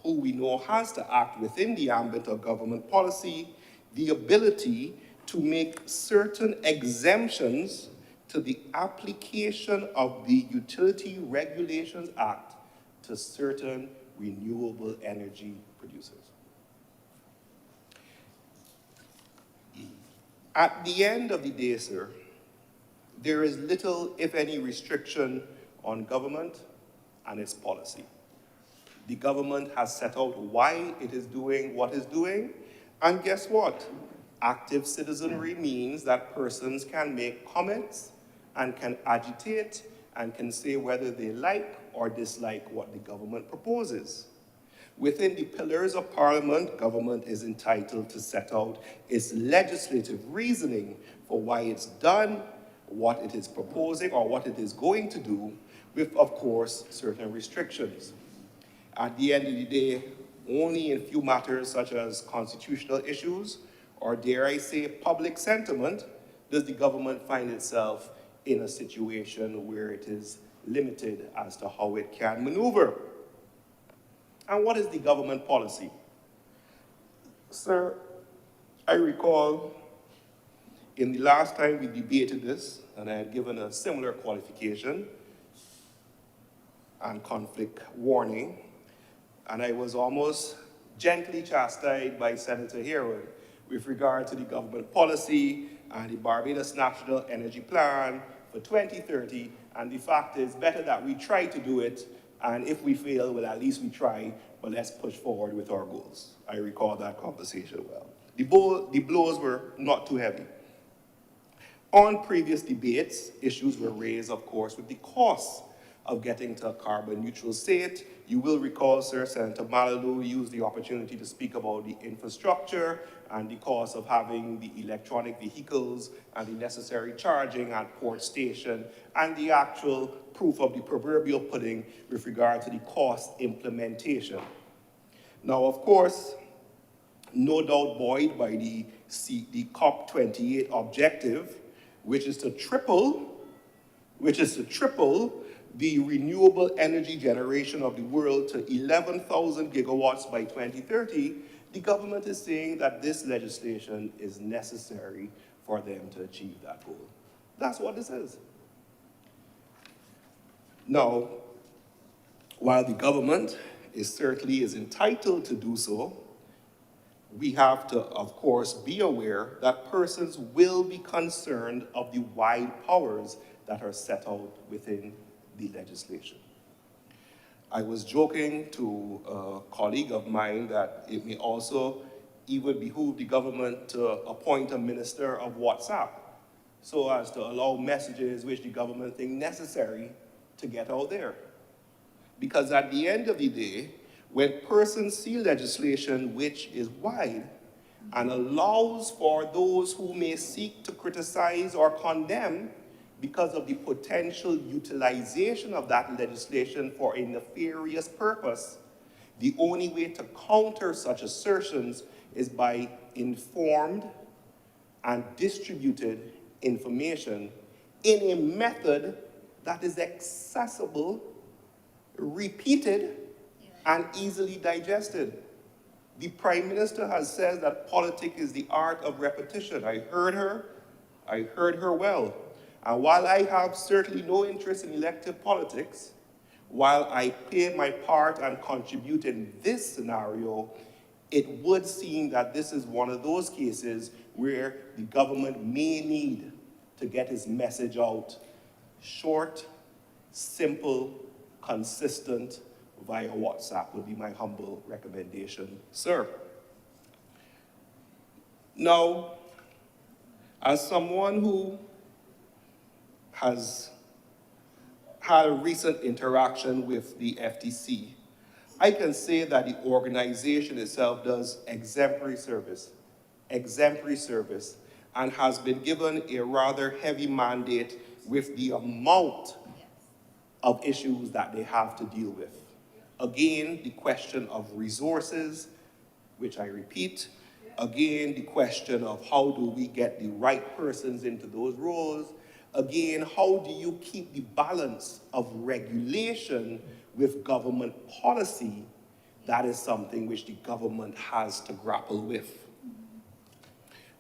who we know has to act within the ambit of government policy, the ability to make certain exemptions to the application of the Utility Regulations Act to certain renewable energy producers. At the end of the day, sir, there is little, if any, restriction on government and its policy. The government has set out why it is doing what it's doing, and guess what? Active citizenry means that persons can make comments and can agitate and can say whether they like or dislike what the government proposes. Within the pillars of Parliament, government is entitled to set out its legislative reasoning for why it's done what it is proposing or what it is going to do, with, of course, certain restrictions. At the end of the day, only in few matters such as constitutional issues, or dare I say public sentiment, does the government find itself in a situation where it is limited as to how it can maneuver. And what is the government policy? Sir, I recall in the last time we debated this, and I had given a similar qualification and conflict warning, and I was almost gently chastised by Senator Herod with regard to the government policy and the Barbados National Energy Plan for 2030, and the fact is better that we try to do it, and if we fail, well, at least we try, but let's push forward with our goals. I recall that conversation well. The blows were not too heavy. On previous debates, issues were raised, of course, with the cost of getting to a carbon neutral state. You will recall, sir, Senator Malalu used the opportunity to speak about the infrastructure and the cost of having the electronic vehicles and the necessary charging at port station and the actual proof of the proverbial pudding with regard to the cost implementation. Now, of course, no doubt buoyed by the COP28 objective, which is to triple the renewable energy generation of the world to 11,000 gigawatts by 2030, the government is saying that this legislation is necessary for them to achieve that goal. That's what this is. Now, while the government certainly is entitled to do so, we have to, of course, be aware that persons will be concerned of the wide powers that are set out within the legislation. I was joking to a colleague of mine that it may also even behoove the government to appoint a minister of WhatsApp so as to allow messages which the government thinks necessary to get out there. Because at the end of the day, when persons see legislation which is wide and allows for those who may seek to criticize or condemn because of the potential utilization of that legislation for a nefarious purpose, the only way to counter such assertions is by informed and distributed information in a method that is accessible, repeated, and easily digested. The Prime Minister has said that politics is the art of repetition. I heard her well. And while I have certainly no interest in elective politics, while I play my part and contribute in this scenario, it would seem that this is one of those cases where the government may need to get its message out short, simple, consistent, via WhatsApp would be my humble recommendation, sir. Now, as someone who has had a recent interaction with the FTC, I can say that the organization itself does exemplary service, and has been given a rather heavy mandate with the amount of issues that they have to deal with. Again, the question of resources, which I repeat. Again, the question of how do we get the right persons into those roles. Again, how do you keep the balance of regulation with government policy? That is something which the government has to grapple with.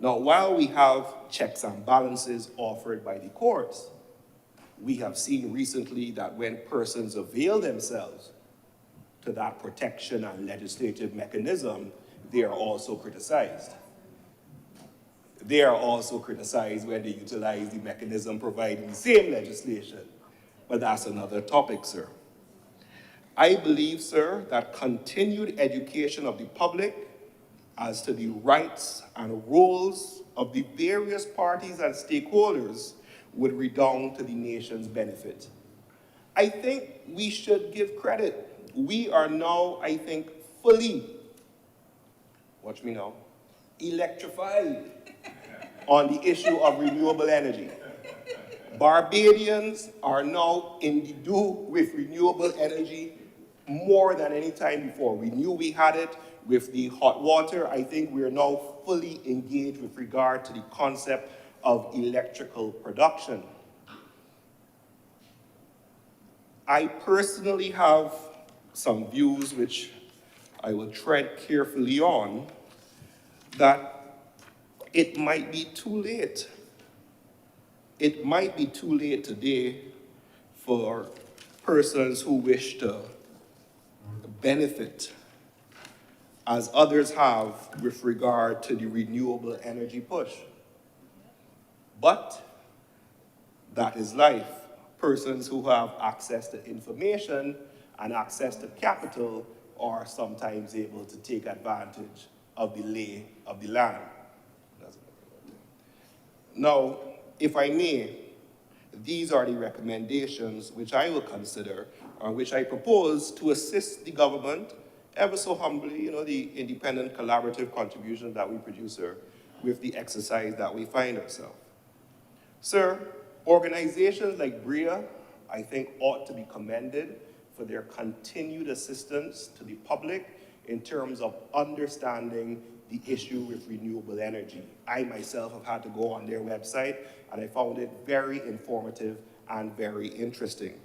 Now, while we have checks and balances offered by the courts, we have seen recently that when persons avail themselves to that protection and legislative mechanism, they are also criticized. They are also criticized when they utilize the mechanism providing the same legislation. But that's another topic, sir. I believe, sir, that continued education of the public as to the rights and roles of the various parties and stakeholders would redound to the nation's benefit. I think we should give credit. We are now, I think, fully, watch me now, electrified on the issue of renewable energy. Barbadians are now in the do with renewable energy more than any time before. We knew we had it with the hot water. I think we are now fully engaged with regard to the concept of electrical production. I personally have some views which I will tread carefully on, that it might be too late. It might be too late today for persons who wish to benefit as others have with regard to the renewable energy push. But that is life. Persons who have access to information and access to capital are sometimes able to take advantage of the lay of the land. Now, if I may, these are the recommendations which I will consider, or which I propose to assist the government, ever so humbly, the independent collaborative contribution that we produce here, with the exercise that we find ourselves. Sir, organizations like BREA, I think, ought to be commended for their continued assistance to the public in terms of understanding the issue with renewable energy. I myself have had to go on their website, and I found it very informative and very interesting.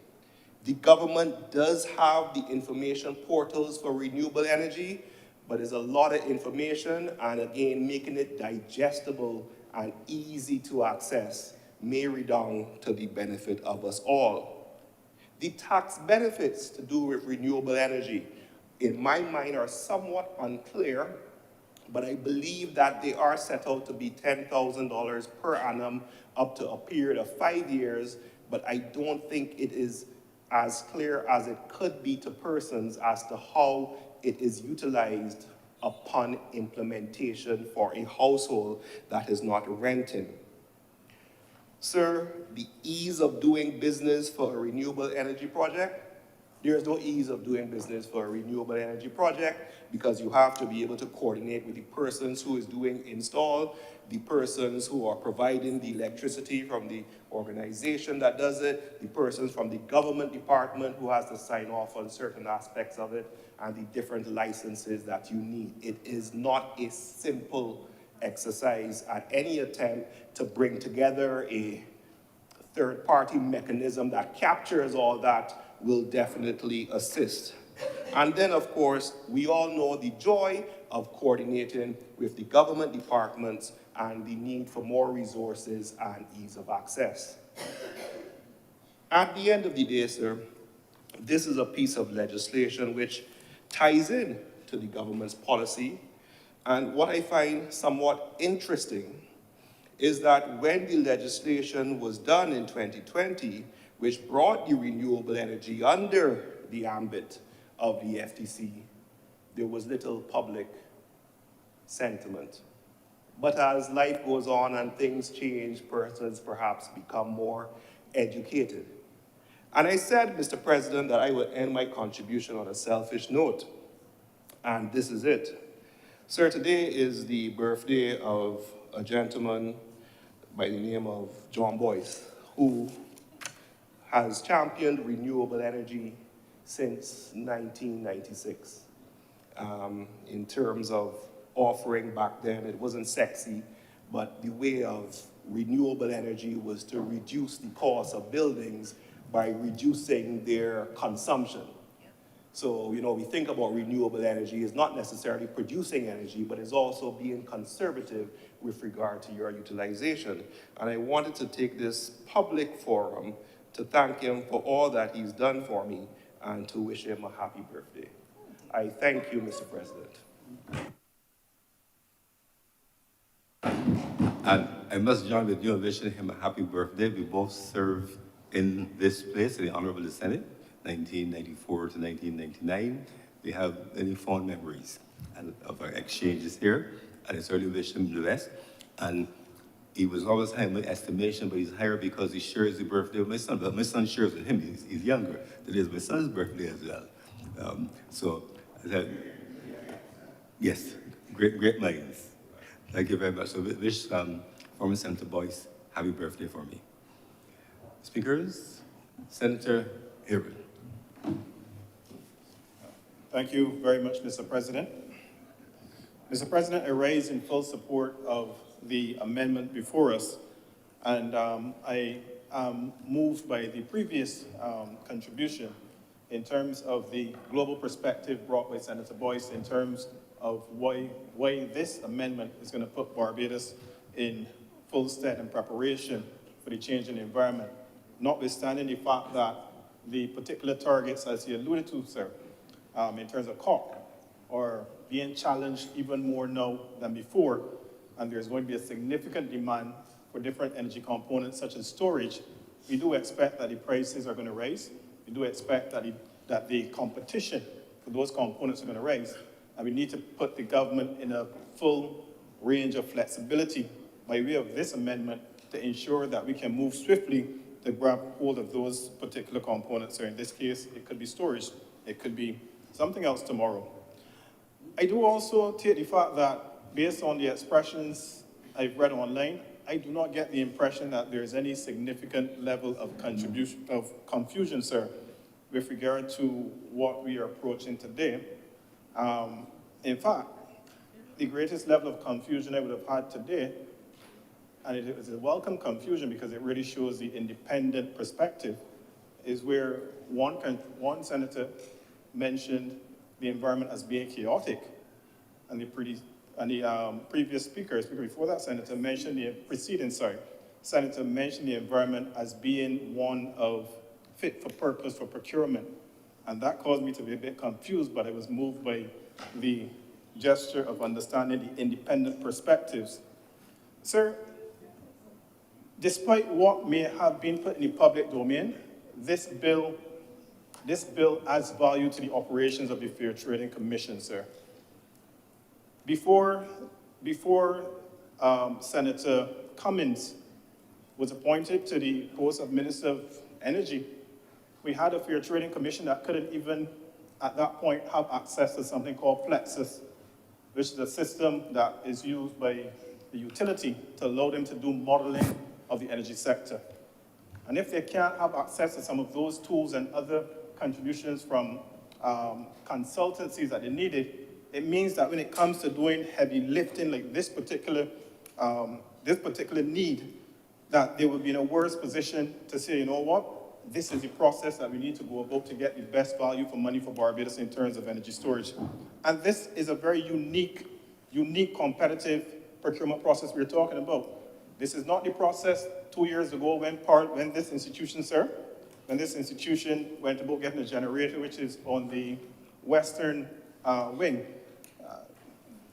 The government does have the information portals for renewable energy, but there's a lot of information, and again, making it digestible and easy to access may redound to the benefit of us all. The tax benefits to do with renewable energy, in my mind, are somewhat unclear, but I believe that they are set out to be $10,000 per annum up to a period of 5 years, but I don't think it is as clear as it could be to persons as to how it is utilized upon implementation for a household that is not renting. Sir, the ease of doing business for a renewable energy project, there is no ease of doing business for a renewable energy project, because you have to be able to coordinate with the persons who is doing install, the persons who are providing the electricity from the organization that does it, the persons from the government department who has to sign off on certain aspects of it, and the different licenses that you need. It is not a simple exercise, and any attempt to bring together a third-party mechanism that captures all that will definitely assist. And then, of course, we all know the joy of coordinating with the government departments and the need for more resources and ease of access. At the end of the day, sir, this is a piece of legislation which ties in to the government's policy. And what I find somewhat interesting is that when the legislation was done in 2020, which brought the renewable energy under the ambit of the FTC, there was little public sentiment. But as life goes on and things change, persons perhaps become more educated. And I said, Mr. President, that I would end my contribution on a selfish note. And this is it. Sir, today is the birthday of a gentleman by the name of John Boyce, who has championed renewable energy since 1996. In terms of offering back then, it wasn't sexy, but the way of renewable energy was to reduce the cost of buildings by reducing their consumption. So, we think about renewable energy as not necessarily producing energy, but it's also being conservative with regard to your utilization. And I wanted to take this public forum to thank him for all that he's done for me and to wish him a happy birthday. I thank you, Mr. President. And I must join with you in wishing him a happy birthday. We both served in this place, in the Honorable Senate, 1994 to 1999. We have many fond memories of our exchanges here, and I certainly wish him the best. And he was always high in my estimation, but he's higher because he shares the birthday of my son. But my son shares with him, he's younger. Today is my son's birthday as well. So, yes, great minds. Thank you very much. So wish former Senator Boyce happy birthday for me. Speakers, Senator Hibbert. Thank you very much, Mr. President. Mr. President, I raise in full support of the amendment before us, and I am moved by the previous contribution in terms of the global perspective brought by Senator Boyce in terms of why this amendment is going to put Barbados in full stead and preparation for the change in the environment, notwithstanding the fact that the particular targets, as you alluded to, sir, in terms of COP, are being challenged even more now than before, and there's going to be a significant demand for different energy components such as storage. We do expect that the prices are going to rise. We do expect that the competition for those components are going to rise, and we need to put the government in a full range of flexibility by way of this amendment to ensure that we can move swiftly to grab hold of those particular components. So in this case, it could be storage, it could be something else tomorrow. I do also take the fact that based on the expressions I've read online, I do not get the impression that there is any significant level of confusion, sir, with regard to what we are approaching today. In fact, the greatest level of confusion I would have had today, and it is a welcome confusion because it really shows the independent perspective, is where one senator mentioned the environment as being chaotic, and the previous speaker before that senator mentioned senator mentioned the environment as being one of fit for purpose for procurement. And that caused me to be a bit confused, but I was moved by the gesture of understanding the independent perspectives. Sir, despite what may have been put in the public domain, this bill adds value to the operations of the Fair Trading Commission, sir. Before Senator Cummins was appointed to the post of Minister of Energy, we had a Fair Trading Commission that couldn't even, at that point, have access to something called Plexus, which is a system that is used by the utility to allow them to do modeling of the energy sector. And if they can't have access to some of those tools and other contributions from consultancies that they needed, it means that when it comes to doing heavy lifting like this particular need, that they will be in a worse position to say, you know what, this is the process that we need to go about to get the best value for money for Barbados in terms of energy storage. And this is a very unique competitive procurement process we're talking about. This is not the process 2 years ago when this institution, sir, when this institution went about getting a generator, which is on the western wing.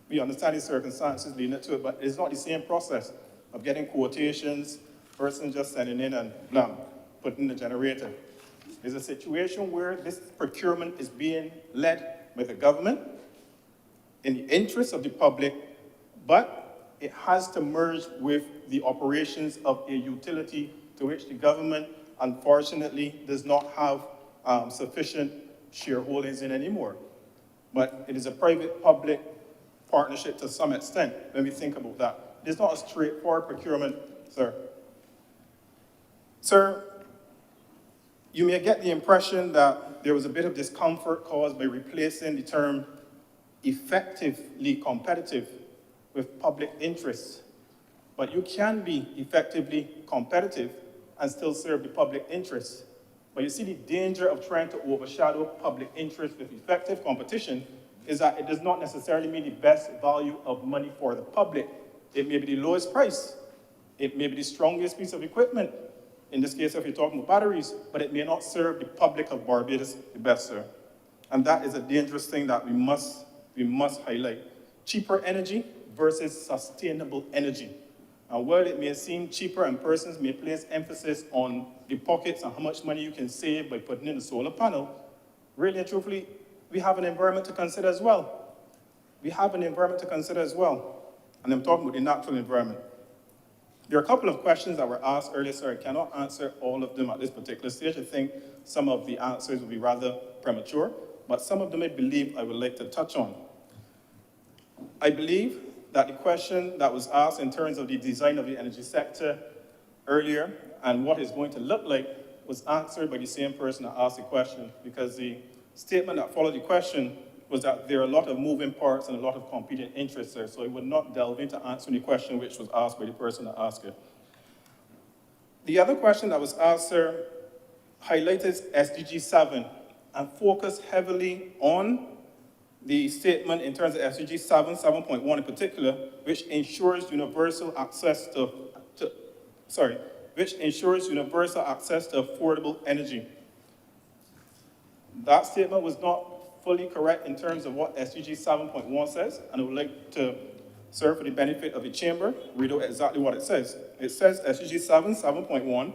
We understand the circumstances leading to it, but it's not the same process of getting quotations, person just sending in and blam, putting the generator. There's a situation where this procurement is being led by the government in the interest of the public, but it has to merge with the operations of a utility to which the government, unfortunately, does not have sufficient shareholdings in anymore. But it is a private-public partnership to some extent when we think about that. It's not a straightforward procurement, sir. Sir, you may get the impression that there was a bit of discomfort caused by replacing the term effectively competitive with public interest. But you can be effectively competitive and still serve the public interest. But you see, the danger of trying to overshadow public interest with effective competition is that it does not necessarily mean the best value of money for the public. It may be the lowest price. It may be the strongest piece of equipment. In this case, if you're talking about batteries, but it may not serve the public of Barbados the best, sir. And that is a dangerous thing that we must highlight. Cheaper energy versus sustainable energy. And while it may seem cheaper and persons may place emphasis on the pockets and how much money you can save by putting in a solar panel, really and truthfully, we have an environment to consider as well. We have an environment to consider as well. And I'm talking about the natural environment. There are a couple of questions that were asked earlier, sir. I cannot answer all of them at this particular stage. I think some of the answers will be rather premature, but some of them I believe I would like to touch on. I believe that the question that was asked in terms of the design of the energy sector earlier, and what it's going to look like was answered by the same person that asked the question, because the statement that followed the question was that there are a lot of moving parts and a lot of competing interests there, so it would not delve into answering the question which was asked by the person that asked it. The other question that was asked, sir, highlighted SDG 7 and focused heavily on the statement in terms of SDG 7, 7.1 in particular, which ensures universal access to affordable energy. That statement was not fully correct in terms of what SDG 7.1 says, and I would like to, sir, for the benefit of the chamber, read out exactly what it says. It says SDG 7.1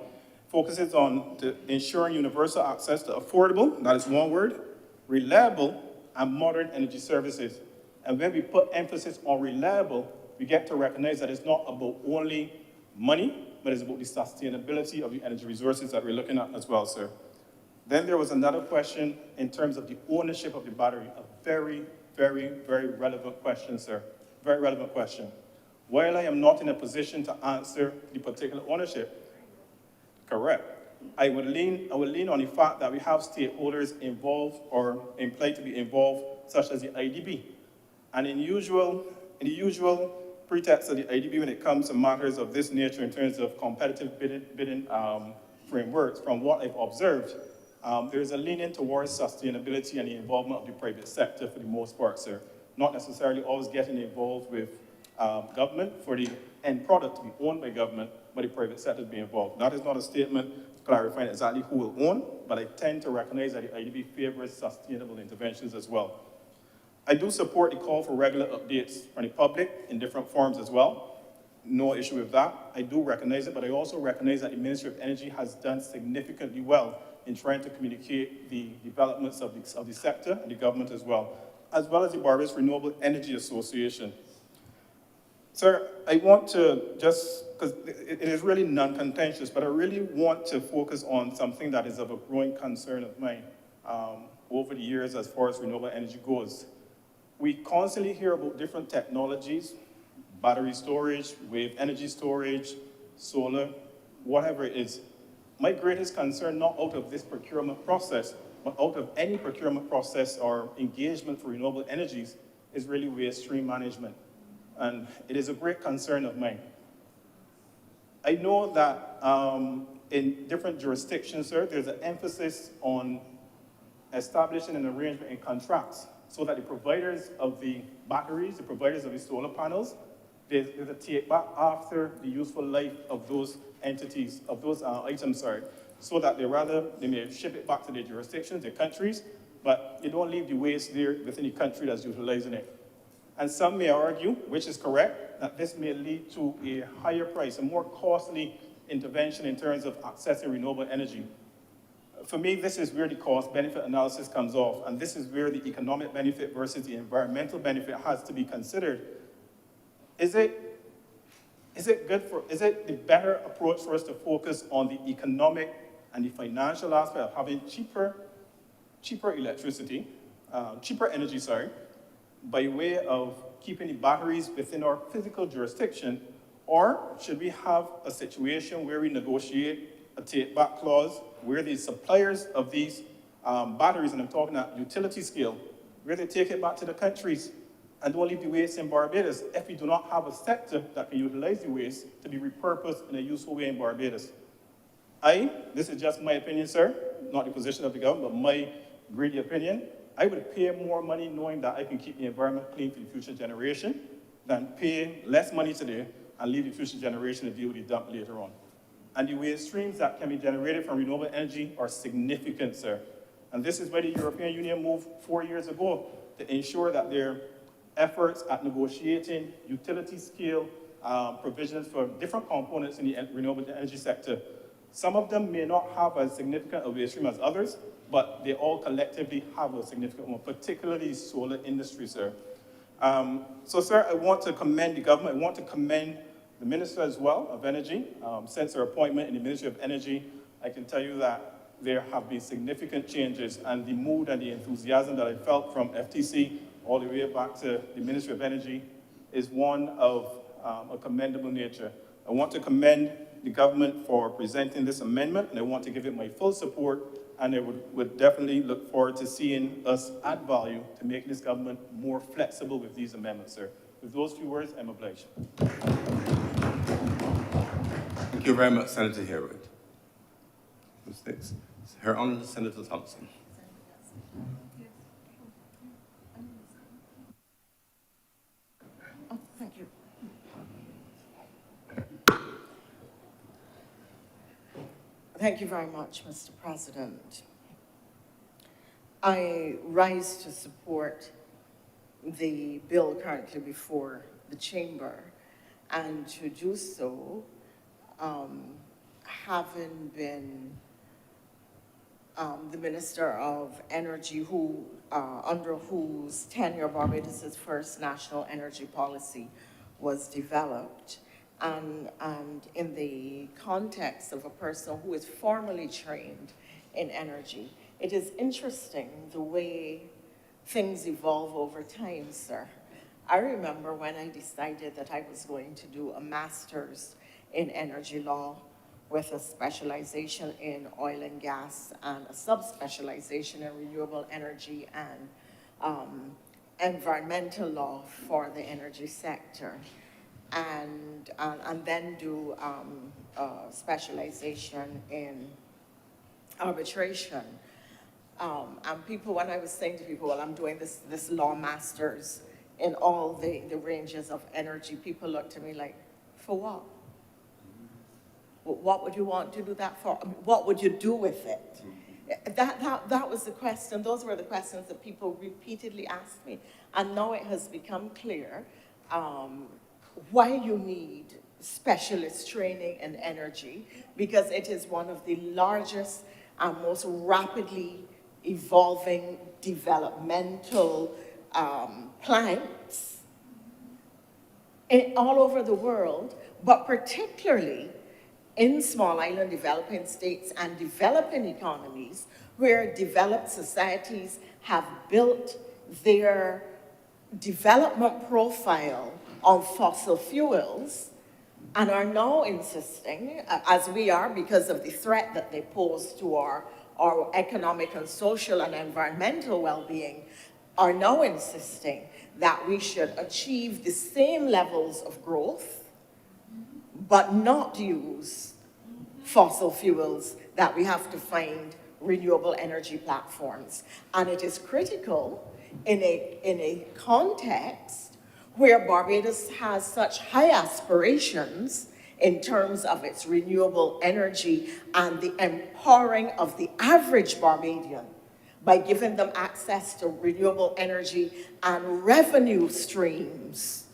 focuses on ensuring universal access to affordable, that is one word, reliable, and modern energy services. And when we put emphasis on reliable, we get to recognize that it's not about only money, but it's about the sustainability of the energy resources that we're looking at as well, sir. Then there was another question in terms of the ownership of the battery, a very, very, very relevant question, sir. Very relevant question. While I am not in a position to answer the particular ownership, correct, I would lean on the fact that we have stakeholders involved or implied to be involved, such as the IDB. And in the usual pretext of the IDB when it comes to matters of this nature in terms of competitive bidding frameworks, from what I've observed, there is a leaning towards sustainability and the involvement of the private sector for the most part, sir. Not necessarily always getting involved with government for the end product to be owned by government, but the private sector to be involved. That is not a statement clarifying exactly who will own, but I tend to recognize that the IDB favors sustainable interventions as well. I do support the call for regular updates from the public in different forms as well. No issue with that. I do recognize it, but I also recognize that the Ministry of Energy has done significantly well in trying to communicate the developments of the sector and the government as well as the Barbados Renewable Energy Association. Sir, I want to just, because it is really non-contentious, but I really want to focus on something that is of a growing concern of mine over the years as far as renewable energy goes. We constantly hear about different technologies, battery storage, wave energy storage, solar, whatever it is. My greatest concern, not out of this procurement process, but out of any procurement process or engagement for renewable energies, is really waste stream management. And it is a great concern of mine. I know that in different jurisdictions, sir, there's an emphasis on establishing an arrangement in contracts so that the providers of the batteries, the providers of the solar panels, there's a take back after the useful life of those entities, of those items, sorry, so that they may ship it back to their jurisdictions, their countries, but you don't leave the waste there within the country that's utilizing it. And some may argue, which is correct, that this may lead to a higher price, a more costly intervention in terms of accessing renewable energy. For me, this is where the cost-benefit analysis comes off, and this is where the economic benefit versus the environmental benefit has to be considered. Is it the better approach for us to focus on the economic and the financial aspect of having cheaper electricity, cheaper energy, sorry, by way of keeping the batteries within our physical jurisdiction, or should we have a situation where we negotiate a take-back clause where the suppliers of these batteries, and I'm talking at utility scale, where they take it back to the countries and don't leave the waste in Barbados if we do not have a sector that can utilize the waste to be repurposed in a useful way in Barbados? This is just my opinion, sir, not the position of the government, but my greedy opinion. I would pay more money knowing that I can keep the environment clean for the future generation than pay less money today and leave the future generation to deal with the dump later on. And the waste streams that can be generated from renewable energy are significant, sir. And this is why the European Union moved 4 years ago to ensure that their efforts at negotiating utility scale provisions for different components in the renewable energy sector. Some of them may not have as significant a waste stream as others, but they all collectively have a significant one, particularly the solar industry, sir. So, sir, I want to commend the government. I want to commend the Minister as well of Energy. Since her appointment in the Ministry of Energy, I can tell you that there have been significant changes, and the mood and the enthusiasm that I felt from FTC all the way back to the Ministry of Energy is one of a commendable nature. I want to commend the government for presenting this amendment, and I want to give it my full support, and I would definitely look forward to seeing us add value to make this government more flexible with these amendments, sir. With those few words, I'm obliged. Thank you very much, Senator Harewood. Who's next? Her Honourable Senator Thompson. Oh, thank you. Thank you very much, Mr. President. I rise to support the bill currently before the chamber, and to do so, having been the Minister of Energy under whose tenure Barbados' first national energy policy was developed, and in the context of a person who is formally trained in energy. It is interesting the way things evolve over time, sir. I remember when I decided that I was going to do a master's in energy law with a specialization in oil and gas and a subspecialization in renewable energy and environmental law for the energy sector. And then do a specialization in arbitration. And people, when I was saying to people, well, I'm doing this law master's in all the ranges of energy, people looked at me like, for what? What would you want to do that for? I mean, what would you do with it? That was the question. Those were the questions that people repeatedly asked me. And now it has become clear why you need specialist training in energy, because it is one of the largest and most rapidly evolving developmental planks all over the world, but particularly in small island developing states and developing economies where developed societies have built their development profile on fossil fuels and are now insisting, as we are because of the threat that they pose to our economic and social and environmental well-being, are now insisting that we should achieve the same levels of growth, but not use fossil fuels, that we have to find renewable energy platforms. And it is critical in a context where Barbados has such high aspirations in terms of its renewable energy and the empowering of the average Barbadian by giving them access to renewable energy and revenue streams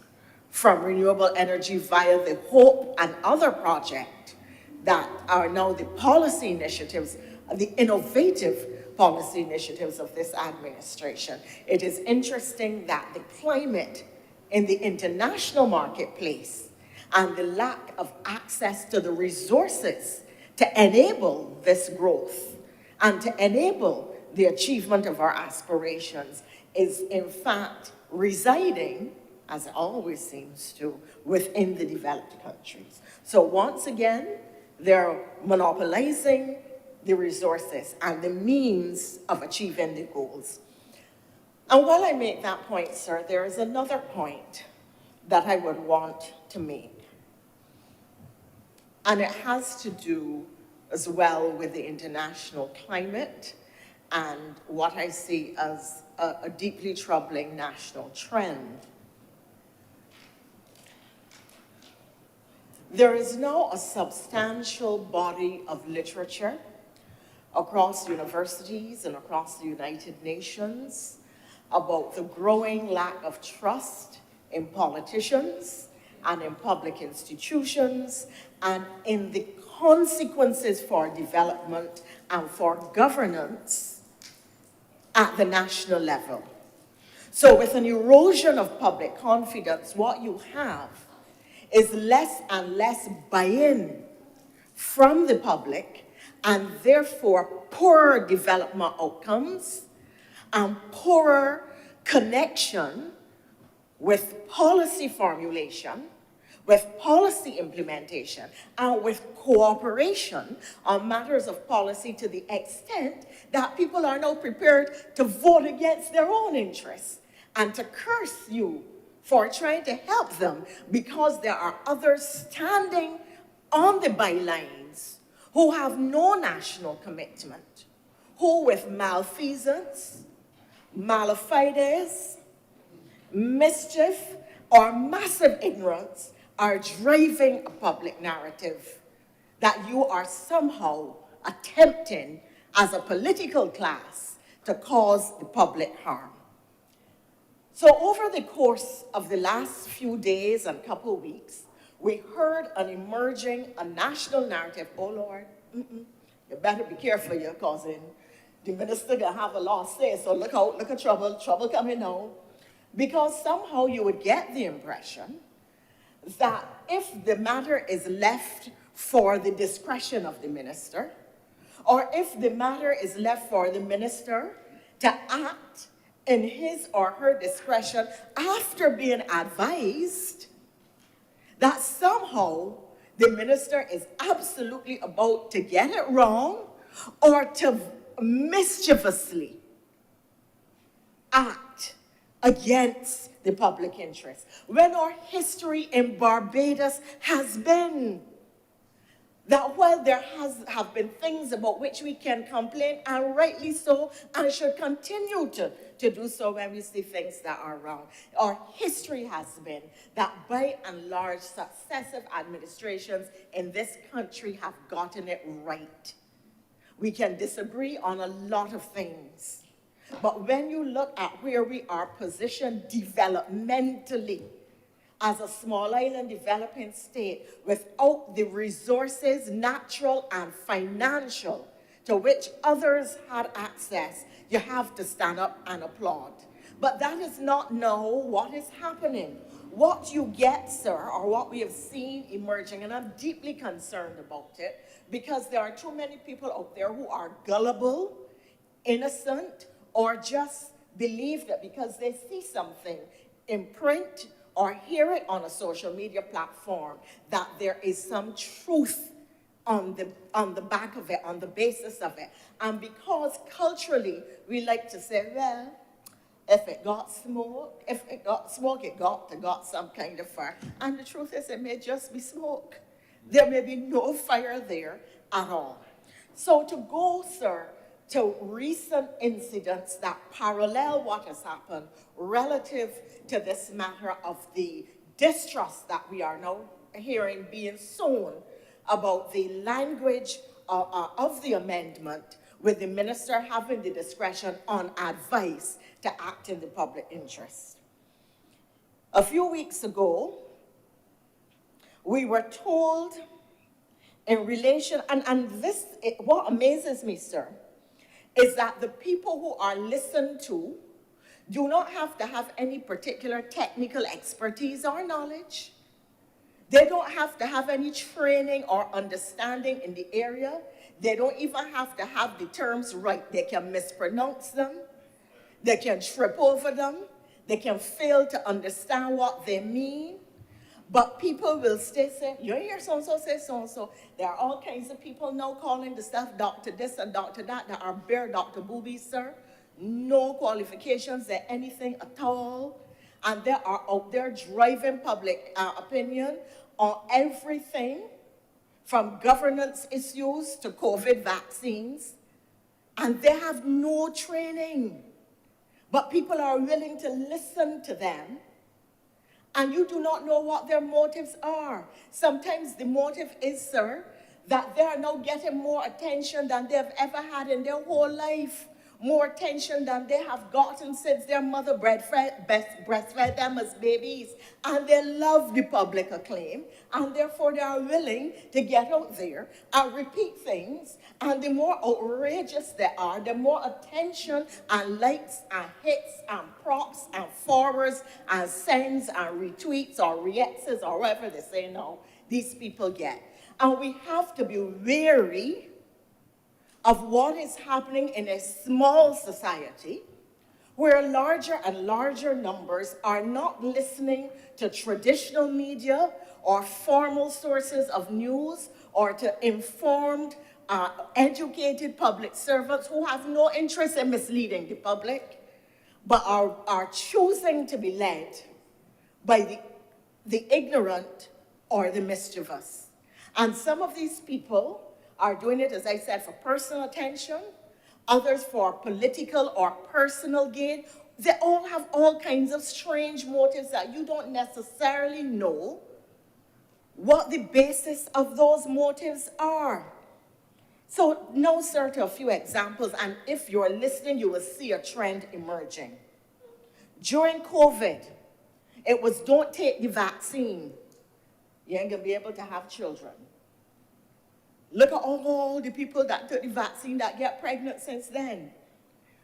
from renewable energy via the HOPE and other projects that are now the policy initiatives, the innovative policy initiatives of this administration. It is interesting that the climate in the international marketplace and the lack of access to the resources to enable this growth and to enable the achievement of our aspirations is in fact residing, as it always seems to, within the developed countries. So once again, they're monopolizing the resources and the means of achieving the goals. And while I make that point, sir, there is another point that I would want to make. And it has to do as well with the international climate and what I see as a deeply troubling national trend. There is now a substantial body of literature across universities and across the United Nations about the growing lack of trust in politicians and in public institutions and in the consequences for development and for governance at the national level. So with an erosion of public confidence, what you have is less and less buy-in from the public, and therefore poorer development outcomes and poorer connection with policy formulation, with policy implementation, and with cooperation on matters of policy to the extent that people are now prepared to vote against their own interests and to curse you for trying to help them because there are others standing on the bylines who have no national commitment, who with malfeasance, malafides, mischief, or massive ignorance are driving a public narrative that you are somehow attempting as a political class to cause the public harm. So over the course of the last few days and couple weeks, we heard a national narrative. Oh Lord, you better be careful, your cousin. The minister gonna have a law say, so look out, look at trouble coming now. Because somehow you would get the impression that if the matter is left for the discretion of the minister, or if the matter is left for the minister to act in his or her discretion after being advised, that somehow the minister is absolutely about to get it wrong or to mischievously act against the public interest. When our history in Barbados has been that while there have been things about which we can complain, and rightly so, and should continue to do so when we see things that are wrong, our history has been that by and large, successive administrations in this country have gotten it right. We can disagree on a lot of things, but when you look at where we are positioned developmentally, as a small island developing state without the resources, natural and financial, to which others had access, you have to stand up and applaud. But that is not now what is happening. What you get, sir, or what we have seen emerging, and I'm deeply concerned about it, because there are too many people out there who are gullible, innocent, or just believe that because they see something in print or hear it on a social media platform, that there is some truth on the back of it, on the basis of it. And because culturally, we like to say, well, if it got smoke, it got some kind of fire. And the truth is, it may just be smoke. There may be no fire there at all. So to go, sir, to recent incidents that parallel what has happened relative to this matter of the distrust that we are now hearing being sown about the language of the amendment, with the minister having the discretion on advice to act in the public interest. A few weeks ago, we were told in relation, and this, what amazes me, sir, is that the people who are listened to do not have to have any particular technical expertise or knowledge. They don't have to have any training or understanding in the area. They don't even have to have the terms right. They can mispronounce them. They can trip over them. They can fail to understand what they mean. But people will still say, you hear so-and-so say so-and-so. There are all kinds of people now calling the stuff Dr. this and Dr. that are bare Dr. Boobies, sir. No qualifications or anything at all. And they are out there driving public opinion on everything from governance issues to COVID vaccines. And they have no training. But people are willing to listen to them. And you do not know what their motives are. Sometimes the motive is, sir, that they are now getting more attention than they've ever had in their whole life. More attention than they have gotten since their mother breastfed them as babies. And they love the public acclaim. And therefore they are willing to get out there and repeat things. And the more outrageous they are, the more attention and likes and hits and props and forwards and sends and retweets or reacts or whatever they say now, these people get. And we have to be wary of what is happening in a small society where larger and larger numbers are not listening to traditional media or formal sources of news or to informed, educated public servants who have no interest in misleading the public, but are choosing to be led by the ignorant or the mischievous. And some of these people are doing it, as I said, for personal attention, others for political or personal gain. They all have all kinds of strange motives that you don't necessarily know what the basis of those motives are. So now, sir, to a few examples, and if you're listening, you will see a trend emerging. During COVID, it was don't take the vaccine. You ain't gonna be able to have children. Look at all the people that took the vaccine that get pregnant since then.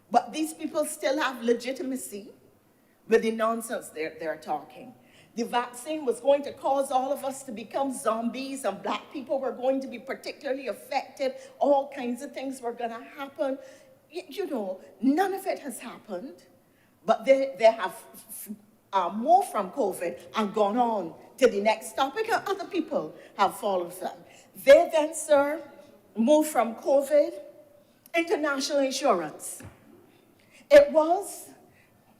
But these people still have legitimacy with the nonsense they're talking. The vaccine was going to cause all of us to become zombies, and black people were going to be particularly affected. All kinds of things were going to happen. You know, none of it has happened, but they have moved from COVID and gone on to the next topic, and other people have followed them. They then, sir, moved from COVID into national insurance. It was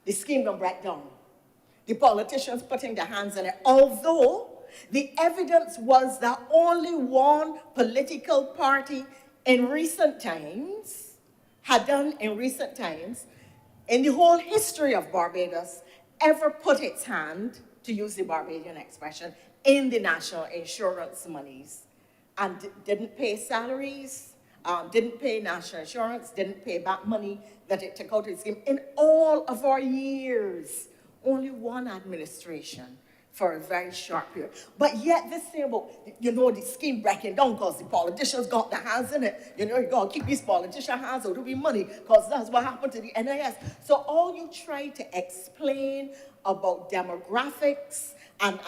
the scheme going to break down. The politicians putting their hands on it, although the evidence was that only one political party in recent times had done in recent times, in the whole history of Barbados, ever put its hand, to use the Barbadian expression, in the national insurance monies, and didn't pay salaries, didn't pay national insurance, didn't pay back money that it took out of the scheme. In all of our years, only one administration for a very short period. But yet this thing about, you know, the scheme breaking down because the politicians got their hands in it. You know, you got to keep these politician hands out of the money because that's what happened to the NIS. So all you try to explain about demographics and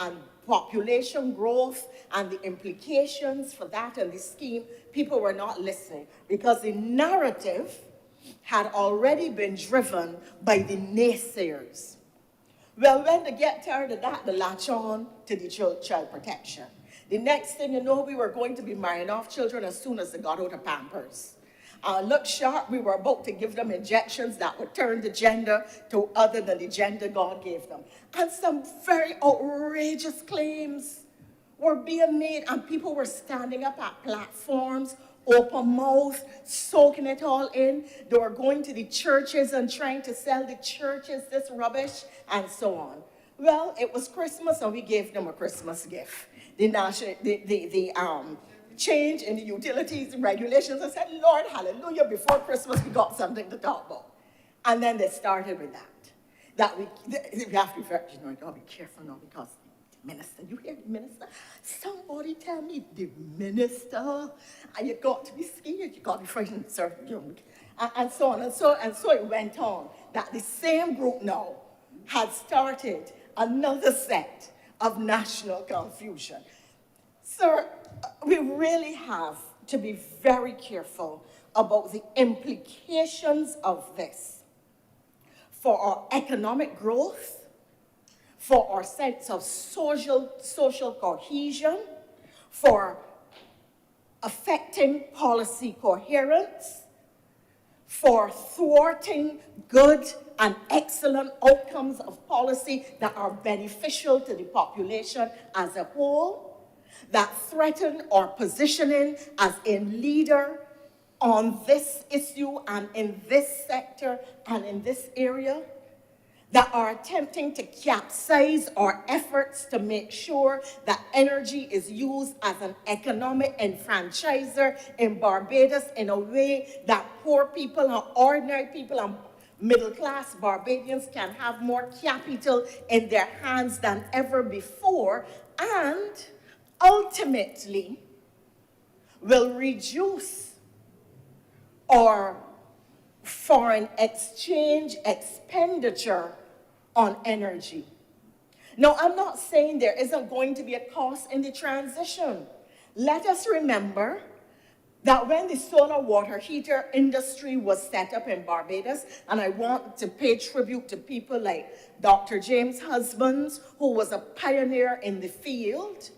population growth and the implications for that and the scheme, people were not listening because the narrative had already been driven by the naysayers. Well, when they get tired of that, they latch on to the child protection. The next thing you know, we were going to be marrying off children as soon as they got out of Pampers. Look sharp, we were about to give them injections that would turn the gender to other than the gender God gave them. And some very outrageous claims were being made, and people were standing up at platforms, open mouth, soaking it all in. They were going to the churches and trying to sell the churches this rubbish, and so on. Well, it was Christmas, and we gave them a Christmas gift. The change in the utilities and regulations, I said, Lord, hallelujah, before Christmas we got something to talk about. And then they started with that we have to be very, you know, you gotta be careful now because minister, you hear the minister? Somebody tell me the minister, and you got to be scared, you got to be frightened, sir. And so on, and so it went on, that the same group now had started another set of national confusion. Sir, we really have to be very careful about the implications of this for our economic growth, for our sense of social cohesion, for affecting policy coherence, for thwarting good and excellent outcomes of policy that are beneficial to the population as a whole, that threaten our positioning as a leader on this issue and in this sector and in this area, that are attempting to capsize our efforts to make sure that energy is used as an economic enfranchiser in Barbados in a way that poor people and ordinary people and middle-class Barbadians can have more capital in their hands than ever before, and ultimately will reduce our foreign exchange expenditure on energy. Now, I'm not saying there isn't going to be a cost in the transition. Let us remember that when the solar water heater industry was set up in Barbados, and I want to pay tribute to people like Dr. James Husbands, who was a pioneer in the field,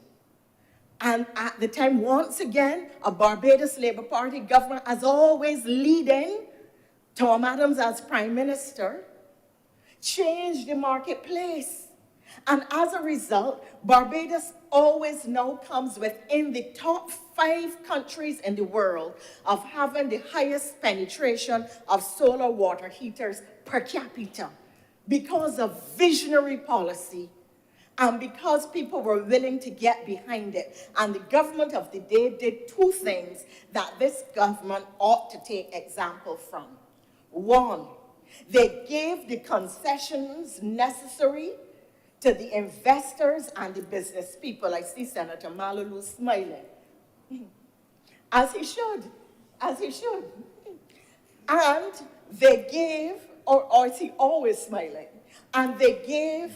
And at the time, once again, a Barbados Labour Party government, as always leading Tom Adams as Prime Minister, changed the marketplace. And as a result, Barbados always now comes within the top 5 countries in the world of having the highest penetration of solar water heaters per capita because of visionary policy and because people were willing to get behind it. And the government of the day did 2 things that this government ought to take example from. 1, they gave the concessions necessary to the investors and the business people. I see Senator Malulu smiling. As he should. And they gave, or is he always smiling? And they gave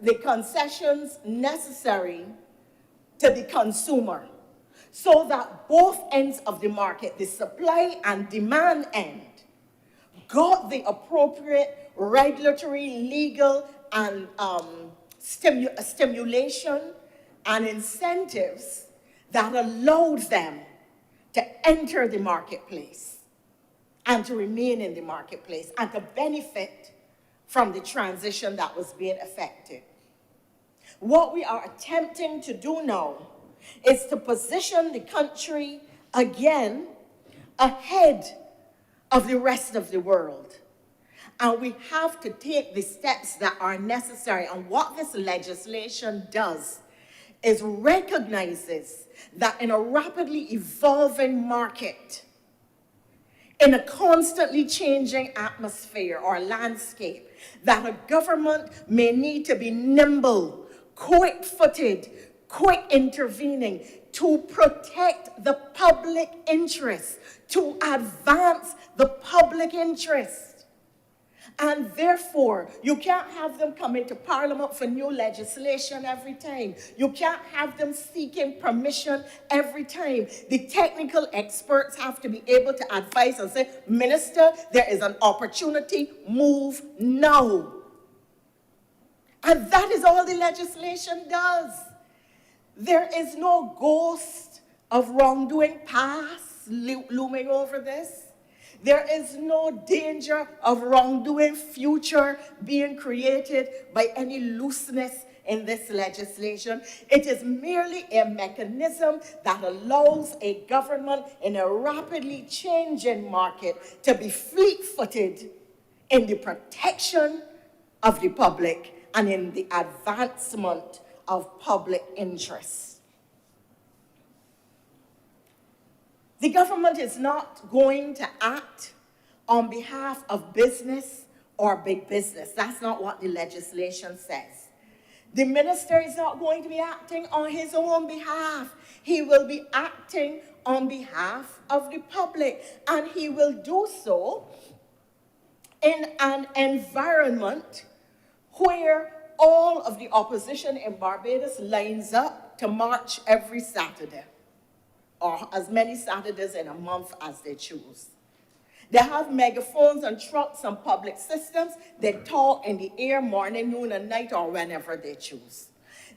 the concessions necessary to the consumer so that both ends of the market, the supply and demand end, got the appropriate regulatory, legal, and stimulation and incentives that allowed them to enter the marketplace and to remain in the marketplace and to benefit from the transition that was being effected. What we are attempting to do now is to position the country again ahead of the rest of the world. And we have to take the steps that are necessary. And what this legislation does is recognizes that in a rapidly evolving market, in a constantly changing atmosphere or landscape, that a government may need to be nimble, quick-footed, quick intervening to protect the public interest, to advance the public interest. And therefore, you can't have them come into Parliament for new legislation every time. You can't have them seeking permission every time. The technical experts have to be able to advise and say, Minister, there is an opportunity, move now. And that is all the legislation does. There is no ghost of wrongdoing past looming over this. There is no danger of wrongdoing future being created by any looseness in this legislation. It is merely a mechanism that allows a government in a rapidly changing market to be fleet-footed in the protection of the public and in the advancement of public interests. The government is not going to act on behalf of business or big business. That's not what the legislation says. The minister is not going to be acting on his own behalf. He will be acting on behalf of the public, and he will do so in an environment where all of the opposition in Barbados lines up to march every Saturday, or as many Saturdays in a month as they choose. They have megaphones and trucks and public systems. They talk in the air morning, noon, and night, or whenever they choose.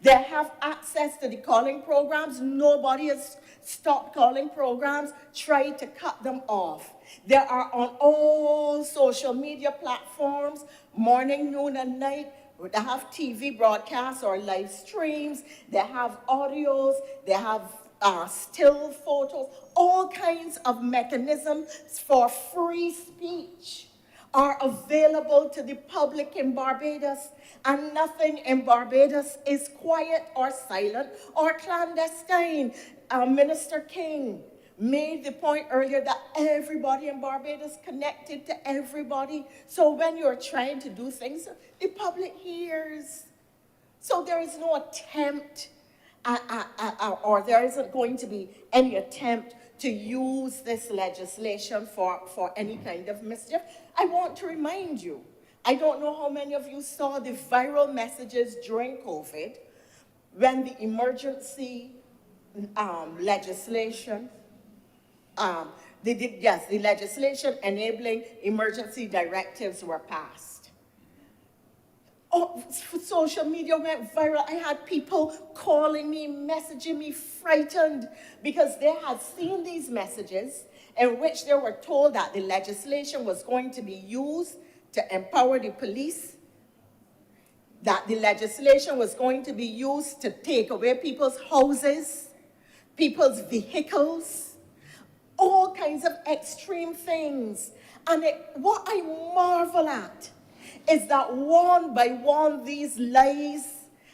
They have access to the calling programs. Nobody has stopped calling programs, tried to cut them off. They are on all social media platforms, morning, noon, and night. They have TV broadcasts or live streams. They have audios. They have still photos. All kinds of mechanisms for free speech are available to the public in Barbados, and nothing in Barbados is quiet or silent or clandestine. Minister King made the point earlier that everybody in Barbados connected to everybody. So when you're trying to do things, the public hears. So there is no attempt or there isn't going to be any attempt to use this legislation for any kind of mischief. I want to remind you, I don't know how many of you saw the viral messages during COVID when the emergency legislation, the legislation enabling emergency directives were passed. Social media went viral. I had people calling me, messaging me, frightened because they had seen these messages in which they were told that the legislation was going to be used to empower the police, that the legislation was going to be used to take away people's houses, people's vehicles, all kinds of extreme things. And what I marvel at is that one by one, these lies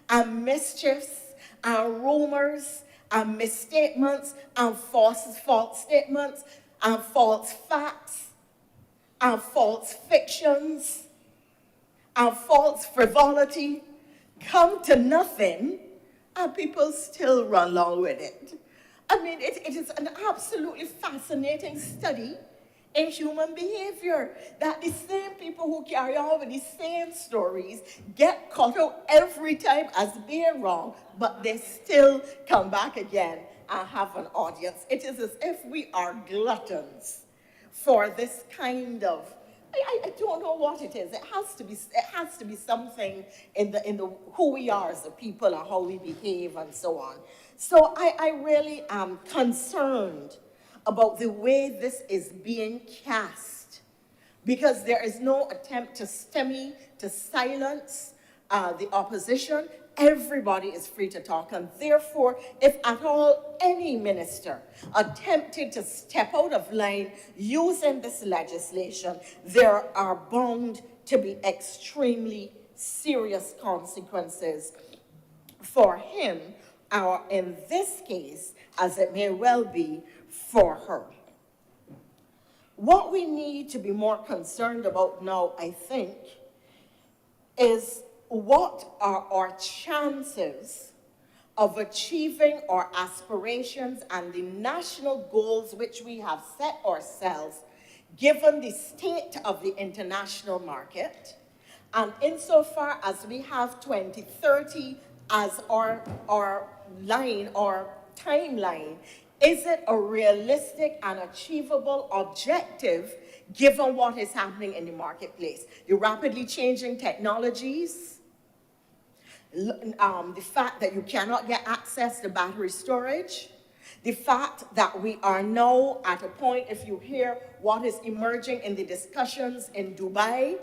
and mischiefs and rumors and misstatements and false statements and false facts and false fictions and false frivolity come to nothing, and people still run along with it. I mean, it is an absolutely fascinating study in human behavior, that the same people who carry on with the same stories get caught out every time as being wrong, but they still come back again and have an audience. It is as if we are gluttons for this kind of, I don't know what it is. It has to be something in the who we are as a people and how we behave and so on. So I really am concerned about the way this is being cast, because there is no attempt to stymie, to silence the opposition. Everybody is free to talk, and therefore, if at all any minister attempted to step out of line using this legislation, there are bound to be extremely serious consequences for him, or in this case, as it may well be, for her. What we need to be more concerned about now, I think, is what are our chances of achieving our aspirations and the national goals which we have set ourselves, given the state of the international market, and insofar as we have 2030 as our line, our timeline. Is it a realistic and achievable objective given what is happening in the marketplace? The rapidly changing technologies, the fact that you cannot get access to battery storage, the fact that we are now at a point, if you hear what is emerging in the discussions in Dubai,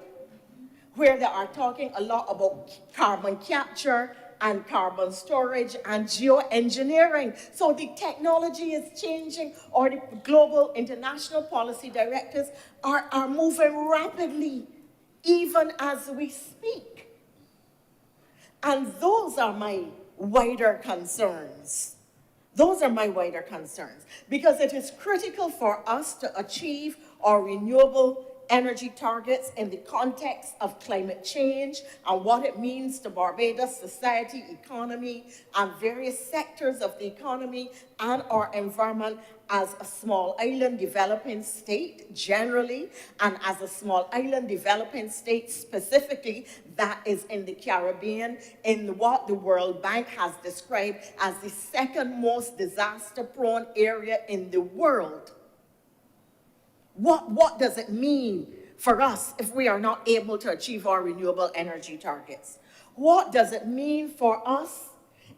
where they are talking a lot about carbon capture and carbon storage and geoengineering. So the technology is changing, or the global international policy directors are moving rapidly, even as we speak. And those are my wider concerns. Those are my wider concerns, because it is critical for us to achieve our renewable energy targets in the context of climate change and what it means to Barbados society, economy, and various sectors of the economy and our environment as a small island developing state generally, and as a small island developing state specifically that is in the Caribbean, in what the World Bank has described as the second most disaster-prone area in the world. What does it mean for us if we are not able to achieve our renewable energy targets? What does it mean for us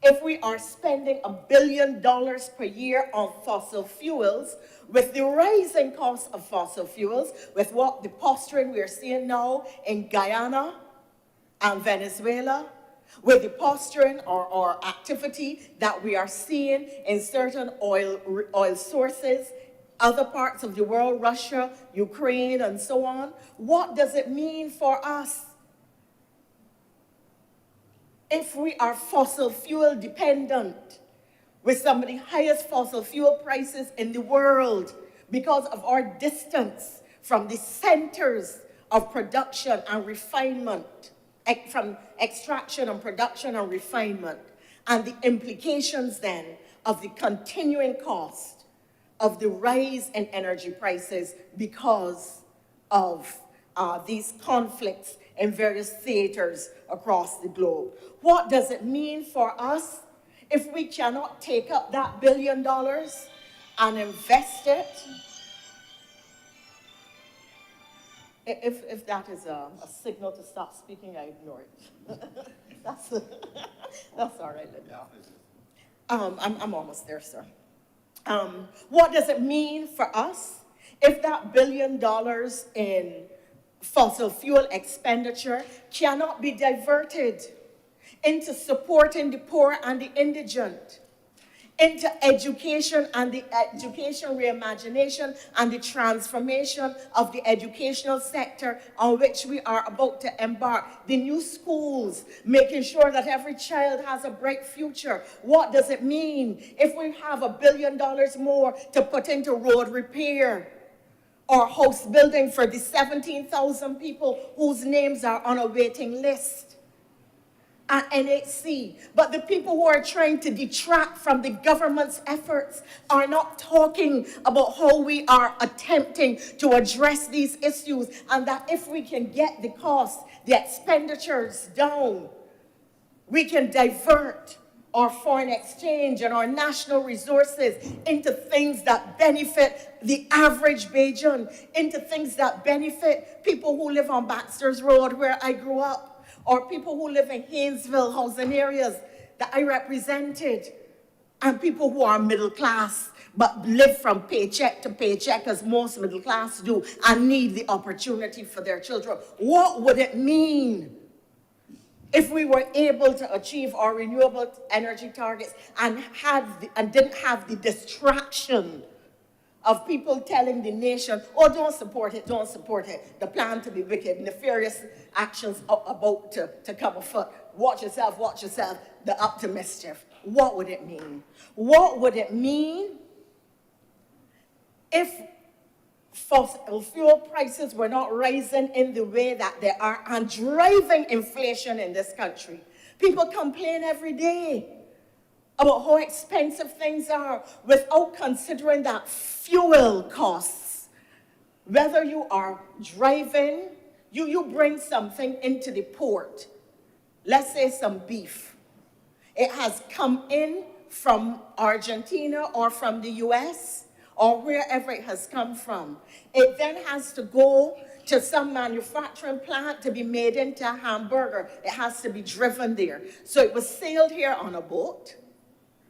if we are spending $1 billion per year on fossil fuels, with the rising cost of fossil fuels, with what the posturing we are seeing now in Guyana and Venezuela, with the posturing or activity that we are seeing in certain oil sources, other parts of the world, Russia, Ukraine, and so on? What does it mean for us if we are fossil fuel dependent, with some of the highest fossil fuel prices in the world because of our distance from the centers of production and refinement, from extraction and production and refinement, and the implications then of the continuing cost of the rise in energy prices because of these conflicts in various theaters across the globe? What does it mean for us if we cannot take up that $1 billion and invest it If that is a signal to stop speaking, I ignore it. That's all right, Linda. I'm almost there, sir. What does it mean for us if that $1 billion in fossil fuel expenditure cannot be diverted into supporting the poor and the indigent, into education and the education reimagination and the transformation of the educational sector on which we are about to embark, the new schools, making sure that every child has a bright future. What does it mean if we have $1 billion more to put into road repair or house building for the 17,000 people whose names are on a waiting list at NHC? But the people who are trying to detract from the government's efforts are not talking about how we are attempting to address these issues, and that if we can get the costs, the expenditures down, we can divert our foreign exchange and our national resources into things that benefit the average Bajan, into things that benefit people who live on Baxter's Road, where I grew up, or people who live in Haynesville housing areas that I represented, and people who are middle class but live from paycheck to paycheck, as most middle class do, and need the opportunity for their children. What would it mean if we were able to achieve our renewable energy targets and didn't have the distraction of people telling the nation, oh, don't support it, the plan to be wicked, nefarious actions are about to come afoot, watch yourself, the up to mischief? What would it mean? What would it mean if fossil fuel prices were not rising in the way that they are and driving inflation in this country? People complain every day about how expensive things are without considering that fuel costs. Whether you are driving, you bring something into the port, let's say some beef. It has come in from Argentina or from the US or wherever it has come from. It then has to go to some manufacturing plant to be made into a hamburger. It has to be driven there. So it was sailed here on a boat.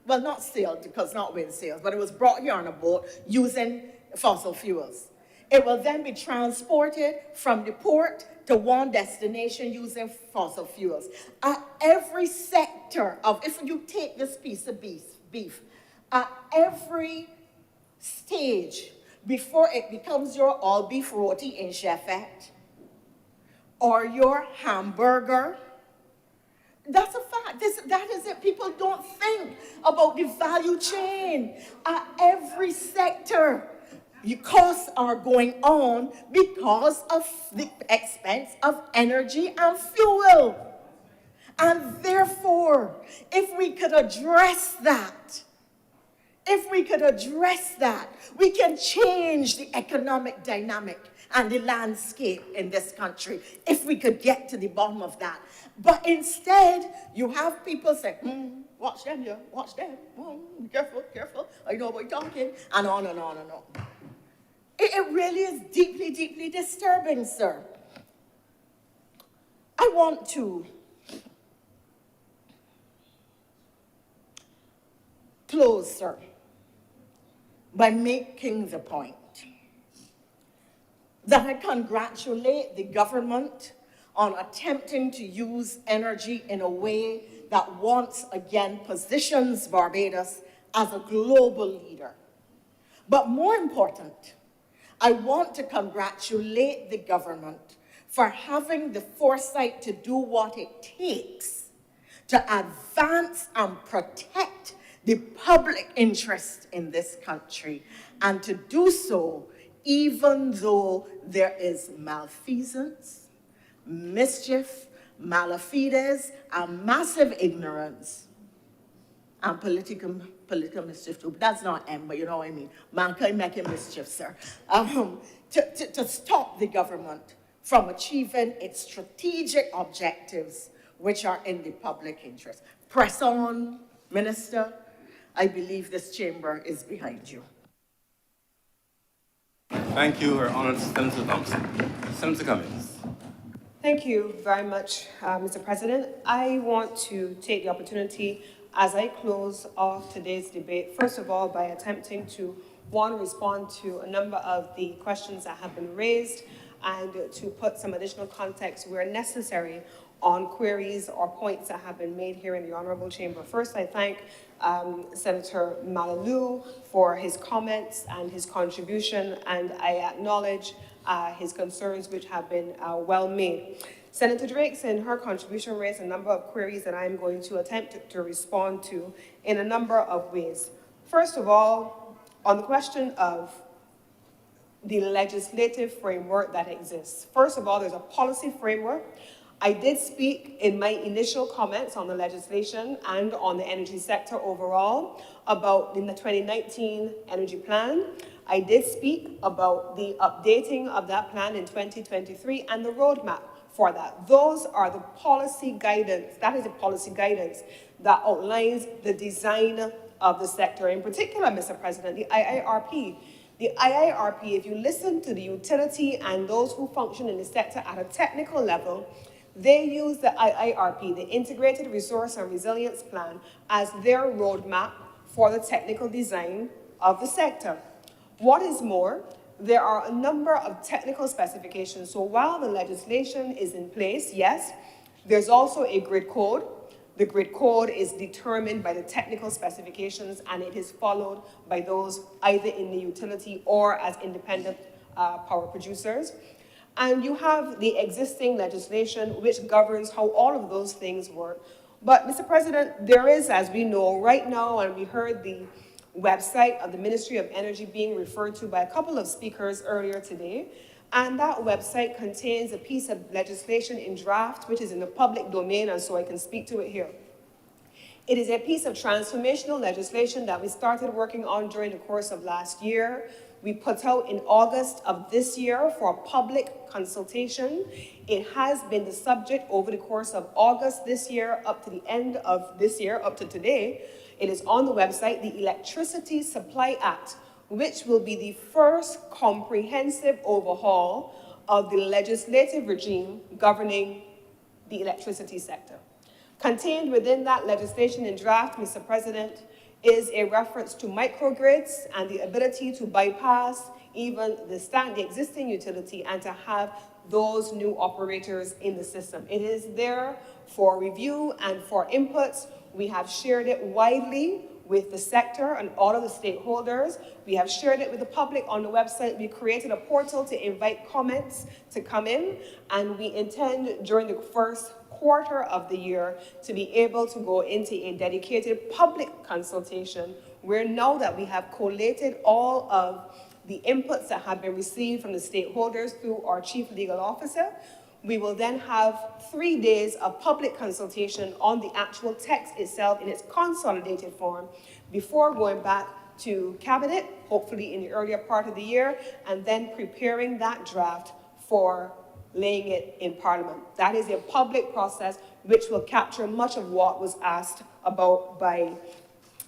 Well, not sailed, because not wind sails, but it was brought here on a boat using fossil fuels. It will then be transported from the port to one destination using fossil fuels. At every sector of, if you take this piece of beef, at every stage before it becomes your all-beef roti in Chefette or your hamburger, that's a fact. That is it. People don't think about the value chain. At every sector, the costs are going on because of the expense of energy and fuel. And therefore, if we could address that, we can change the economic dynamic and the landscape in this country, if we could get to the bottom of that. But instead, you have people say, watch them, yeah, watch them. Be careful, I know what you're talking, and on and on and on. It really is deeply, deeply disturbing, sir. I want to close, sir, by making the point that I congratulate the government on attempting to use energy in a way that once again positions Barbados as a global leader. But more important, I want to congratulate the government for having the foresight to do what it takes to advance and protect the public interest in this country, and to do so even though there is malfeasance, mischief, malafides, and massive ignorance, and political mischief too. But that's not M, but you know what I mean. Mankind making mischief, sir. To stop the government from achieving its strategic objectives, which are in the public interest. Press on, Minister. I believe this chamber is behind you. Thank you, Her Honor, Senator Thompson. Senator Cummings. Thank you very much, Mr. President. I want to take the opportunity as I close off today's debate, first of all, by attempting to, one, respond to a number of the questions that have been raised and to put some additional context where necessary on queries or points that have been made here in the Honorable Chamber. First, I thank Senator Malalou for his comments and his contribution, and I acknowledge his concerns, which have been well made. Senator Drakes, in her contribution, raised a number of queries that I'm going to attempt to respond to in a number of ways. First of all, on the question of the legislative framework that exists. First of all, there's a policy framework. I did speak in my initial comments on the legislation and on the energy sector overall about in the 2019 energy plan. I did speak about the updating of that plan in 2023 and the roadmap for that. Those are the policy guidance. That is the policy guidance that outlines the design of the sector. In particular, Mr. President, the IIRP. The IIRP, if you listen to the utility and those who function in the sector at a technical level, they use the IIRP, the Integrated Resource and Resilience Plan, as their roadmap for the technical design of the sector. What is more, there are a number of technical specifications. So while the legislation is in place, yes, there's also a grid code. The grid code is determined by the technical specifications, and it is followed by those either in the utility or as independent power producers. And you have the existing legislation which governs how all of those things work. But, Mr. President, there is, as we know right now, and we heard the website of the Ministry of Energy being referred to by a couple of speakers earlier today, and that website contains a piece of legislation in draft, which is in the public domain, and so I can speak to it here. It is a piece of transformational legislation that we started working on during the course of last year. We put out in August of this year for public consultation. It has been the subject over the course of August this year up to the end of this year, up to today. It is on the website, the Electricity Supply Act, which will be the first comprehensive overhaul of the legislative regime governing the electricity sector. Contained within that legislation in draft, Mr. President, is a reference to microgrids and the ability to bypass even the existing utility and to have those new operators in the system. It is there for review and for inputs. We have shared it widely with the sector and all of the stakeholders. We have shared it with the public on the website. We created a portal to invite comments to come in, and we intend during the first quarter of the year to be able to go into a dedicated public consultation where now that we have collated all of the inputs that have been received from the stakeholders through our chief legal officer, we will then have 3 days of public consultation on the actual text itself in its consolidated form before going back to cabinet, hopefully in the earlier part of the year, and then preparing that draft for laying it in Parliament. That is a public process which will capture much of what was asked about by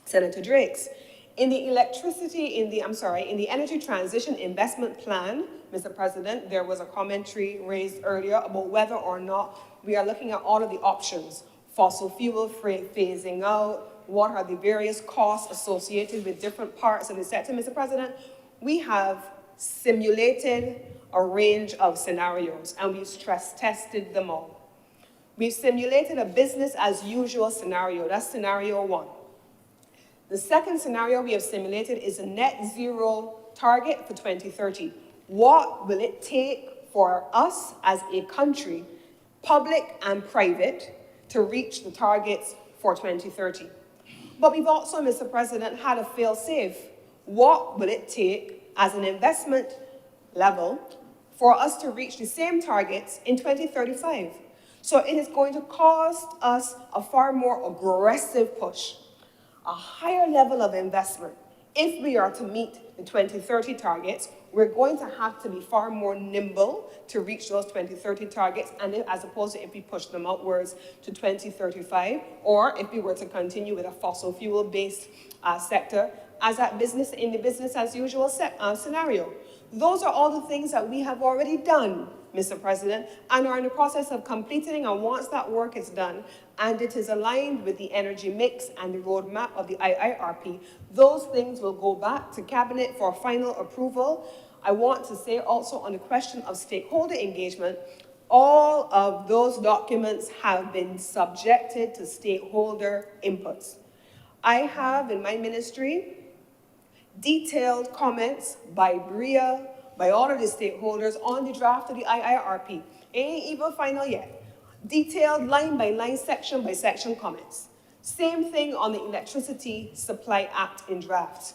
Senator Drakes. In the in the Energy Transition Investment Plan, Mr. President, there was a commentary raised earlier about whether or not we are looking at all of the options, fossil fuel phasing out, what are the various costs associated with different parts of the sector. Mr. President, we have simulated a range of scenarios, and we've stress tested them all. We've simulated a business as usual scenario. That's scenario 1. The second scenario we have simulated is a net zero target for 2030. What will it take for us as a country, public and private, to reach the targets for 2030? But we've also, Mr. President, had a fail-safe. What will it take as an investment level for us to reach the same targets in 2035? So it is going to cost us a far more aggressive push, a higher level of investment. If we are to meet the 2030 targets, we're going to have to be far more nimble to reach those 2030 targets, and as opposed to if we push them outwards to 2035, or if we were to continue with a fossil fuel-based sector as that business in the business as usual scenario. Those are all the things that we have already done, Mr. President, and are in the process of completing. And once that work is done and it is aligned with the energy mix and the roadmap of the IIRP, those things will go back to Cabinet for final approval. I want to say also on the question of stakeholder engagement, all of those documents have been subjected to stakeholder inputs. I have in my ministry detailed comments by BRIA, by all of the stakeholders on the draft of the IIRP. It ain't even final yet. Detailed line by line, section by section comments. Same thing on the Electricity Supply Act in draft.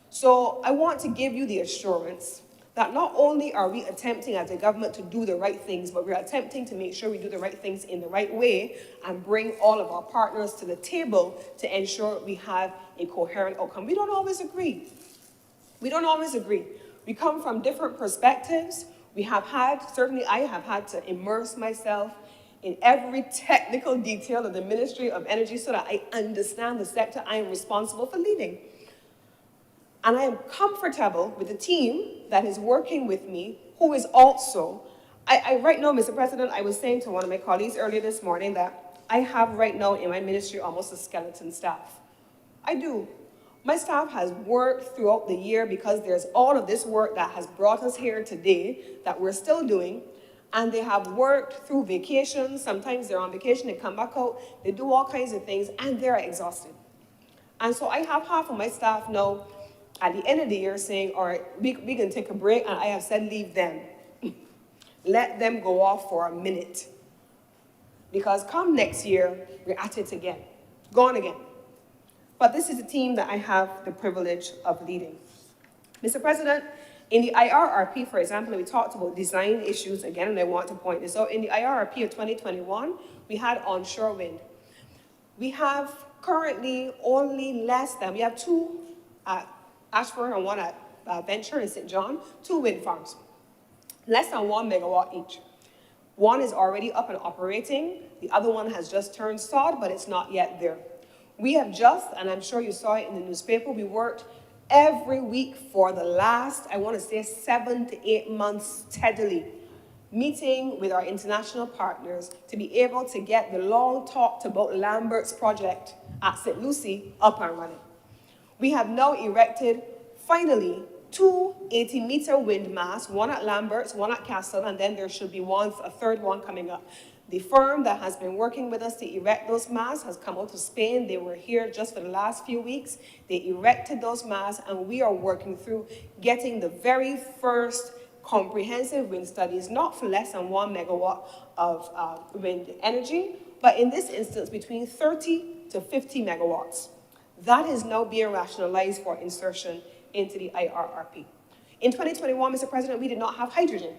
So I want to give you the assurance that not only are we attempting as a government to do the right things, but we're attempting to make sure we do the right things in the right way and bring all of our partners to the table to ensure we have a coherent outcome. We don't always agree. We don't always agree. We come from different perspectives. We have had, certainly I have had to immerse myself in every technical detail of the Ministry of Energy so that I understand the sector I am responsible for leading. And I am comfortable with the team that is working with me, who is also, right now, Mr. President, I was saying to one of my colleagues earlier this morning that I have right now in my ministry almost a skeleton staff. I do. My staff has worked throughout the year because there's all of this work that has brought us here today that we're still doing. And they have worked through vacations. Sometimes they're on vacation, they come back out, they do all kinds of things, and they're exhausted. And so I have half of my staff now at the end of the year saying, all right, we can take a break, and I have said leave them. Let them go off for a minute. Because come next year, we're at it again. Gone again. But this is a team that I have the privilege of leading. Mr. President, in the IRRP, for example, we talked about design issues again, and I want to point this out. In the IRRP of 2021, we had onshore wind. We have currently only less than, we have two at Ashford and one at Venture in St. John, 2 wind farms. Less than 1 megawatt each. One is already up and operating. The other one has just turned sod, but it's not yet there. We have just, and I'm sure you saw it in the newspaper, we worked every week for the last, I want to say 7 to 8 months steadily, meeting with our international partners to be able to get the long talked about Lambert's project at St. Lucie up and running. We have now erected, finally, 2 80-meter wind masts, one at Lambert's, one at Castle, and then there should be a third one coming up. The firm that has been working with us to erect those masts has come out to Spain. They were here just for the last few weeks. They erected those masts, and we are working through getting the very first comprehensive wind studies, not for less than 1 megawatt of wind energy, but in this instance, between 30 to 50 megawatts. That is now being rationalized for insertion into the IRRP. In 2021, Mr. President, we did not have hydrogen.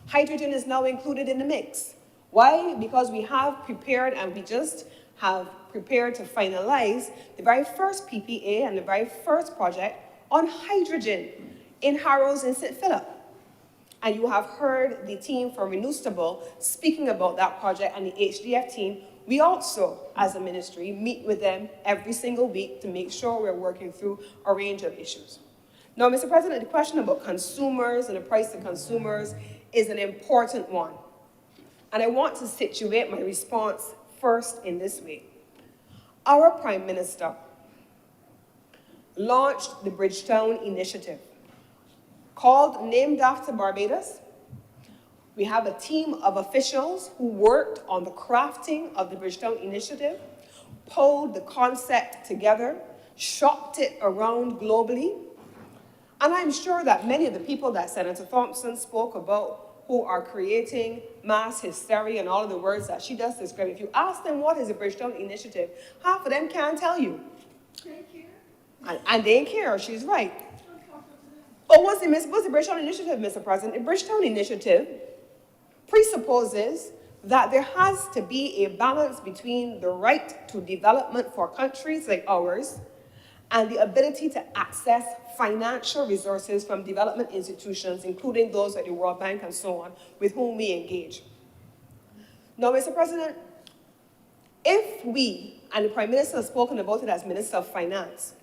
Hydrogen is now included in the mix. Why? Because we have prepared, and we just have prepared to finalize the very first PPA and the very first project on hydrogen in Harrows and St. Philip. And you have heard the team from Renewstable speaking about that project, and the HDF team. We also, as a ministry, meet with them every single week to make sure we're working through a range of issues. Now, Mr. President, the question about consumers and the price to consumers is an important one. And I want to situate my response first in this way. Our Prime Minister launched the Bridgetown Initiative, named after Barbados. We have a team of officials who worked on the crafting of the Bridgetown Initiative, pulled the concept together, shopped it around globally. And I'm sure that many of the people that Senator Thompson spoke about who are creating mass hysteria and all of the words that she does describe, if you ask them what is the Bridgetown Initiative, half of them can't tell you. And they ain't care, she's right. But what's the Bridgetown Initiative, Mr. President? The Bridgetown Initiative presupposes that there has to be a balance between the right to development for countries like ours and the ability to access financial resources from development institutions, including those at the World Bank and so on, with whom we engage. Now, Mr. President, if we, and the Prime Minister has spoken about it as Minister of Finance,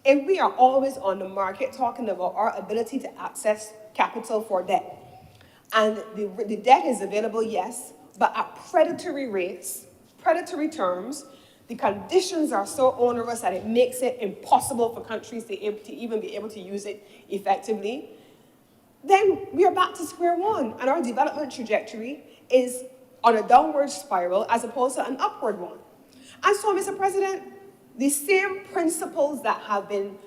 If we are always on the market talking about our ability to access capital for debt, and the debt is available, yes, but at predatory rates, predatory terms, the conditions are so onerous that it makes it impossible for countries to even be able to use it effectively, then we are back to square one, and our development trajectory is on a downward spiral as opposed to an upward one. And so, Mr. President, the same principles that have been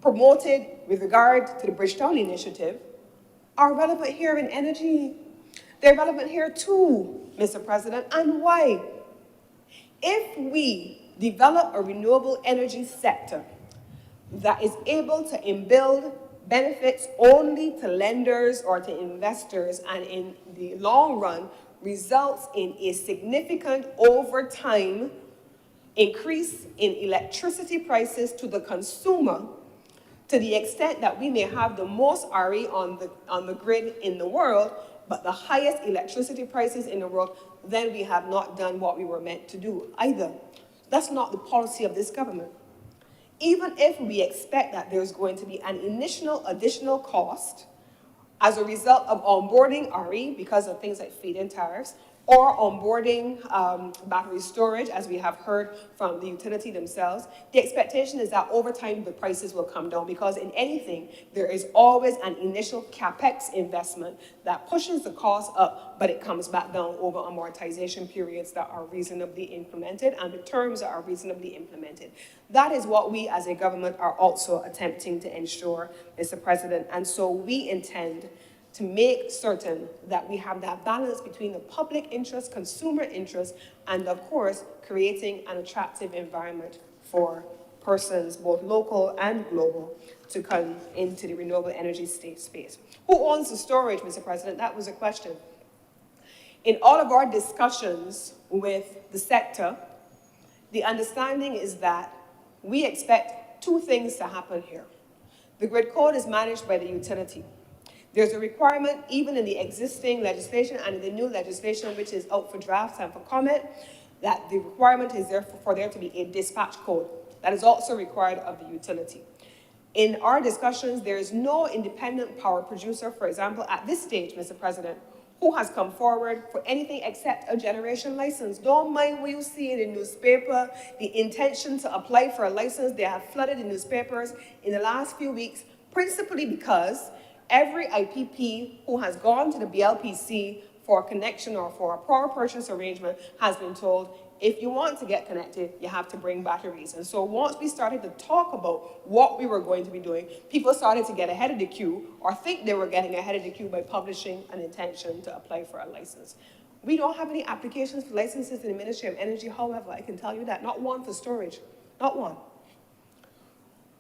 promoted with regard to the Bridgetown Initiative are relevant here in energy. They're relevant here too, Mr. President, and why? If we develop a renewable energy sector that is able to inbuild benefits only to lenders or to investors, and in the long run results in a significant over time increase in electricity prices to the consumer, to the extent that we may have the most RE on the grid in the world, but the highest electricity prices in the world, then we have not done what we were meant to do either. That's not the policy of this government. Even if we expect that there's going to be an initial additional cost as a result of onboarding RE because of things like feed-in tariffs, or onboarding battery storage, as we have heard from the utility themselves, the expectation is that over time the prices will come down, because in anything, there is always an initial capex investment that pushes the cost up, but it comes back down over amortization periods that are reasonably implemented and the terms that are reasonably implemented. That is what we as a government are also attempting to ensure, Mr. President, and so we intend to make certain that we have that balance between the public interest, consumer interest, and of course, creating an attractive environment for persons, both local and global, to come into the renewable energy space. Who owns the storage, Mr. President? That was a question. In all of our discussions with the sector, the understanding is that we expect two things to happen here. The grid code is managed by the utility. There's a requirement, even in the existing legislation and in the new legislation, which is out for draft and for comment, that the requirement is there for there to be a dispatch code. That is also required of the utility. In our discussions, there is no independent power producer, for example, at this stage, Mr. President, who has come forward for anything except a generation license. Don't mind what you see in the newspaper, the intention to apply for a license. They have flooded the newspapers in the last few weeks, principally because every IPP who has gone to the BLPC for a connection or for a power purchase arrangement has been told, if you want to get connected, you have to bring batteries. And so once we started to talk about what we were going to be doing, people started to get ahead of the queue or think they were getting ahead of the queue by publishing an intention to apply for a license. We don't have any applications for licenses in the Ministry of Energy, however, I can tell you that, not one for storage, not one.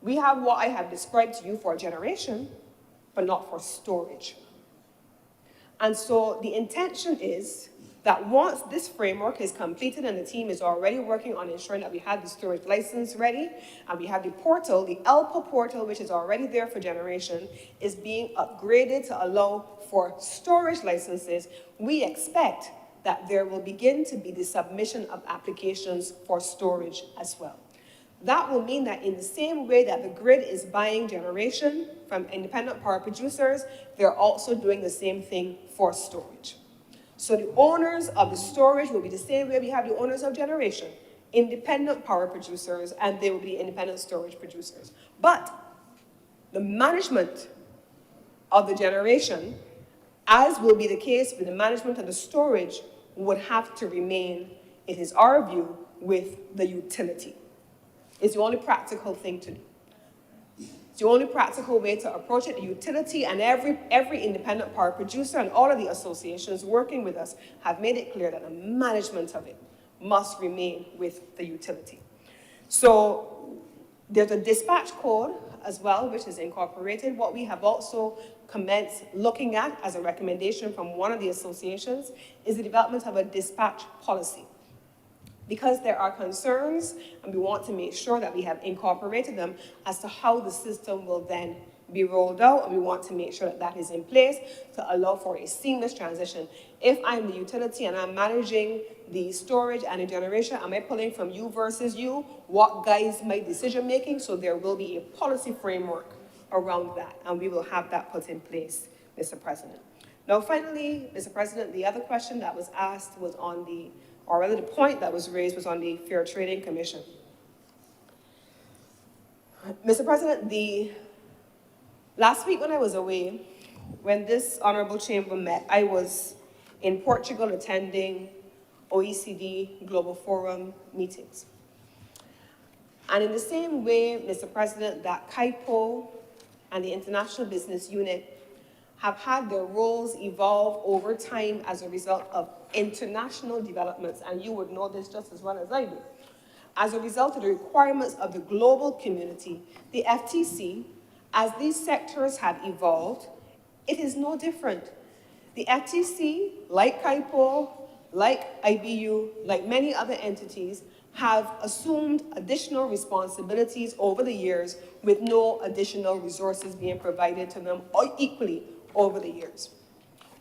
We have what I have described to you for generation, but not for storage. And so the intention is that once this framework is completed and the team is already working on ensuring that we have the storage license ready, and we have the portal, the ELPA portal, which is already there for generation, is being upgraded to allow for storage licenses, we expect that there will begin to be the submission of applications for storage as well. That will mean that in the same way that the grid is buying generation from independent power producers, they're also doing the same thing for storage. So the owners of the storage will be the same way we have the owners of generation, independent power producers, and they will be independent storage producers. But the management of the generation, as will be the case with the management of the storage, would have to remain, it is our view, with the utility. It's the only practical thing to do. It's the only practical way to approach it. The utility and every independent power producer and all of the associations working with us have made it clear that the management of it must remain with the utility. So there's a dispatch code as well, which is incorporated. What we have also commenced looking at as a recommendation from one of the associations is the development of a dispatch policy. Because there are concerns, and we want to make sure that we have incorporated them as to how the system will then be rolled out, and we want to make sure that that is in place to allow for a seamless transition. If I'm the utility and I'm managing the storage and the generation, am I pulling from you versus you? What guides my decision making? So there will be a policy framework around that, and we will have that put in place, Mr. President. Now, finally, Mr. President, the other question that was asked was on the, or rather the point that was raised was on the Fair Trading Commission. Mr. President, last week when I was away, when this honorable chamber met, I was in Portugal attending OECD Global Forum meetings. And in the same way, Mr. President, that CAIPO and the International Business Unit have had their roles evolve over time as a result of international developments, and you would know this just as well as I do. As a result of the requirements of the global community, the FTC, as these sectors have evolved, it is no different. The FTC, like CAIPO, like IBU, like many other entities, have assumed additional responsibilities over the years with no additional resources being provided to them or equally over the years.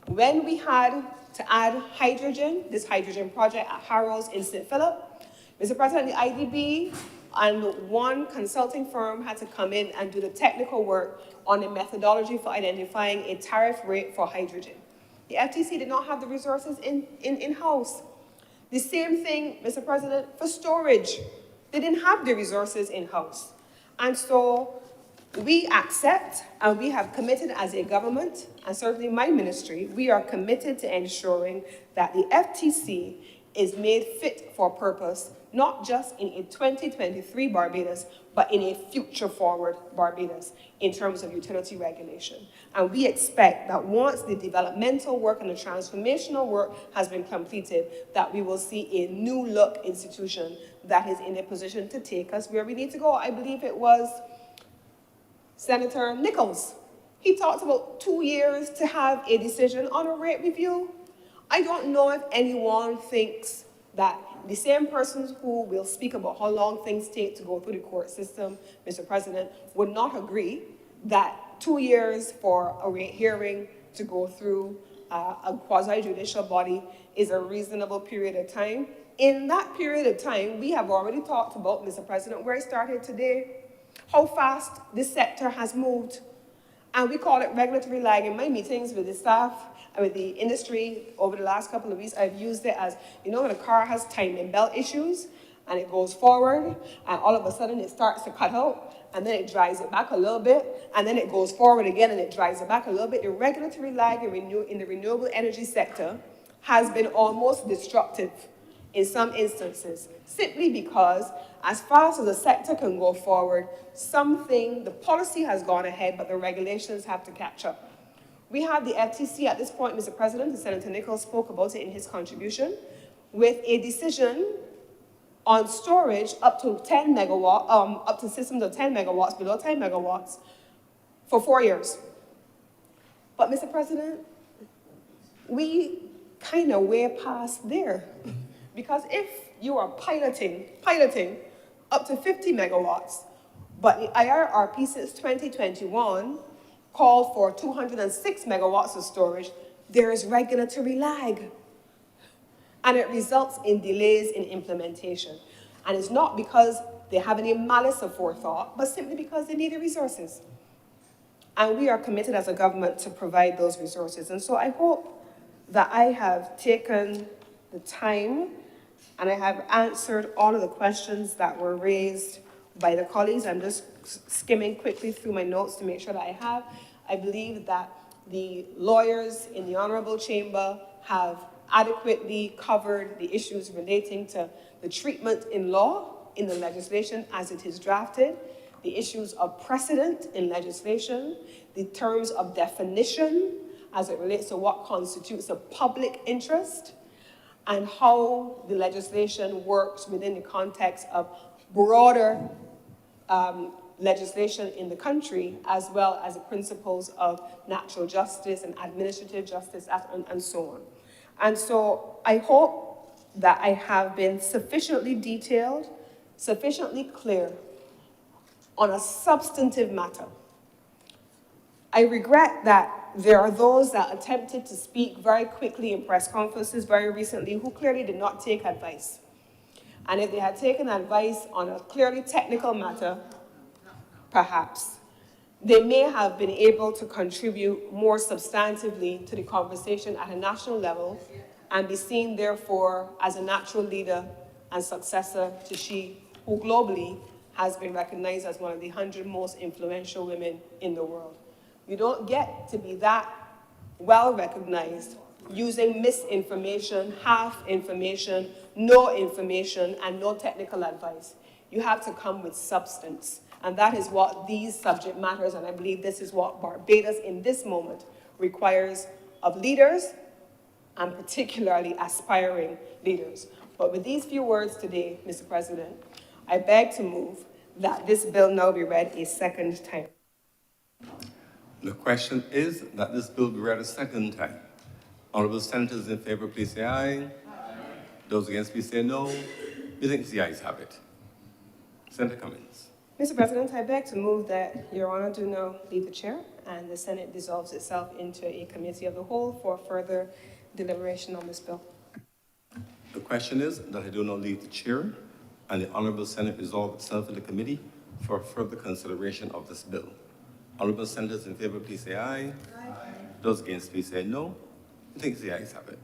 When we had to add hydrogen, this hydrogen project at Harrows in St. Philip, Mr. President, the IDB and one consulting firm had to come in and do the technical work on a methodology for identifying a tariff rate for hydrogen. The FTC did not have the resources in-house. The same thing, Mr. President, for storage. They didn't have the resources in-house. And so we accept, and we have committed as a government, and certainly my ministry, we are committed to ensuring that the FTC is made fit for purpose, not just in a 2023 Barbados, but in a future forward Barbados in terms of utility regulation. And we expect that once the developmental work and the transformational work has been completed, that we will see a new look institution that is in a position to take us where we need to go. I believe it was Senator Nichols. He talked about 2 years to have a decision on a rate review. I don't know if anyone thinks that the same persons who will speak about how long things take to go through the court system, Mr. President, would not agree that 2 years for a rate hearing to go through a quasi-judicial body is a reasonable period of time. In that period of time, we have already talked about, Mr. President, where it started today, how fast this sector has moved. And we call it regulatory lag. In my meetings with the staff and with the industry over the last couple of weeks, I've used it as, you know, when a car has timing belt issues and it goes forward and all of a sudden it starts to cut out and then it drives it back a little bit and then it goes forward again and it drives it back a little bit. The regulatory lag in the renewable energy sector has been almost destructive in some instances, simply because as fast as the sector can go forward, the policy has gone ahead, but the regulations have to catch up. We have the FTC at this point, Mr. President, and Senator Nichols spoke about it in his contribution, with a decision on storage up to 10 megawatt, up to systems of 10 megawatts, below 10 megawatts, for 4 years. But Mr. President, we kind of way past there. Because if you are piloting up to 50 megawatts, but the IRRP since 2021 called for 206 megawatts of storage, there is regulatory lag. And it results in delays in implementation. And it's not because they have any malice of forethought, but simply because they need the resources. And we are committed as a government to provide those resources. And so I hope that I have taken the time and I have answered all of the questions that were raised by the colleagues. I'm just skimming quickly through my notes to make sure that I have. I believe that the lawyers in the Honorable Chamber have adequately covered the issues relating to the treatment in law in the legislation as it is drafted, the issues of precedent in legislation, the terms of definition as it relates to what constitutes a public interest, and how the legislation works within the context of broader legislation in the country, as well as the principles of natural justice and administrative justice and so on. And so I hope that I have been sufficiently detailed, sufficiently clear on a substantive matter I regret that there are those that attempted to speak very quickly in press conferences very recently who clearly did not take advice. And if they had taken advice on a clearly technical matter, perhaps, they may have been able to contribute more substantively to the conversation at a national level and be seen, therefore, as a natural leader and successor to she who globally has been recognized as one of the 100 most influential women in the world. You don't get to be that well recognized using misinformation, half information, no information, and no technical advice. You have to come with substance. And that is what these subject matters, and I believe this is what Barbados in this moment requires of leaders, and particularly aspiring leaders. But with these few words today, Mr. President, I beg to move that this bill now be read a second time. The question is that this bill be read a second time. Honorable senators in favor, please say aye. Aye. Those against, please say no. Methinks the ayes have it. Senator Cummins. Mr. President, I beg to move that Your Honor do now leave the chair and the Senate dissolves itself into a committee of the whole for further deliberation on this bill. The question is that I do not leave the chair and the Honorable Senate resolve itself in the committee for further consideration of this bill. Honorable senators in favor, please say aye. Aye. Those against, please say no. I think the ayes have it.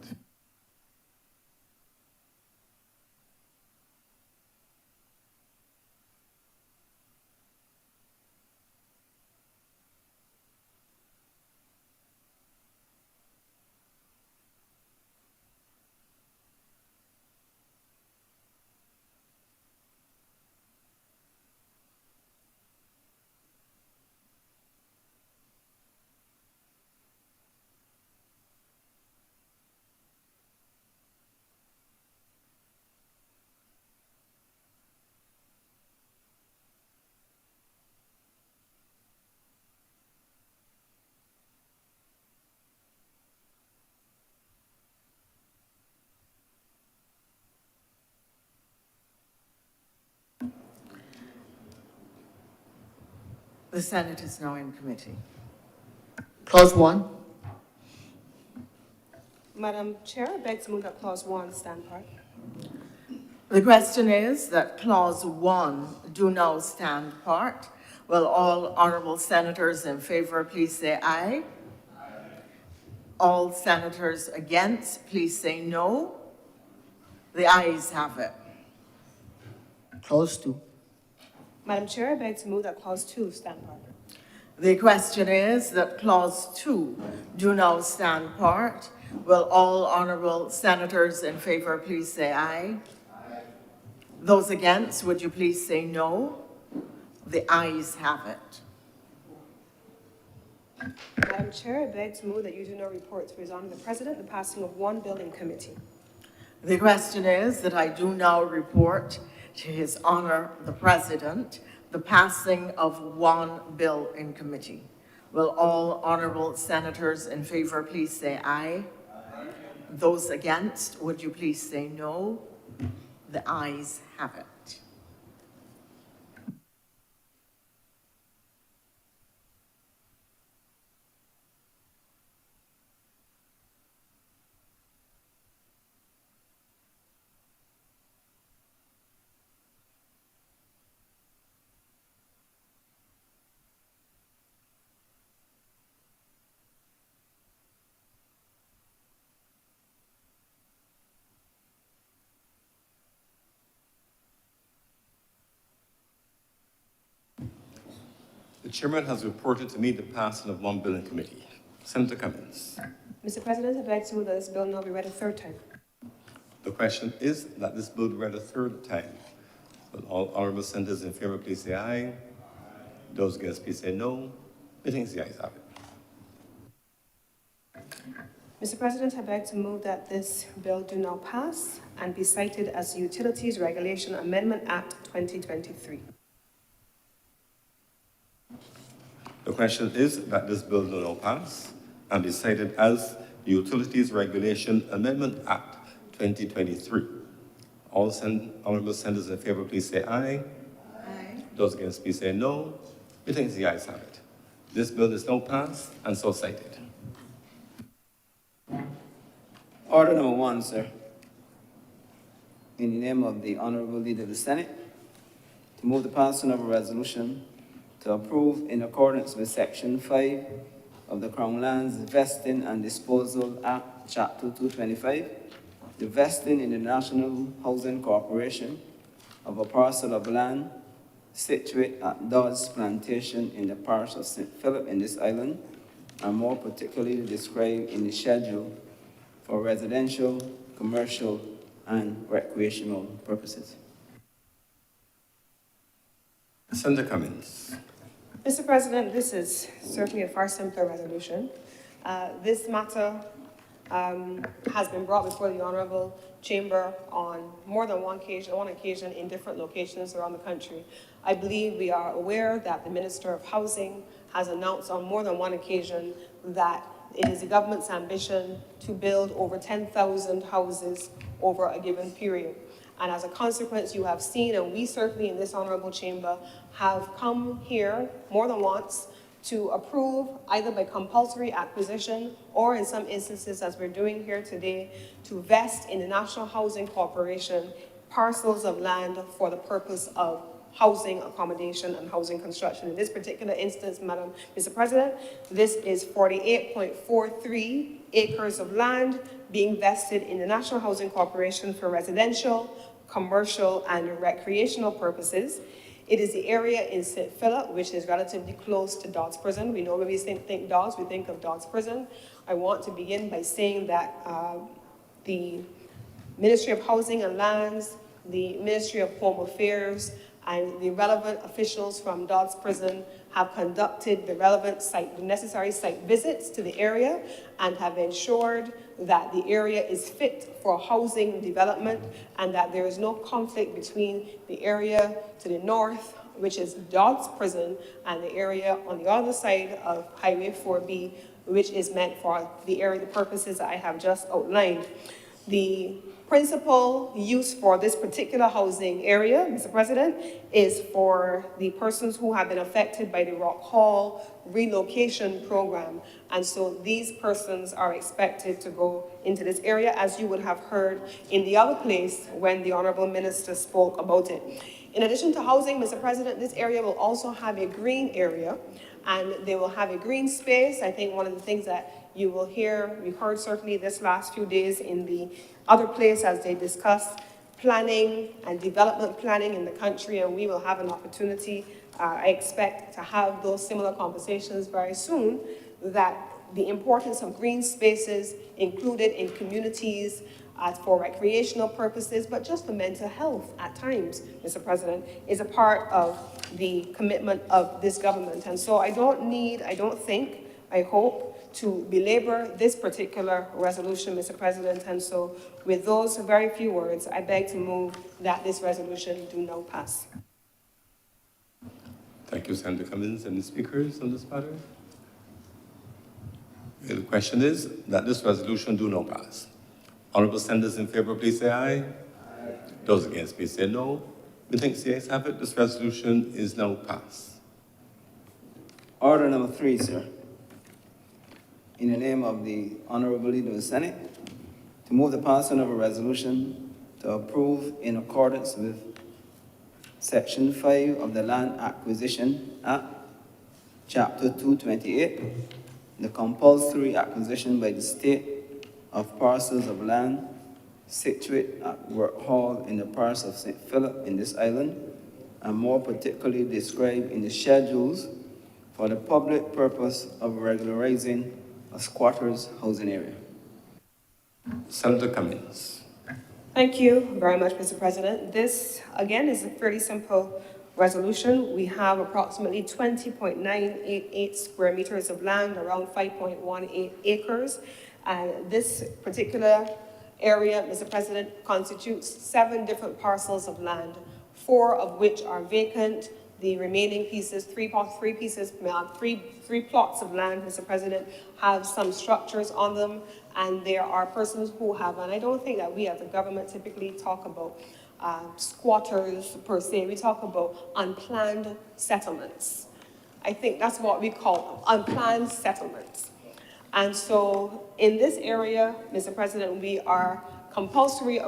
The Senate is now in committee. Clause 1. Madam Chair, I beg to move that Clause 1 stand part. The question is that Clause 1 do now stand part. Will all honourable senators in favour please say aye? Aye. All senators against, please say no. The ayes have it. Clause 2. Madam Chair, I beg to move that Clause 2 stand part. The question is that Clause 2 do now stand part. Will all honourable senators in favour please say aye? Aye. Those against, would you please say no? The ayes have it. Madam Chair, I beg to move that you do not report to His Honour the President the passing of one bill in committee. The question is that I do now report to His Honour the President the passing of one bill in committee. Will all honourable senators in favour please say aye? Aye. Those against, would you please say no? The ayes have it. The chairman has reported to me the passing of one bill in committee. Senator Cummins. Mr. President, I beg to move that this bill now be read a third time. The question is that this bill be read a third time. Will all honourable senators in favour please say aye? Aye. Those against, please say no. I think the ayes have it. Mr. President, I beg to move that this bill do now pass and be cited as the Utilities Regulation Amendment Act 2023. The question is that this bill do now pass and be cited as the Utilities Regulation Amendment Act 2023. All honourable senators in favour please say aye. Aye. Those against, please say no. We think the ayes have it. This bill is now passed and so cited. Order number 1, sir. In the name of the Honorable Leader of the Senate, to move the passing of a resolution to approve in accordance with Section 5 of the Crown Lands Vesting and Disposal Act, Chapter 225, the vesting in the National Housing Corporation of a parcel of land situate at Dodds Plantation in the parish of St. Philip in this island, and more particularly described in the schedule for residential, commercial, and recreational purposes. Senator Cummings. Mr. President, this is certainly a far simpler resolution. This matter has been brought before the Honorable Chamber on more than one occasion in different locations around the country. I believe we are aware that the Minister of Housing has announced on more than one occasion that it is the government's ambition to build over 10,000 houses over a given period. And as a consequence, you have seen, and we certainly in this Honorable Chamber have come here more than once to approve, either by compulsory acquisition or in some instances, as we're doing here today, to vest in the National Housing Corporation parcels of land for the purpose of housing accommodation and housing construction. In this particular instance, Mr. President, this is 48.43 acres of land being vested in the National Housing Corporation for residential, commercial, and recreational purposes. It is the area in St. Philip, which is relatively close to Dodds Prison. We know when we think Dodds, we think of Dodds Prison. I want to begin by saying that the Ministry of Housing and Lands, the Ministry of Home Affairs, and the relevant officials from Dodds Prison have conducted the necessary site visits to the area and have ensured that the area is fit for housing development and that there is no conflict between the area to the north, which is Dodds Prison, and the area on the other side of Highway 4B, which is meant for the purposes I have just outlined. The principal use for this particular housing area, Mr. President, is for the persons who have been affected by the Rock Hall relocation program. And so these persons are expected to go into this area, as you would have heard in the other place when the Honorable Minister spoke about it. In addition to housing, Mr. President, this area will also have a green area, and they will have a green space. I think one of the things that you will hear, we've heard certainly this last few days in the other place as they discuss planning and development planning in the country, and we will have an opportunity, I expect, to have those similar conversations very soon, that the importance of green spaces included in communities for recreational purposes, but just for mental health at times, Mr. President, is a part of the commitment of this government. And so I hope to belabor this particular resolution, Mr. President. And so with those very few words, I beg to move that this resolution do now pass. Thank you, Senator Cummings. Any speakers on this matter? The question is that this resolution do not pass. Honorable senators in favor, please say aye. Aye. Those against, please say no. We think the ayes have it. This resolution is now passed. Order number 3, sir. In the name of the Honorable Leader of the Senate, to move the passing of a resolution to approve in accordance with Section 5 of the Land Acquisition Act, Chapter 228, the compulsory acquisition by the state of parcels of land situate at Work Hall in the parish of St. Philip in this island, and more particularly described in the schedules for the public purpose of regularizing a squatters' housing area. Senator Cummings. Thank you very much, Mr. President. This, again, is a fairly simple resolution. We have approximately 20.988 square meters of land, around 5.18 acres. And this particular area, Mr. President, constitutes 7 different parcels of land, 4 of which are vacant. The remaining pieces, three plots of land, Mr. President, have some structures on them, and there are persons who have, and I don't think that we as a government typically talk about squatters per se, we talk about unplanned settlements. I think that's what we call unplanned settlements. And so in this area, Mr. President, we are compulsorily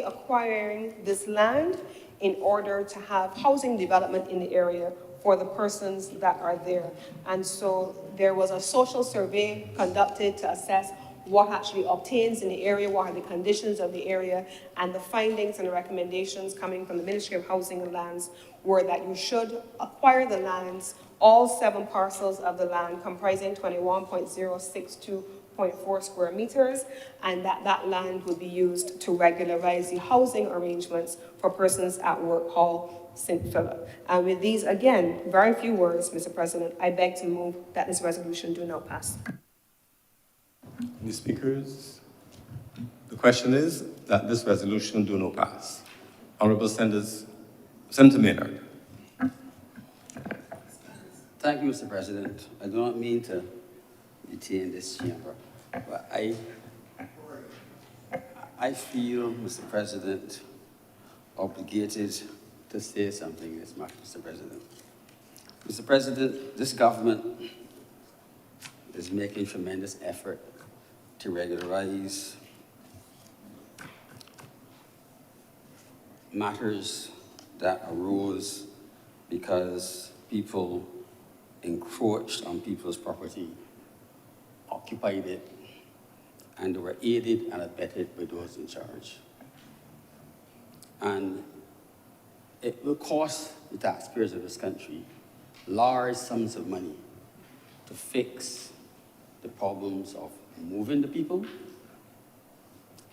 acquiring this land in order to have housing development in the area for the persons that are there. And so there was a social survey conducted to assess what actually obtains in the area, what are the conditions of the area, and the findings and the recommendations coming from the Ministry of Housing and Lands were that you should acquire the lands, all 7 parcels of the land comprising 21.062.4 square meters, and that land would be used to regularize the housing arrangements for persons at Work Hall, St. Philip. And with these, again, very few words, Mr. President, I beg to move that this resolution do not pass. Any speakers? The question is that this resolution do not pass. Honorable Senator Maynard. Thank you, Mr. President. I do not mean to detain this chamber, but I feel, Mr. President, obligated to say something this matter, Mr. President. Mr. President, this government is making tremendous effort to regularize matters that arose because people encroached on people's property, occupied it, and were aided and abetted by those in charge. And it will cost the taxpayers of this country large sums of money to fix the problems of moving the people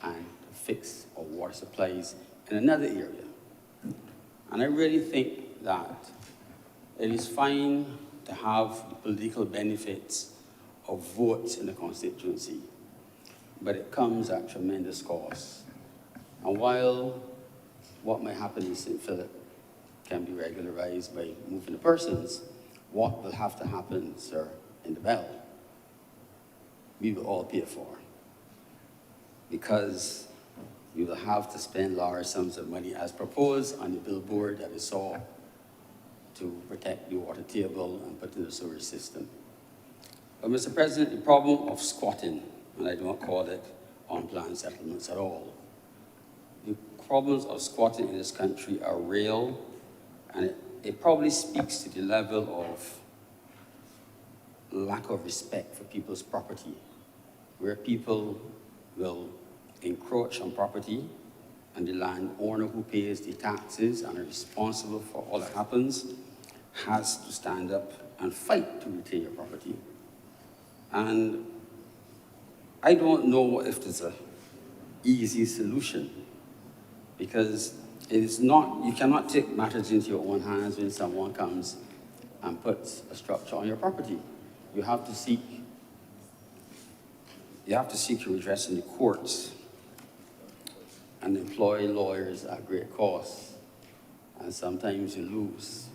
and to fix our water supplies in another area. And I really think that it is fine to have the political benefits of votes in the constituency, but it comes at tremendous cost. And while what might happen in St. Philip can be regularized by moving the persons, what will have to happen, sir, in the Bell, we will all pay for, because we will have to spend large sums of money as proposed on the billboard that we saw to protect the water table and put in the sewer system. But Mr. President, the problem of squatting, and I don't call it unplanned settlements at all, the problems of squatting in this country are real, and it probably speaks to the level of lack of respect for people's property, where people will encroach on property and the landowner who pays the taxes and is responsible for all that happens has to stand up and fight to retain your property. And I don't know if there's an easy solution, because it is not, you cannot take matters into your own hands when someone comes and puts a structure on your property. You have to seek your redress in the courts and employ lawyers at great cost, and sometimes you lose.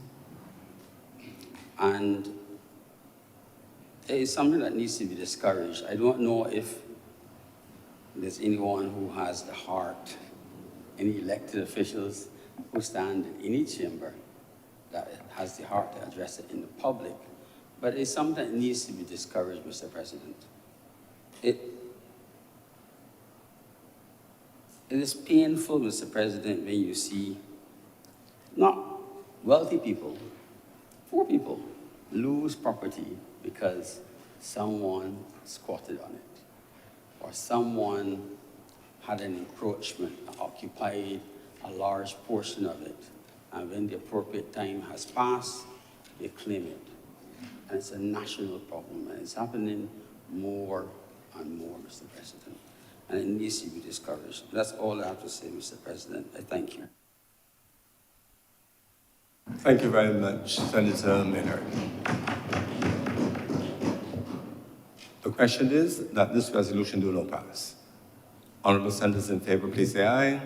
And it is something that needs to be discouraged. I don't know if there's anyone who has the heart, any elected officials who stand in any chamber that has the heart to address it in the public, but it's something that needs to be discouraged, Mr. President. It is painful, Mr. President, when you see not wealthy people, poor people lose property because someone squatted on it, or someone had an encroachment and occupied a large portion of it, and when the appropriate time has passed, they claim it. And it's a national problem, and it's happening more and more, Mr. President, and it needs to be discouraged. That's all I have to say, Mr. President. I thank you. Thank you very much, Senator Maynard. The question is that this resolution do not pass. Honorable senators in favor, please say aye. Aye.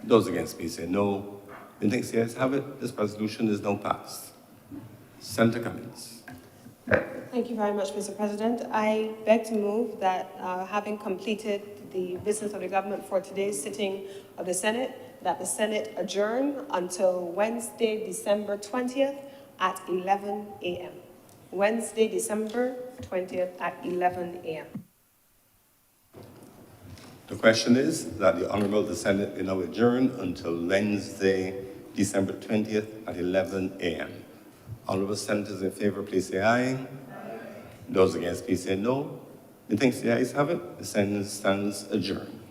Those against, please say no. The next yes, have it. This resolution is now passed. Senator Cummings. Thank you very much, Mr. President. I beg to move that, having completed the business of the government for today's sitting of the Senate, that the Senate adjourn until Wednesday, December 20th at 11 a.m. Wednesday, December 20th at 11 a.m. The question is that the Honorable the Senate be now adjourned until Wednesday, December 20th at 11 a.m. Honorable Senators in favor, please say aye. Those against, please say no. Methinks the ayes have it. The Senate stands adjourned.